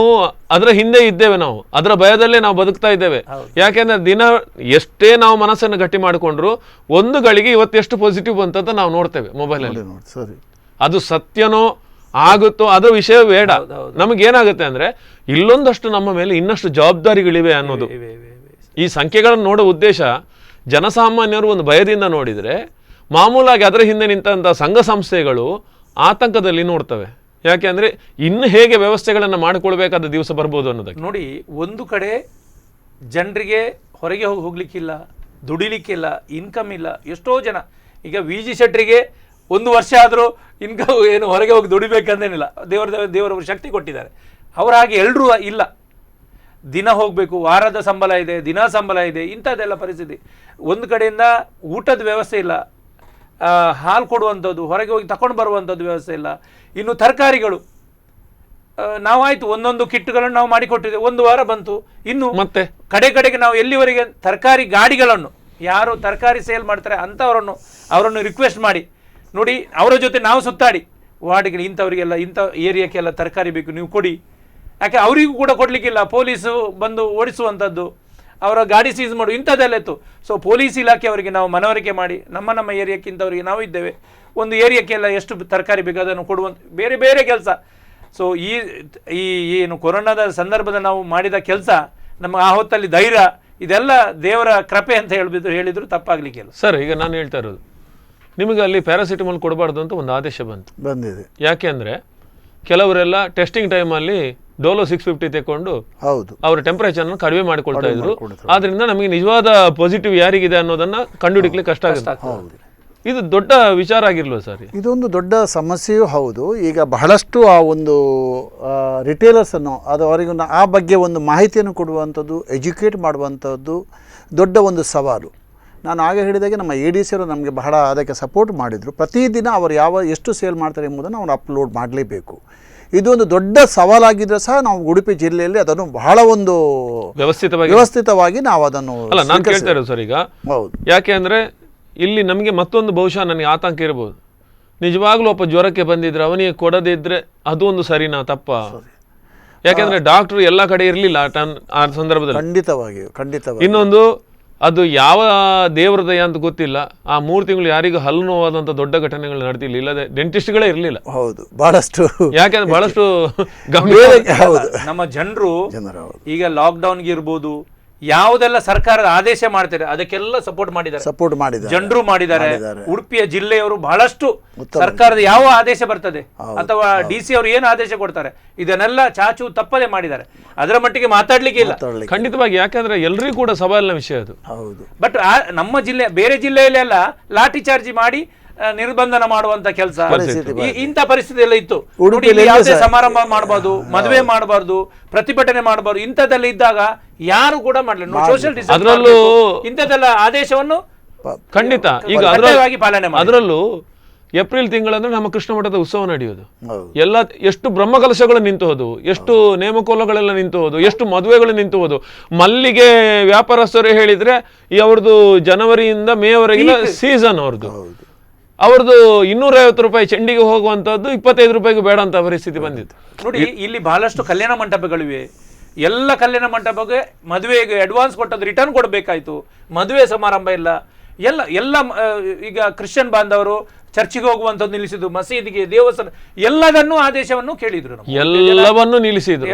ಅದರ ಹಿಂದೆ ಇದ್ದೇವೆ. ನಾವು ಅದರ ಭಯದಲ್ಲೇ ನಾವು ಬದುಕ್ತಾ ಇದ್ದೇವೆ. ಯಾಕೆಂದ್ರೆ ದಿನ ಎಷ್ಟೇ ನಾವು ಮನಸ್ಸನ್ನು ಗಟ್ಟಿ ಮಾಡಿಕೊಂಡ್ರು ಒಂದು ಗಳಿಗೆ ಇವತ್ತೆಷ್ಟು ಪಾಸಿಟಿವ್ ಬಂತಂತ ನಾವು ನೋಡ್ತೇವೆ ಮೊಬೈಲಲ್ಲಿ. ಅದು ಸತ್ಯನೋ ಆಗುತ್ತೋ ಅದರ ವಿಷಯ ಬೇಡ. ನಮಗೇನಾಗುತ್ತೆ ಅಂದ್ರೆ ಇಲ್ಲೊಂದಷ್ಟು ನಮ್ಮ ಮೇಲೆ ಇನ್ನಷ್ಟು ಜವಾಬ್ದಾರಿಗಳಿವೆ ಅನ್ನೋದು. ಈ ಸಂಖ್ಯೆಗಳನ್ನು ನೋಡೋ ಉದ್ದೇಶ ಜನಸಾಮಾನ್ಯರು ಒಂದು ಭಯದಿಂದ ನೋಡಿದರೆ ಮಾಮೂಲಾಗಿ ಅದರ ಹಿಂದೆ ನಿಂತಹ ಸಂಘ ಸಂಸ್ಥೆಗಳು ಆತಂಕದಲ್ಲಿ ನೋಡ್ತವೆ. ಯಾಕೆ ಅಂದರೆ ಇನ್ನು ಹೇಗೆ ವ್ಯವಸ್ಥೆಗಳನ್ನು ಮಾಡಿಕೊಳ್ಬೇಕಾದ ದಿವಸ ಬರ್ಬೋದು ಅನ್ನೋದಕ್ಕೆ. ನೋಡಿ, ಒಂದು ಕಡೆ ಜನರಿಗೆ ಹೊರಗೆ ಹೋಗ್ಲಿಕ್ಕಿಲ್ಲ, ದುಡಿಲಿಕ್ಕಿಲ್ಲ, ಇನ್ಕಮ್ ಇಲ್ಲ. ಎಷ್ಟೋ ಜನ ಈಗ VG ಶೆಟ್ಟರಿಗೆ 1 ವರ್ಷ ಆದರೂ ಇನ್ಕಮ್ ಏನು ಹೊರಗೆ ಹೋಗಿ ದುಡಿಬೇಕಂದೇನಿಲ್ಲ. ದೇವರ ಶಕ್ತಿ ಕೊಟ್ಟಿದ್ದಾರೆ. ಅವ್ರ ಹಾಗೆ ಎಲ್ಲರೂ ಇಲ್ಲ. ದಿನ ಹೋಗಬೇಕು, ವಾರದ ಸಂಬಳ ಇದೆ, ದಿನ ಸಂಬಳ ಇದೆ, ಇಂಥದ್ದೆಲ್ಲ ಪರಿಸ್ಥಿತಿ. ಒಂದು ಕಡೆಯಿಂದ ಊಟದ ವ್ಯವಸ್ಥೆ ಇಲ್ಲ, ಹಾಲು ಕೊಡುವಂಥದ್ದು, ಹೊರಗೆ ಹೋಗಿ ತಗೊಂಡು ಬರುವಂಥದ್ದು ವ್ಯವಸ್ಥೆ ಇಲ್ಲ. ಇನ್ನು ತರಕಾರಿಗಳು ನಾವಾಯಿತು ಒಂದೊಂದು ಕಿಟ್ಗಳನ್ನು ನಾವು ಮಾಡಿಕೊಟ್ಟಿದ್ದೇವೆ. 1 ವಾರ ಬಂತು. ಇನ್ನು ಮತ್ತೆ ಕಡೆಗೆ ನಾವು ಎಲ್ಲಿವರೆಗೆ ತರಕಾರಿ ಗಾಡಿಗಳನ್ನು ಯಾರು ತರಕಾರಿ ಸೇಲ್ ಮಾಡ್ತಾರೆ ಅವರನ್ನು ರಿಕ್ವೆಸ್ಟ್ ಮಾಡಿ ನೋಡಿ, ಅವರ ಜೊತೆ ನಾವು ಸುತ್ತಾಡಿ ವಾರ್ಡ್ಗೆ ಇಂಥವರಿಗೆಲ್ಲ ಇಂಥ ಏರಿಯಾಕ್ಕೆಲ್ಲ ತರಕಾರಿ ಬೇಕು ನೀವು ಕೊಡಿ. ಯಾಕೆ ಅವರಿಗೂ ಕೂಡ ಕೊಡಲಿಕ್ಕಿಲ್ಲ. ಪೊಲೀಸು ಬಂದು ಓಡಿಸುವಂಥದ್ದು, ಅವರ ಗಾಡಿ ಸೀಸ್ ಮಾಡು, ಇಂಥದ್ದೆಲ್ಲ ಇತ್ತು. ಸೊ ಪೊಲೀಸ್ ಇಲಾಖೆ ಅವರಿಗೆ ನಾವು ಮನವರಿಕೆ ಮಾಡಿ ನಮ್ಮ ಏರಿಯಾಕ್ಕಿಂತವರಿಗೆ ನಾವು ಇದ್ದೇವೆ, ಒಂದು ಏರಿಯಾಕ್ಕೆಲ್ಲ ಎಷ್ಟು ತರಕಾರಿ ಬೇಕು ಅದನ್ನು ಕೊಡುವಂಥ ಬೇರೆ ಬೇರೆ ಕೆಲಸ. ಸೊ ಈ ಏನು ಕೊರೋನಾದ ಸಂದರ್ಭದ ನಾವು ಮಾಡಿದ ಕೆಲಸ, ನಮ್ಮ ಆ ಹೊತ್ತಲ್ಲಿ ಧೈರ್ಯ, ಇದೆಲ್ಲ ದೇವರ ಕೃಪೆ ಅಂತ ಹೇಳಿದ್ರು ತಪ್ಪಾಗ್ಲಿಕ್ಕಿಲ್ಲ. ಸರ್, ಈಗ ನಾನು ಹೇಳ್ತಾ ಇರೋದು ನಿಮಗೆ ಅಲ್ಲಿ ಪ್ಯಾರಾಸಿಟಮಾಲ್ ಕೊಡಬಾರ್ದು ಅಂತ ಒಂದು ಆದೇಶ ಬಂದಿದೆ. ಯಾಕೆ ಅಂದರೆ ಕೆಲವರೆಲ್ಲ ಟೆಸ್ಟಿಂಗ್ ಟೈಮಲ್ಲಿ ಡೋಲೋ 650 ತೆಕ್ಕೊಂಡು ಅವರ ಟೆಂಪರೇಚರ್ನ ಕಡಿಮೆ ಮಾಡಿಕೊಳ್ತಾ ಇದ್ರು. ಆದ್ರಿಂದ ನಮಗೆ ನಿಜವಾದ ಪಾಸಿಟಿವ್ ಯಾರಿಗಿದೆ ಅನ್ನೋದನ್ನ ಕಂಡುಹಿಡಿಯಲಿಕ್ಕೆ ಕಷ್ಟ ಆಗುತ್ತೆ. ಇದು ದೊಡ್ಡ ವಿಚಾರ ಆಗಿರ್ಲ್ವ ಸರ್? ಇದೊಂದು ದೊಡ್ಡ ಸಮಸ್ಯೆಯೂ ಹೌದು. ಈಗ ಬಹಳಷ್ಟು ಆ ಒಂದು ರಿಟೇಲರ್ಸನ್ನು ಅದು ಅವರಿಗೂ ಆ ಬಗ್ಗೆ ಒಂದು ಮಾಹಿತಿಯನ್ನು ಕೊಡುವಂಥದ್ದು, ಎಜುಕೇಟ್ ಮಾಡುವಂಥದ್ದು ದೊಡ್ಡ ಒಂದು ಸವಾಲು. ನಾನು ಆಗ ಹೇಳಿದಾಗೆ ನಮ್ಮ ADC ಅವರು ನಮಗೆ ಬಹಳ ಅದಕ್ಕೆ ಸಪೋರ್ಟ್ ಮಾಡಿದರು. ಪ್ರತಿದಿನ ಅವರು ಎಷ್ಟು ಸೇಲ್ ಮಾಡ್ತಾರೆ ಎಂಬುದನ್ನು ಅವರು ಅಪ್ಲೋಡ್ ಮಾಡಲೇಬೇಕು. ಇದು ಒಂದು ದೊಡ್ಡ ಸವಾಲಾಗಿದ್ದರೆ ಸಹ ನಾವು ಉಡುಪಿ ಜಿಲ್ಲೆಯಲ್ಲಿ ಅದನ್ನು ಬಹಳ ಒಂದು ವ್ಯವಸ್ಥಿತವಾಗಿ ನಾವು ಅದನ್ನು ಅಲ್ಲ ನಾನು ಕೇಳ್ತಾ ಇರೋದು ಸರ್ ಈಗ. ಹೌದು. ಯಾಕೆ ಅಂದರೆ ಇಲ್ಲಿ ನಮಗೆ ಮತ್ತೊಂದು ಬಹುಶಃ ನನಗೆ ಆತಂಕ ಇರ್ಬೋದು. ನಿಜವಾಗ್ಲೂ ಒಬ್ಬ ಜ್ವರಕ್ಕೆ ಬಂದಿದ್ರೆ ಅವನಿಗೆ ಕೊಡದೇ ಇದ್ರೆ ಅದು ಒಂದು ಸರಿನಾ ತಪ್ಪ? ಯಾಕೆಂದ್ರೆ ಡಾಕ್ಟರ್ ಎಲ್ಲ ಕಡೆ ಇರಲಿಲ್ಲ ಆ ಸಂದರ್ಭದಲ್ಲಿ. ಖಂಡಿತವಾಗಿ. ಇನ್ನೊಂದು ಅದು ಯಾವ ದೇವ್ರ ದಯ ಅಂತ ಗೊತ್ತಿಲ್ಲ, ಆ 3 ತಿಂಗಳು ಯಾರಿಗೂ ಹಲ್ಲು ನೋವಾದಂಥ ದೊಡ್ಡ ಘಟನೆಗಳು ನಡೆದಿಲ್ಲ, ಇಲ್ಲದೆ ಡೆಂಟಿಸ್ಟ್ಗಳೇ ಇರಲಿಲ್ಲ. ಹೌದು, ಬಹಳಷ್ಟು. ಯಾಕೆಂದ್ರೆ ಬಹಳಷ್ಟು ನಮ್ಮ ಜನರು ಈಗ ಲಾಕ್ಡೌನ್ಗೆ ಇರ್ಬೋದು, ಯಾವುದೆಲ್ಲ ಸರ್ಕಾರದ ಆದೇಶ ಮಾಡ್ತಾರೆ ಅದಕ್ಕೆಲ್ಲ ಸಪೋರ್ಟ್ ಮಾಡಿದ್ದಾರೆ, ಜನರು ಮಾಡಿದ್ದಾರೆ. ಉಡುಪಿಯ ಜಿಲ್ಲೆಯವರು ಬಹಳಷ್ಟು ಸರ್ಕಾರದ ಯಾವ ಆದೇಶ ಬರ್ತದೆ ಅಥವಾ DC ಅವರು ಏನು ಆದೇಶ ಕೊಡ್ತಾರೆ ಇದನ್ನೆಲ್ಲ ಚಾಚು ತಪ್ಪದೆ ಮಾಡಿದ್ದಾರೆ. ಅದರ ಮಟ್ಟಿಗೆ ಮಾತಾಡ್ಲಿಕ್ಕೆ ಇಲ್ಲ ಖಂಡಿತವಾಗಿ. ಯಾಕಂದ್ರೆ ಎಲ್ರಿಗೂ ಕೂಡ ಸವಾಲಿನ ವಿಷಯ ಅದು. ಬಟ್ ನಮ್ಮ ಜಿಲ್ಲೆ ಬೇರೆ ಜಿಲ್ಲೆಯಲ್ಲೆಲ್ಲ ಲಾಠಿ ಚಾರ್ಜ್ ಮಾಡಿ ನಿರ್ಬಂಧನ ಮಾಡುವಂತ ಕೆಲಸ, ಇಂಥ ಪರಿಸ್ಥಿತಿ ಎಲ್ಲ ಇತ್ತು. ಯಾವುದೇ ಸಮಾರಂಭ ಮಾಡಬಾರ್ದು, ಮದುವೆ ಮಾಡಬಾರ್ದು, ಪ್ರತಿಭಟನೆ ಮಾಡಬಾರ್ದು, ಇಂಥದ್ದೆಲ್ಲ ಇದ್ದಾಗ ಯಾರು ಕೂಡ ಮಾಡಲಿಲ್ಲ. ಸೋಷಿಯಲ್ ಡಿಸ್ಟೆನ್ಸ್ ಇಂಥದ್ದೆಲ್ಲ ಆದೇಶವನ್ನು ಖಂಡಿತ ಈಗ ಪಾಲನೆ ಮಾಡಿ. ಅದರಲ್ಲೂ ಏಪ್ರಿಲ್ ತಿಂಗಳಂದ್ರೆ ನಮ್ಮ ಕೃಷ್ಣ ಮಠದ ಉತ್ಸವ ನಡೆಯೋದು. ಎಲ್ಲ ಎಷ್ಟು ಬ್ರಹ್ಮಕಲಶಗಳು ನಿಂತು ಹೋದು, ಎಷ್ಟು ನೇಮಕೋಲಗಳೆಲ್ಲ ನಿಂತು ಹೋದು, ಎಷ್ಟು ಮದುವೆಗಳು ನಿಂತು ಹೋದು. ಮಲ್ಲಿಗೆ ವ್ಯಾಪಾರಸ್ಥರು ಹೇಳಿದ್ರೆ ಅವ್ರದ್ದು ಜನವರಿಯಿಂದ ಮೇವರೆಗಿನ ಸೀಸನ್ ಅವ್ರದ್ದು 250 ರೂಪಾಯಿ ಚೆಂಡಿಗೆ ಹೋಗುವಂತದ್ದು 25 ರೂಪಾಯಿಗೂ ಬೇಡ ಅಂತ ಪರಿಸ್ಥಿತಿ ಬಂದಿತ್ತು. ನೋಡಿ, ಇಲ್ಲಿ ಬಹಳಷ್ಟು ಕಲ್ಯಾಣ ಮಂಟಪಗಳಿವೆ. ಎಲ್ಲ ಕಲ್ಯಾಣ ಮಂಟಪಕ್ಕೆ ಮದುವೆಗೆ ಅಡ್ವಾನ್ಸ್ ಕೊಟ್ಟದ್ದು ರಿಟರ್ನ್ ಕೊಡಬೇಕಾಯ್ತು. ಮದುವೆ ಸಮಾರಂಭ ಇಲ್ಲ. ಎಲ್ಲ ಈಗ ಕ್ರಿಶ್ಚಿಯನ್ ಬಾಂಧವರು ಚರ್ಚಿಗೆ ಹೋಗುವಂಥದ್ದು ನಿಲ್ಲಿಸಿದ್ರು, ಮಸೀದಿಗೆ, ದೇವಸ್ಥಾನ ಎಲ್ಲದನ್ನು ಆದೇಶವನ್ನು ಕೇಳಿದ್ರು, ಎಲ್ಲವನ್ನೂ ನಿಲ್ಲಿಸಿದ್ರು.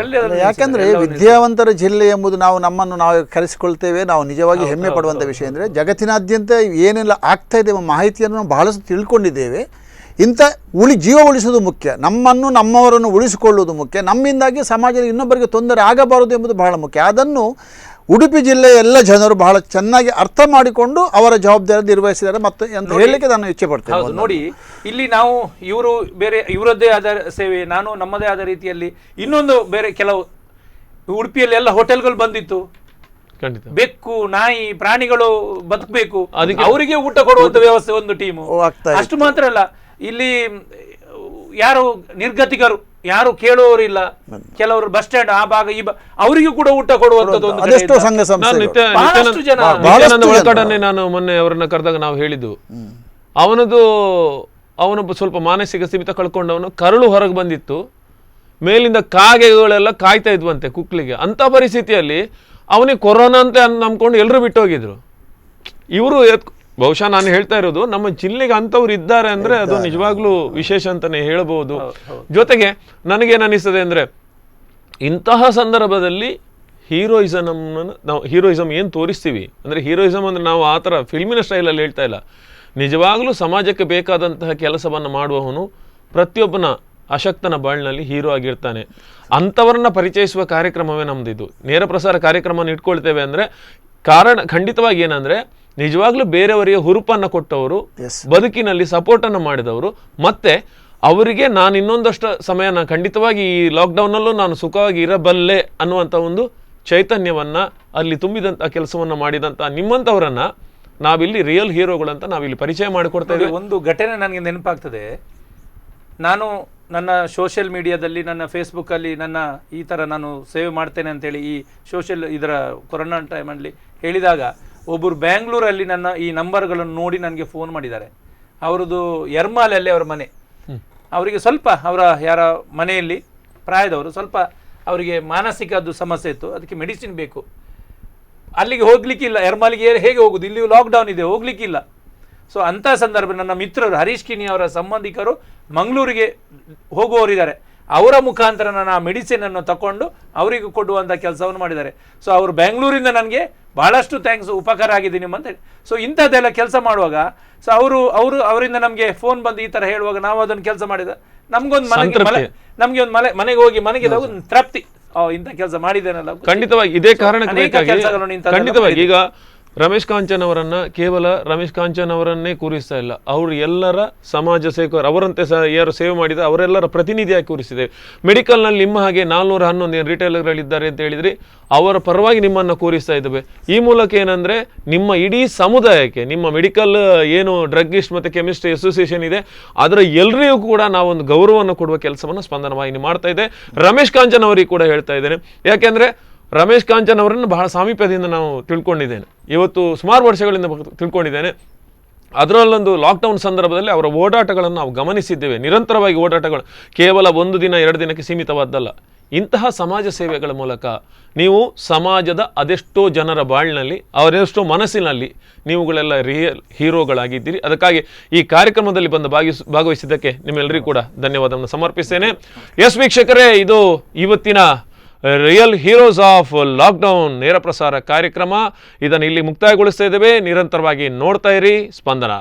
ಯಾಕಂದ್ರೆ ವಿದ್ಯಾವಂತರ ಜಿಲ್ಲೆ ಎಂಬುದು ನಮ್ಮನ್ನು ನಾವು ಕರೆಸಿಕೊಳ್ತೇವೆ. ನಾವು ನಿಜವಾಗಿ ಹೆಮ್ಮೆ ಪಡುವಂಥ ವಿಷಯ ಅಂದರೆ ಜಗತ್ತಿನಾದ್ಯಂತ ಏನೆಲ್ಲ ಆಗ್ತಾ ಇದೆ ಮಾಹಿತಿಯನ್ನು ನಾವು ಬಹಳಷ್ಟು ತಿಳ್ಕೊಂಡಿದ್ದೇವೆ. ಇಂಥ ಜೀವ ಉಳಿಸೋದು ಮುಖ್ಯ, ನಮ್ಮನ್ನು ನಮ್ಮವರನ್ನು ಉಳಿಸಿಕೊಳ್ಳುವುದು ಮುಖ್ಯ, ನಮ್ಮಿಂದಾಗಿ ಸಮಾಜದಲ್ಲಿ ಇನ್ನೊಬ್ಬರಿಗೆ ತೊಂದರೆ ಆಗಬಾರದು ಎಂಬುದು ಬಹಳ ಮುಖ್ಯ. ಅದನ್ನು ಉಡುಪಿ ಜಿಲ್ಲೆಯ ಎಲ್ಲ ಜನರು ಬಹಳ ಚೆನ್ನಾಗಿ ಅರ್ಥ ಮಾಡಿಕೊಂಡು ಅವರ ಜವಾಬ್ದಾರಿ ನಿರ್ವಹಿಸಿದ್ದಾರೆ ಮತ್ತು ಅಂತ ಹೇಳಲಿಕ್ಕೆ ನಾನು ಇಚ್ಛೆ ಪಡ್ತೇನೆ. ನೋಡಿ, ಇಲ್ಲಿ ನಾವು ಇವರು ಬೇರೆ ಇವರದ್ದೇ ಆದ ಸೇವೆ, ನಾನು ನಮ್ಮದೇ ಆದ ರೀತಿಯಲ್ಲಿ ಇನ್ನೊಂದು ಬೇರೆ ಕೆಲವು ಉಡುಪಿಯಲ್ಲಿ ಎಲ್ಲ ಹೋಟೆಲ್ಗಳು ಬಂದಿತ್ತು. ಬೆಕ್ಕು, ನಾಯಿ, ಪ್ರಾಣಿಗಳು ಬದುಕಬೇಕು, ಅವರಿಗೆ ಊಟ ಕೊಡುವಂತ ವ್ಯವಸ್ಥೆ ಒಂದು ಟೀಮು. ಅಷ್ಟು ಮಾತ್ರ ಅಲ್ಲ, ಇಲ್ಲಿ ಯಾರು ನಿರ್ಗತಿಕರು, ಯಾರು ಕೇಳುವವರಿಲ್ಲ, ಕೆಲವರು ಬಸ್ ಸ್ಟ್ಯಾಂಡ್ ಆ ಭಾಗ ಈ ಅವರಿಗೂ ಕೂಡ ಊಟ ಕೊಡುವಂತದ್ದು ಒಳಗಡೆ. ನಾನು ಮೊನ್ನೆ ಅವರನ್ನ ಕರೆದಾಗ ನಾವು ಹೇಳಿದ್ದು, ಅವನೊಬ್ಬ ಸ್ವಲ್ಪ ಮಾನಸಿಕ ಸ್ಥಿಮಿತ ಕಳ್ಕೊಂಡವನು, ಕರಳು ಹೊರಗೆ ಬಂದಿತ್ತು, ಮೇಲಿಂದ ಕಾಗೆಗಳೆಲ್ಲ ಕಾಯ್ತಾ ಇದ್ವಂತೆ ಕುಕ್ಲಿಗೆ. ಅಂತ ಪರಿಸ್ಥಿತಿಯಲ್ಲಿ ಅವನಿಗೆ ಕೊರೋನಾ ಅಂತ ನಂಬ್ಕೊಂಡು ಎಲ್ಲರೂ ಬಿಟ್ಟು ಹೋಗಿದ್ರು. ಇವರು ಬಹುಶಃ ನಾನು ಹೇಳ್ತಾ ಇರೋದು, ನಮ್ಮ ಜಿಲ್ಲೆಗೆ ಅಂಥವ್ರು ಇದ್ದಾರೆ ಅಂದರೆ ಅದು ನಿಜವಾಗ್ಲೂ ವಿಶೇಷ ಅಂತಲೇ ಹೇಳ್ಬೋದು. ಜೊತೆಗೆ ನನಗೇನು ಅನಿಸ್ತದೆ ಅಂದರೆ, ಇಂತಹ ಸಂದರ್ಭದಲ್ಲಿ ನಾವು ಹೀರೋಯಿಸಮ್ ಏನು ತೋರಿಸ್ತೀವಿ ಅಂದರೆ, ಹೀರೋಯಿಸಮ್ ಅಂದರೆ ನಾವು ಆ ಥರ ಫಿಲ್ಮಿನ ಸ್ಟೈಲಲ್ಲಿ ಹೇಳ್ತಾ ಇಲ್ಲ. ನಿಜವಾಗ್ಲೂ ಸಮಾಜಕ್ಕೆ ಬೇಕಾದಂತಹ ಕೆಲಸವನ್ನು ಮಾಡುವವನು ಪ್ರತಿಯೊಬ್ಬನ ಅಶಕ್ತನ ಬಾಳಿನಲ್ಲಿ ಹೀರೋ ಆಗಿರ್ತಾನೆ. ಅಂಥವರನ್ನ ಪರಿಚಯಿಸುವ ಕಾರ್ಯಕ್ರಮವೇ ನಮ್ಮದು. ಇದು ನೇರ ಪ್ರಸಾರ ಕಾರ್ಯಕ್ರಮವನ್ನು ಇಟ್ಕೊಳ್ತೇವೆ ಅಂದರೆ ಕಾರಣ ಖಂಡಿತವಾಗಿ ಏನಂದರೆ, ನಿಜವಾಗ್ಲೂ ಬೇರೆಯವರಿಗೆ ಹುರುಪನ್ನು ಕೊಟ್ಟವರು, ಬದುಕಿನಲ್ಲಿ ಸಪೋರ್ಟನ್ನು ಮಾಡಿದವರು, ಮತ್ತೆ ಅವರಿಗೆ ನಾನು ಇನ್ನೊಂದಷ್ಟು ಸಮಯ ಖಂಡಿತವಾಗಿ ಈ ಲಾಕ್ಡೌನ್ನಲ್ಲೂ ನಾನು ಸುಖವಾಗಿ ಇರಬಲ್ಲೆ ಅನ್ನುವಂಥ ಒಂದು ಚೈತನ್ಯವನ್ನು ಅಲ್ಲಿ ತುಂಬಿದಂಥ ಕೆಲಸವನ್ನು ಮಾಡಿದಂಥ ನಿಮ್ಮಂಥವರನ್ನ ನಾವಿಲ್ಲಿ ರಿಯಲ್ ಹೀರೋಗಳಂತ ನಾವಿಲ್ಲಿ ಪರಿಚಯ ಮಾಡಿಕೊಡ್ತೇವೆ. ಒಂದು ಘಟನೆ ನನಗೆ ನೆನಪಾಗ್ತದೆ. ನಾನು ನನ್ನ ಸೋಷಿಯಲ್ ಮೀಡಿಯಾದಲ್ಲಿ, ನನ್ನ ಫೇಸ್ಬುಕ್ಕಲ್ಲಿ ಈ ಥರ ನಾನು ಸೇವೆ ಮಾಡ್ತೇನೆ ಅಂತೇಳಿ ಈ ಇದರ ಕೊರೋನಾ ಟೈಮಲ್ಲಿ ಹೇಳಿದಾಗ, ಒಬ್ಬರು ಬ್ಯಾಂಗ್ಳೂರಲ್ಲಿ ನನ್ನ ಈ ನಂಬರ್ಗಳನ್ನು ನೋಡಿ ನನಗೆ ಫೋನ್ ಮಾಡಿದ್ದಾರೆ. ಅವರದ್ದು ಎರ್ಮಾಲಲ್ಲಿ ಅವರ ಮನೆ. ಅವರಿಗೆ ಸ್ವಲ್ಪ ಯಾರ ಮನೆಯಲ್ಲಿ ಪ್ರಾಯದವರು ಸ್ವಲ್ಪ ಅವರಿಗೆ ಮಾನಸಿಕದ್ದು ಸಮಸ್ಯೆ ಇತ್ತು, ಅದಕ್ಕೆ ಮೆಡಿಸಿನ್ ಬೇಕು. ಅಲ್ಲಿಗೆ ಹೋಗ್ಲಿಕ್ಕಿಲ್ಲ, ಎರ್ಮಾಲಿಗೆ ಹೇಗೆ ಹೋಗುದು, ಇಲ್ಲಿ ಲಾಕ್ಡೌನ್ ಇದೆ, ಹೋಗ್ಲಿಕ್ಕಿಲ್ಲ. ಸೊ ಅಂಥ ಸಂದರ್ಭ ನನ್ನ ಮಿತ್ರರು ಹರೀಶ್ ಕಿನಿ ಅವರ ಸಂಬಂಧಿಕರು ಮಂಗಳೂರಿಗೆ ಹೋಗುವವರಿದ್ದಾರೆ. ಅವರ ಮುಖಾಂತರ ನಾನು ಆ ಮೆಡಿಸಿನನ್ನು ತಗೊಂಡು ಅವರಿಗೂ ಕೊಡುವಂಥ ಕೆಲಸವನ್ನು ಮಾಡಿದ್ದಾರೆ. ಸೊ ಅವರು ಬೆಂಗಳೂರಿಂದ ನನಗೆ ಬಹಳಷ್ಟು ಥ್ಯಾಂಕ್ಸ್, ಉಪಕಾರ ಆಗಿದೆ ನಿಮ್ಮ ಅಂತ ಹೇಳಿ. ಸೊ ಇಂಥದ್ದೆಲ್ಲ ಕೆಲಸ ಮಾಡುವಾಗ ಸೊ ಅವರಿಂದ ನಮಗೆ ಫೋನ್ ಬಂದು ಈ ಥರ ಹೇಳುವಾಗ ನಾವು ಅದನ್ನು ಕೆಲಸ ಮಾಡಿದ ನಮಗೊಂದು ನಮಗೆ ಒಂದು ಮನೆಗೆ ಹೋಗಿ ಮನೆಗೆ ಒಂದು ತೃಪ್ತಿ, ಇಂಥ ಕೆಲಸ ಮಾಡಿದ್ದೇನಲ್ಲ. ಖಂಡಿತವಾಗಿ ಇದೇ ಕಾರಣಕ್ಕೆ ಖಂಡಿತವಾಗಿ ಈಗ ರಮೇಶ್ ಕಾಂಚನ್ ಅವರನ್ನು ಕೇವಲ ರಮೇಶ್ ಕಾಂಚನ್ ಅವರನ್ನೇ ಕೂರಿಸ್ತಾ ಇಲ್ಲ, ಅವರು ಎಲ್ಲರ ಸಮಾಜ ಸೇವಕರು ಅವರಂತೆ ಯಾರು ಸೇವೆ ಮಾಡಿದ ಅವರೆಲ್ಲರ ಪ್ರತಿನಿಧಿಯಾಗಿ ಕೂರಿಸಿದ್ದೇವೆ. ಮೆಡಿಕಲ್ನಲ್ಲಿ ನಿಮ್ಮ ಹಾಗೆ 411 ಏನು ರಿಟೇಲರ್ಗಳಿದ್ದಾರೆ ಅಂತ ಹೇಳಿದ್ರಿ, ಅವರ ಪರವಾಗಿ ನಿಮ್ಮನ್ನು ಕೂರಿಸ್ತಾ ಇದ್ದೇವೆ. ಈ ಮೂಲಕ ಏನಂದರೆ ನಿಮ್ಮ ಇಡೀ ಸಮುದಾಯಕ್ಕೆ, ನಿಮ್ಮ ಮೆಡಿಕಲ್ ಏನು ಡ್ರಗ್ಗಿಸ್ಟ್ ಮತ್ತು ಕೆಮಿಸ್ಟ್ ಅಸೋಸಿಯೇಷನ್ ಇದೆ, ಅದರ ಎಲ್ಲರಿಗೂ ಕೂಡ ನಾವೊಂದು ಗೌರವವನ್ನು ಕೊಡುವ ಕೆಲಸವನ್ನು ಸ್ಪಂದನ ವಾಹಿನಿ ಮಾಡ್ತಾ ಇದೆ. ರಮೇಶ್ ಕಾಂಚನ್ ಅವರಿಗೆ ಕೂಡ ಹೇಳ್ತಾ ಇದ್ದೇನೆ, ಯಾಕೆಂದರೆ ರಮೇಶ್ ಕಾಂಚನ್ ಅವರನ್ನು ಬಹಳ ಸಾಮೀಪ್ಯದಿಂದ ನಾವು ತಿಳ್ಕೊಂಡಿದ್ದೇನೆ, ಇವತ್ತು ಸುಮಾರು ವರ್ಷಗಳಿಂದ ತಿಳ್ಕೊಂಡಿದ್ದೇನೆ. ಅದರಲ್ಲೊಂದು ಲಾಕ್ಡೌನ್ ಸಂದರ್ಭದಲ್ಲಿ ಅವರ ಓಡಾಟಗಳನ್ನು ನಾವು ಗಮನಿಸಿದ್ದೇವೆ. ನಿರಂತರವಾಗಿ ಓಡಾಟಗಳು ಕೇವಲ 1 ದಿನ 2 ದಿನಕ್ಕೆ ಸೀಮಿತವಾದ್ದಲ್ಲ. ಇಂತಹ ಸಮಾಜ ಸೇವೆಗಳ ಮೂಲಕ ನೀವು ಸಮಾಜದ ಅದೆಷ್ಟೋ ಜನರ ಬಾಳಿನಲ್ಲಿ, ಅವರೆಷ್ಟೋ ಮನಸ್ಸಿನಲ್ಲಿ ನೀವುಗಳೆಲ್ಲ ರಿಯಲ್ ಹೀರೋಗಳಾಗಿದ್ದೀರಿ. ಅದಕ್ಕಾಗಿ ಈ ಕಾರ್ಯಕ್ರಮದಲ್ಲಿ ಬಂದು ಭಾಗವಹಿಸಿದ್ದಕ್ಕೆ ನಿಮ್ಮೆಲ್ಲರಿಗೂ ಕೂಡ ಧನ್ಯವಾದವನ್ನು ಸಮರ್ಪಿಸ್ತೇನೆ. ಎಸ್ ವೀಕ್ಷಕರೇ, ಇದು ಇವತ್ತಿನ ರಿಯಲ್ ಹೀರೋಸ್ ಆಫ್ ಲಾಕ್ಡೌನ್ ನೇರ ಪ್ರಸಾರ ಕಾರ್ಯಕ್ರಮ. ಇದನ್ನು ಇಲ್ಲಿ ಮುಕ್ತಾಯಗೊಳಿಸ್ತಾ ಇದ್ದೇವೆ. ನಿರಂತರವಾಗಿ ನೋಡ್ತಾ ಇರಿ ಸ್ಪಂದನ.